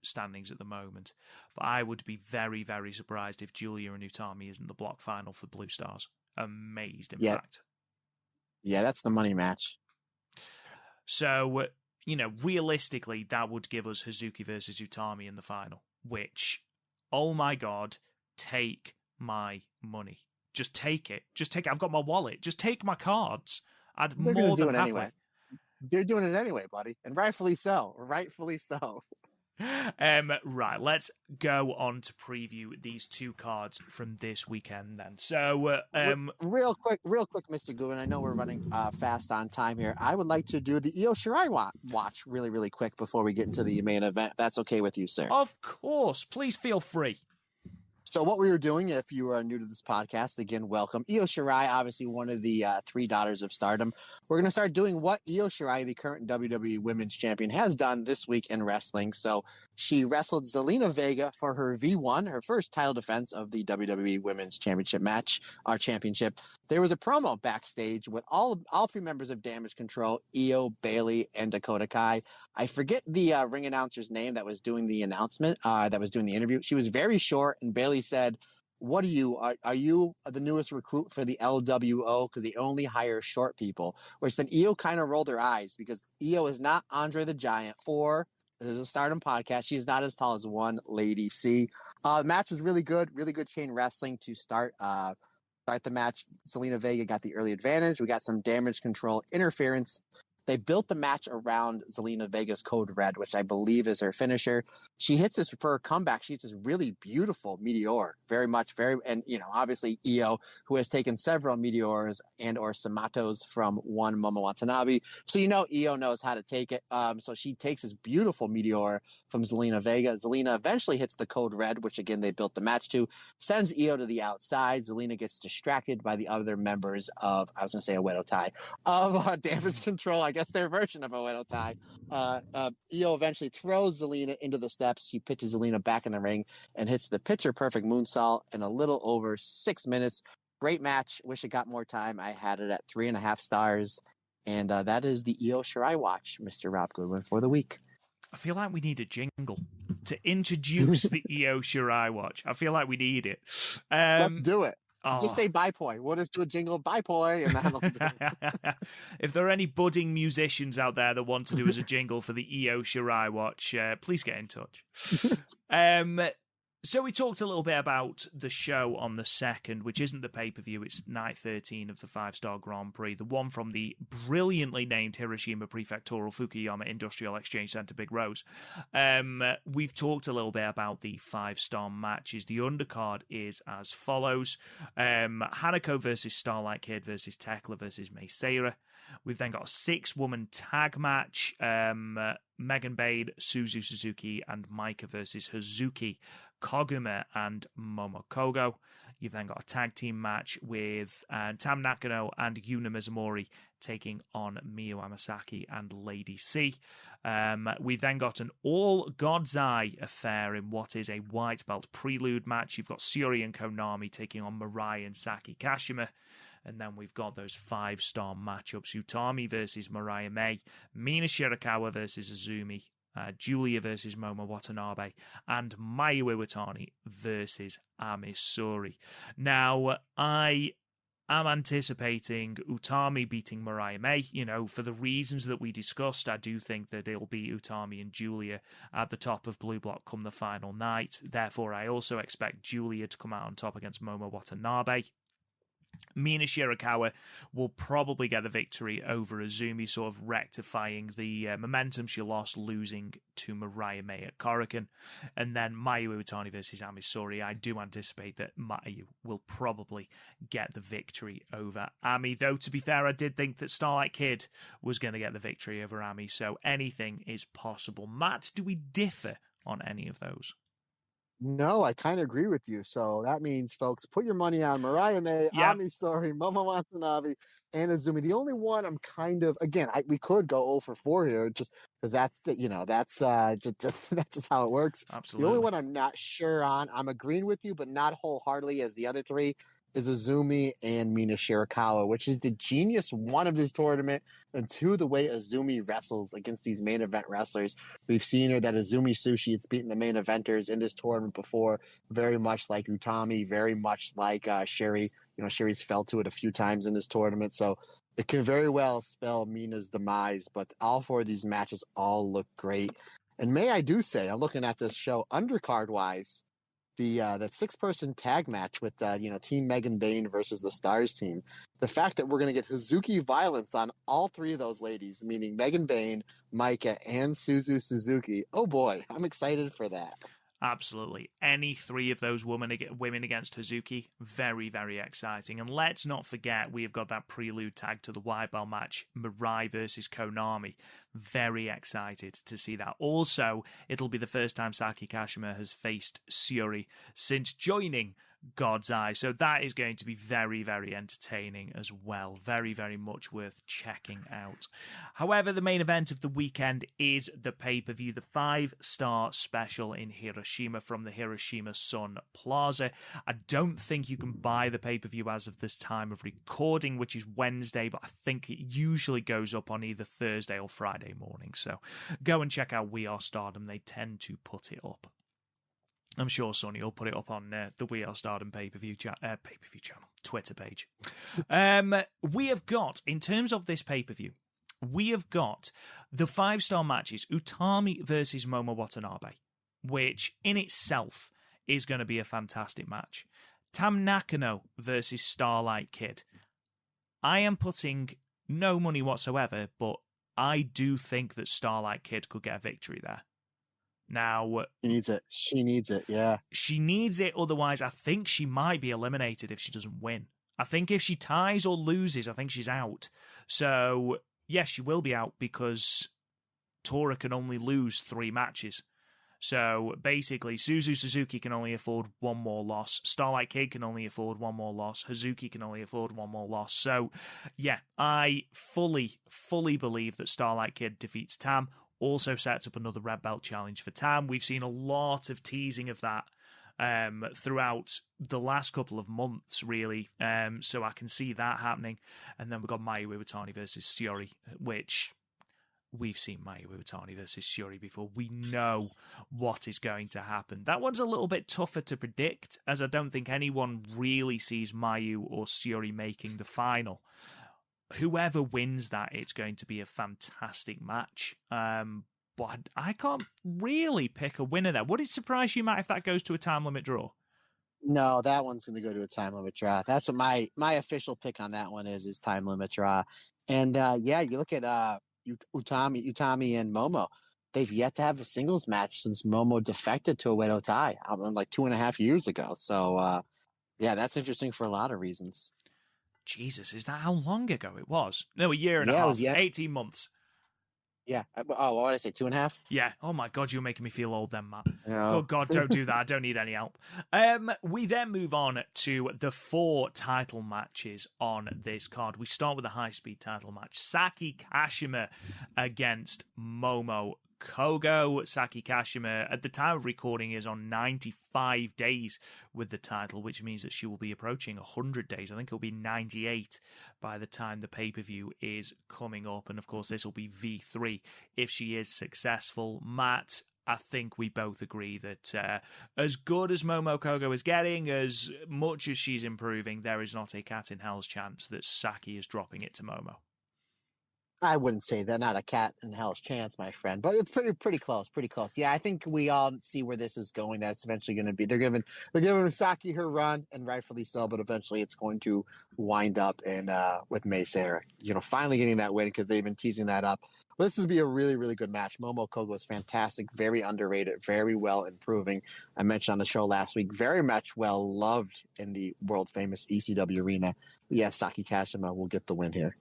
Speaker 2: standings at the moment. But I would be very, very surprised if Giulia and Utami isn't the block final for Blue Stars. Amazed, in fact.
Speaker 3: Yeah, that's the money match.
Speaker 2: So, realistically, that would give us Hazuki versus Utami in the final, which, oh my God, take my money. Just take it. Just take it. I've got my wallet. Just take my cards. I'd
Speaker 3: They're
Speaker 2: more
Speaker 3: do
Speaker 2: than
Speaker 3: it
Speaker 2: happily.
Speaker 3: anyway. They're doing it anyway, buddy. And rightfully so. Rightfully so.
Speaker 2: Right, let's go on to preview these two cards from this weekend then. So,
Speaker 3: real quick, Mr. Goodwin, I know we're running fast on time here. I would like to do the Io Shirai watch really, really quick before we get into the main event. If that's okay with you, sir.
Speaker 2: Of course. Please feel free.
Speaker 3: So what we were doing, if you are new to this podcast, again, welcome. Io Shirai, obviously one of the three daughters of Stardom. We're going to start doing what Io Shirai, the current WWE Women's Champion, has done this week in wrestling. So she wrestled Zelina Vega for her V1, her first title defense of the WWE Women's Championship match, our championship. There was a promo backstage with all three members of Damage Control, Io, Bayley, and Dakota Kai. I forget the ring announcer's name that was doing the announcement, that was doing the interview. She was very short, and Bayley said, "What are you? Are you the newest recruit for the LWO? Because they only hire short people." Which then Io kind of rolled her eyes because Io is not Andre the Giant or this is a Stardom podcast. She is not as tall as one Lady C. The match was really good chain wrestling to start the match. Zelina Vega got the early advantage. We got some Damage Control interference. They built the match around Zelina Vega's Code Red, which I believe is her finisher. She hits this for her comeback. She hits this really beautiful meteor, and obviously Io, who has taken several meteors and or Samatos from one Momo Watanabe. So Io knows how to take it. So she takes this beautiful meteor from Zelina Vega. Zelina eventually hits the Code Red, which again they built the match to, sends Io to the outside. Zelina gets distracted by the other members of, I was going to say a Widow tie, of Damage Control. I guess their version of a Widow tie. Io eventually throws Zelina into the steps. She pitches Zelina back in the ring and hits the picture perfect moonsault in a little over 6 minutes. Great match. Wish it got more time. I had it at 3.5 stars. And that is the Io Shirai watch, Mr. Rob Goodwin, for the week.
Speaker 2: I feel like we need a jingle to introduce the Io Shirai watch. I feel like we need it.
Speaker 3: Let's do it.
Speaker 2: Oh.
Speaker 3: Just say bye, Poi. We'll just do a jingle, bye, Poi. And that'll do it.
Speaker 2: If there are any budding musicians out there that want to do as a jingle for the Io Shirai watch, please get in touch. So we talked a little bit about the show on the 2nd, which isn't the pay-per-view. It's night 13 of the 5-star Grand Prix, the one from the brilliantly named Hiroshima Prefectural Fukuyama Industrial Exchange Center, Big Rose. We've talked a little bit about the 5-star matches. The undercard is as follows. Hanako versus Starlight Kid versus Tekla versus Mei Seira. We've then got a 6-woman tag match. Megan Bade, Suzu Suzuki, and Maika versus Hazuki, Koguma, and Momokogo. You've then got a tag team match with Tam Nakano and Yuna Mizumori taking on Miyu Amasaki and Lady C. We've then got an all God's Eye affair in what is a white belt prelude match. You've got Syuri and Konami taking on Mirai and Saki Kashima. And then we've got those 5-star matchups. Utami versus Mariah May, Mina Shirakawa versus Azumi, Giulia versus Momo Watanabe, and Mayu Iwatani versus Amisuri. Now, I am anticipating Utami beating Mariah May. For the reasons that we discussed, I do think that it'll be Utami and Giulia at the top of Blue Block come the final night. Therefore, I also expect Giulia to come out on top against Momo Watanabe. Mina Shirakawa will probably get the victory over Azumi, sort of rectifying the momentum she lost losing to Mariah May at Korakuen. And then Mayu Iwatani versus Amisuri. I do anticipate that Mayu will probably get the victory over Ami. Though, to be fair, I did think that Starlight Kid was going to get the victory over Ami. So anything is possible. Matt, do we differ on any of those?
Speaker 3: No, I kind of agree with you. So that means, folks, put your money on Mariah May, Amisuri, Momo Watanabe, and Azumi. The only one I'm kind of, again, we could go 0 for 4 here, just because that's just how it works.
Speaker 2: Absolutely.
Speaker 3: The only one I'm not sure on, I'm agreeing with you, but not wholeheartedly as the other three, is Azumi and Mina Shirakawa, which is the genius, one, of this tournament, and two, the way Azumi wrestles against these main event wrestlers. We've seen her that Azumi Sushi has beaten the main eventers in this tournament before, very much like Utami, very much like Sherry. Sherry's fell to it a few times in this tournament, so it can very well spell Mina's demise, but all four of these matches all look great. And may I do say, I'm looking at this show undercard-wise, that 6-person tag match with Team Megan Bayne versus the Stars team. The fact that we're going to get Hazuki violence on all three of those ladies, meaning Megan Bayne, Maika, and Suzu Suzuki. Oh boy, I'm excited for that.
Speaker 2: Absolutely. Any three of those women against Hazuki, very, very exciting. And let's not forget, we have got that prelude tag to the white belt match, MIRAI versus Konami. Very excited to see that. Also, it'll be the first time Saki Kashima has faced Syuri since joining God's Eye. So that is going to be very, very entertaining as well. Very, very much worth checking out. However, the main event of the weekend is the pay-per-view, the 5-star special in Hiroshima from the Hiroshima Sun Plaza. I don't think you can buy the pay-per-view as of this time of recording, which is Wednesday, but I think it usually goes up on either Thursday or Friday morning. So go and check out We Are Stardom. They tend to put it up. I'm sure Sonny will put it up on the We Are Stardom pay-per-view channel, Twitter page. We have got, in terms of this pay-per-view, we have got the 5-star matches, Utami versus Momo Watanabe, which in itself is going to be a fantastic match. Tam Nakano versus Starlight Kid. I am putting no money whatsoever, but I do think that Starlight Kid could get a victory there. Now,
Speaker 3: She needs it. Yeah.
Speaker 2: She needs it. Otherwise, I think she might be eliminated if she doesn't win. I think if she ties or loses, I think she's out. So, yes, she will be out because Tora can only lose 3 matches. So, basically, Suzu Suzuki can only afford 1 more loss. Starlight Kid can only afford 1 more loss. Hazuki can only afford 1 more loss. So, yeah, I fully believe that Starlight Kid defeats Tam. Also sets up another red belt challenge for Tam. We've seen a lot of teasing of that throughout the last couple of months, really. So I can see that happening. And then we've got Mayu Iwatani versus Syuri, which we've seen Mayu Iwatani versus Syuri before. We know what is going to happen. That one's a little bit tougher to predict, as I don't think anyone really sees Mayu or Syuri making the final. Whoever wins that, it's going to be a fantastic match. But I can't really pick a winner there. Would it surprise you, Matt, if that goes to a time limit draw?
Speaker 3: No, that one's going to go to a time limit draw. That's what my official pick on that one is time limit draw. And you look at Utami and Momo. They've yet to have a singles match since Momo defected to Oedo Tai like 2.5 years ago. So that's interesting for a lot of reasons.
Speaker 2: Jesus, is that how long ago it was? No, a year and a half, 18 months.
Speaker 3: Yeah. Oh, what did I say, 2.5?
Speaker 2: Yeah. Oh my God, you're making me feel old then, Matt.
Speaker 3: No.
Speaker 2: Good God, don't do that. I don't need any help. We then move on to the 4 title matches on this card. We start with the high-speed title match. Saki Kashima against Momo Kogo. Saki Kashima, at the time of recording, is on 95 days with the title, which means that she will be approaching 100 days. I think it'll be 98 by the time the pay-per-view is coming up. And of course, this will be V3 if she is successful. Matt, I think we both agree that as good as Momo Kogo is getting, as much as she's improving, there is not a cat in hell's chance that Saki is dropping it to Momo.
Speaker 3: I wouldn't say that. Not a cat in hell's chance, my friend, but it's pretty close. Yeah, I think we all see where this is going. That's eventually going to be. They're giving Saki her run, and rightfully so. But eventually, it's going to wind up in with Mei Seira, finally getting that win because they've been teasing that up. But this will be a really, really good match. Momo Kogo is fantastic, very underrated, very well improving. I mentioned on the show last week, very much well loved in the world famous ECW arena. Yeah, Saki Kashima will get the win here.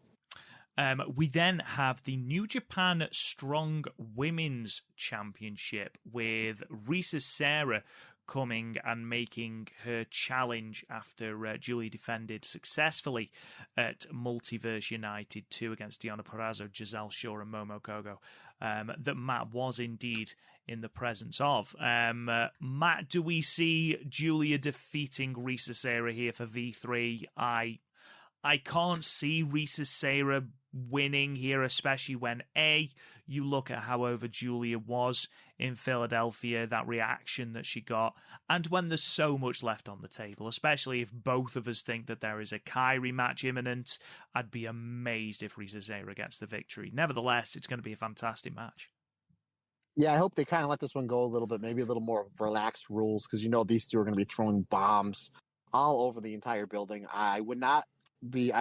Speaker 2: We then have the New Japan Strong Women's Championship with Risa Sera coming and making her challenge after Giulia defended successfully at Multiverse United 2 against Deonna Purrazzo, Giselle Shaw, and Momo Kogo, that Matt was indeed in the presence of. Matt, do we see Giulia defeating Risa Sera here for V3? I can't see Risa Sera winning here, especially when you look at how over Giulia was in Philadelphia, that reaction that she got, and when there's so much left on the table, especially if both of us think that there is a Kairi match imminent. I'd be amazed if Risa Sera gets the victory. Nevertheless, it's going to be a fantastic match.
Speaker 3: Yeah, I hope they kind of let this one go a little bit, maybe a little more relaxed rules, because these two are going to be throwing bombs all over the entire building. I would not be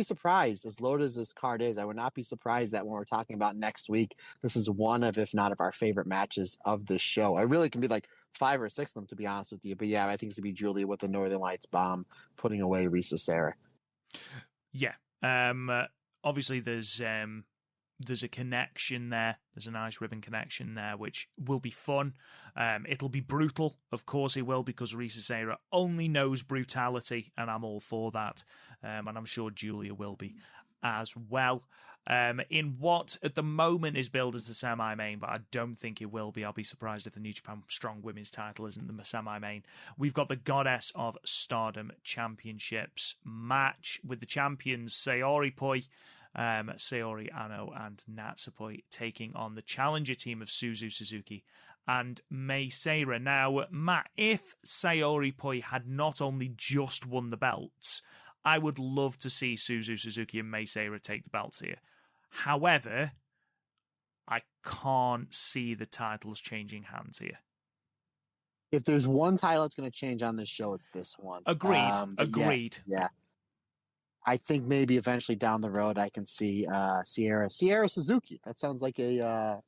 Speaker 3: surprised, as loaded as this card is. I would not be surprised that when we're talking about next week, this is one of, if not of our favorite matches of this show. I really can be like 5 or 6 of them, to be honest with you. But yeah, I think it's going to be Giulia with the Northern Lights bomb, putting away Risa Sera.
Speaker 2: Yeah. Obviously, there's a connection there. There's a nice ribbon connection there, which will be fun. It'll be brutal. Of course it will, because Risa Sera only knows brutality, and I'm all for that. And I'm sure Giulia will be as well. In what at the moment is billed as the semi-main, but I don't think it will be. I'll be surprised if the New Japan Strong Women's title isn't the semi-main. We've got the Goddess of Stardom Championships match with the champions Saori Poi, Saori Ano, and Natsupoi taking on the challenger team of Suzu Suzuki and Mei Seira. Now, Matt, if Saori Poi had not only just won the belts, I would love to see Suzu Suzuki and Mei Seira take the belts here. However, I can't see the titles changing hands here.
Speaker 3: If there's one title that's going to change on this show, it's this one.
Speaker 2: Agreed.
Speaker 3: Yeah. I think maybe eventually down the road I can see Sierra Suzuki. That sounds like an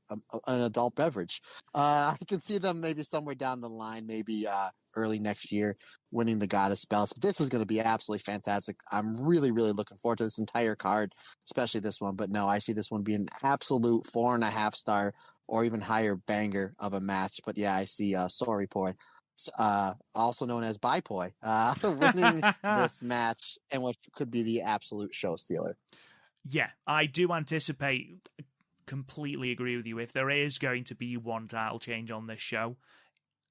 Speaker 3: adult beverage. I can see them maybe somewhere down the line, maybe early next year, winning the Goddess belts. But this is going to be absolutely fantastic. I'm really, really looking forward to this entire card, especially this one. But no, I see this one being an absolute 4.5 star or even higher banger of a match. But yeah, I see Saori Poi, also known as Bipoi, winning this match, and what could be the absolute show stealer.
Speaker 2: Yeah, I do anticipate, completely agree with you. If there is going to be one title change on this show,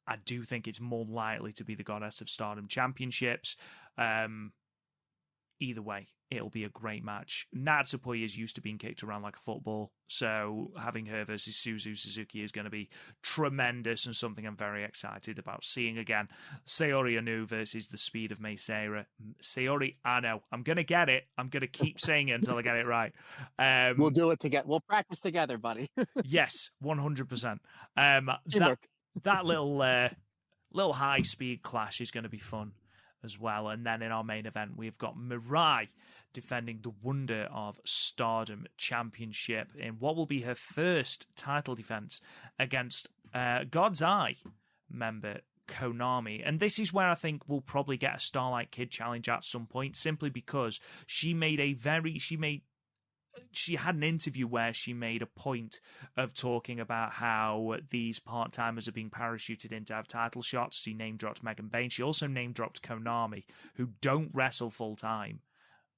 Speaker 2: I do think it's more likely to be the Goddess of Stardom Championships. Either way, it'll be a great match. Natsupoi is used to being kicked around like a football, so having her versus Suzu Suzuki is going to be tremendous and something I'm very excited about seeing again. Saori Ano versus the speed of Mei Seira. Saori Ano. I'm going to get it. I'm going to keep saying it until I get it right.
Speaker 3: We'll do it together. We'll practice together, buddy.
Speaker 2: Yes, 100%. That little high-speed clash is going to be fun as well. And then in our main event, we've got MIRAI defending the Wonder of Stardom Championship in what will be her first title defense against God's Eye member Konami. And this is where I think we'll probably get a Starlight Kid challenge at some point, simply because she had an interview where she made a point of talking about how these part-timers are being parachuted in to have title shots. She name-dropped Megan Bain. She also name-dropped Konami, who don't wrestle full-time,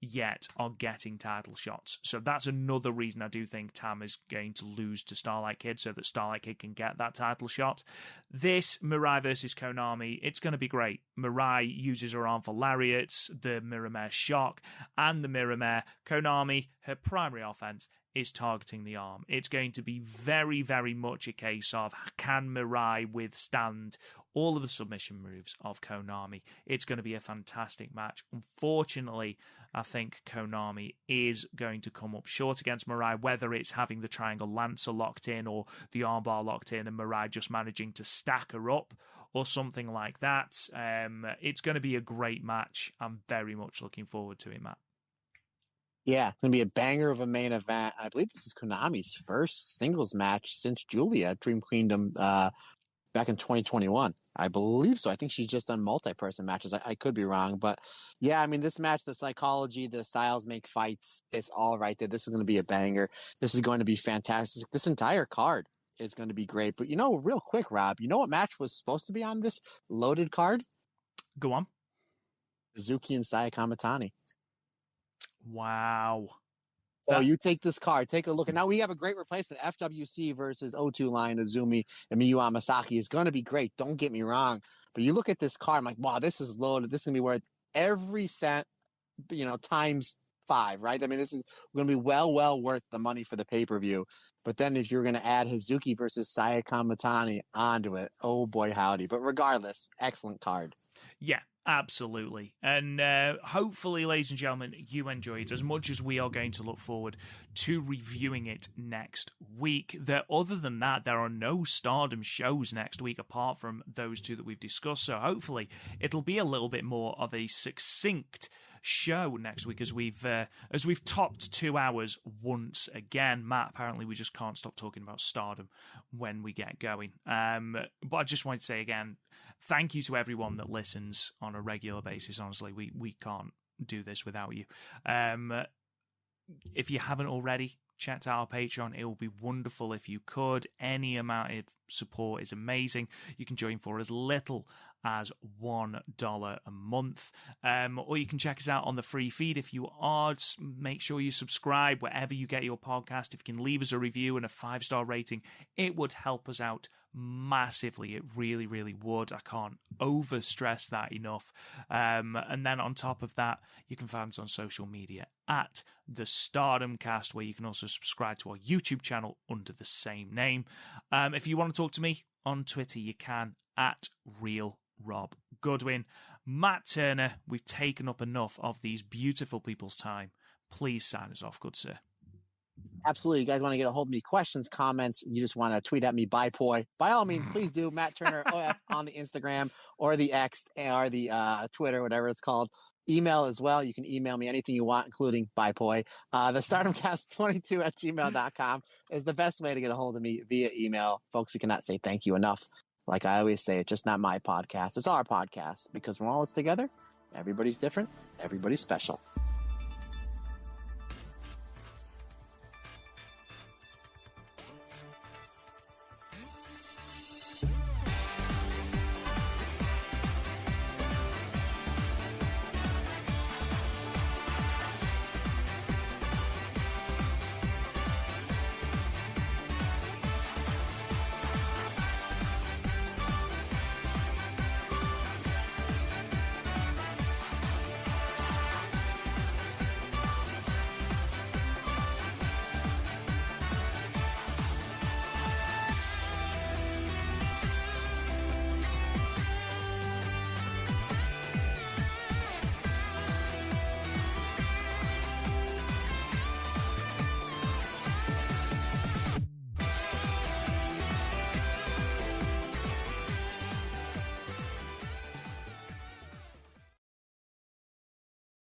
Speaker 2: yet are getting title shots. So that's another reason I do think Tam is going to lose to Starlight Kid so that Starlight Kid can get that title shot. This MIRAI versus Konami, it's going to be great. MIRAI uses her arm for lariats, the Miramare shock, and the Miramare. Konami, her primary offense is targeting the arm. It's going to be very, very much a case of, can MIRAI withstand all of the submission moves of Konami? It's going to be a fantastic match. Unfortunately, I think Konami is going to come up short against MIRAI, whether it's having the triangle lancer locked in or the armbar locked in and MIRAI just managing to stack her up or something like that. It's going to be a great match. I'm very much looking forward to it, Matt.
Speaker 3: Yeah, it's going to be a banger of a main event. I believe this is Konami's first singles match since Giulia, Dream Queendom, back in 2021. I believe so. I think she's just done multi-person matches. I could be wrong. But yeah, I mean, this match, the psychology, the styles make fights, it's all right there. This is going to be a banger. This is going to be fantastic. This entire card is going to be great. But, real quick, Rob, you know what match was supposed to be on this loaded card?
Speaker 2: Go on.
Speaker 3: Hazuki and Mitani.
Speaker 2: Wow.
Speaker 3: So you take this card, take a look, and now we have a great replacement. FWC versus O2 Lion Azumi and Miyu Amasaki is going to be great. Don't get me wrong. But you look at this card, I'm like, wow, this is loaded. This is going to be worth every cent, times 5, right? I mean, this is going to be well worth the money for the pay-per-view. But then if you're going to add Hazuki versus Mitani onto it, oh boy, howdy. But regardless, excellent card.
Speaker 2: Yeah. Absolutely. And hopefully, ladies and gentlemen, you enjoy it as much as we are going to look forward to reviewing it next week. Other than that, there are no Stardom shows next week apart from those 2 that we've discussed. So hopefully it'll be a little bit more of a succinct show next week as we've topped 2 hours once again. Matt, apparently we just can't stop talking about Stardom when we get going. But I just wanted to say again, thank you to everyone that listens on a regular basis. Honestly, we can't do this without you. If you haven't already checked out our Patreon, it will be wonderful if you could. Any amount of support is amazing. You can join for as little as $1 a month. Or you can check us out on the free feed. If you are, make sure you subscribe wherever you get your podcast. If you can leave us a review and a 5-star rating, it would help us out massively. It really, really would. I can't overstress that enough. And then on top of that, you can find us on social media at the Stardom Cast, where you can also subscribe to our YouTube channel under the same name. If you want to talk to me on Twitter, you can at Real Rob Goodwin. Matt Turner, we've taken up enough of these beautiful people's time. Please sign us off, good sir.
Speaker 3: Absolutely. You guys want to get a hold of me, questions, comments, you just want to tweet at me, by all means, please do. Matt Turner OF on the Instagram or the X or the Twitter, whatever it's called. Email as well. You can email me anything you want, including the StardomCast22 at gmail.com is the best way to get a hold of me via email. Folks, we cannot say thank you enough. Like I always say, it's just not my podcast. It's our podcast, because when all is together, everybody's different, everybody's special.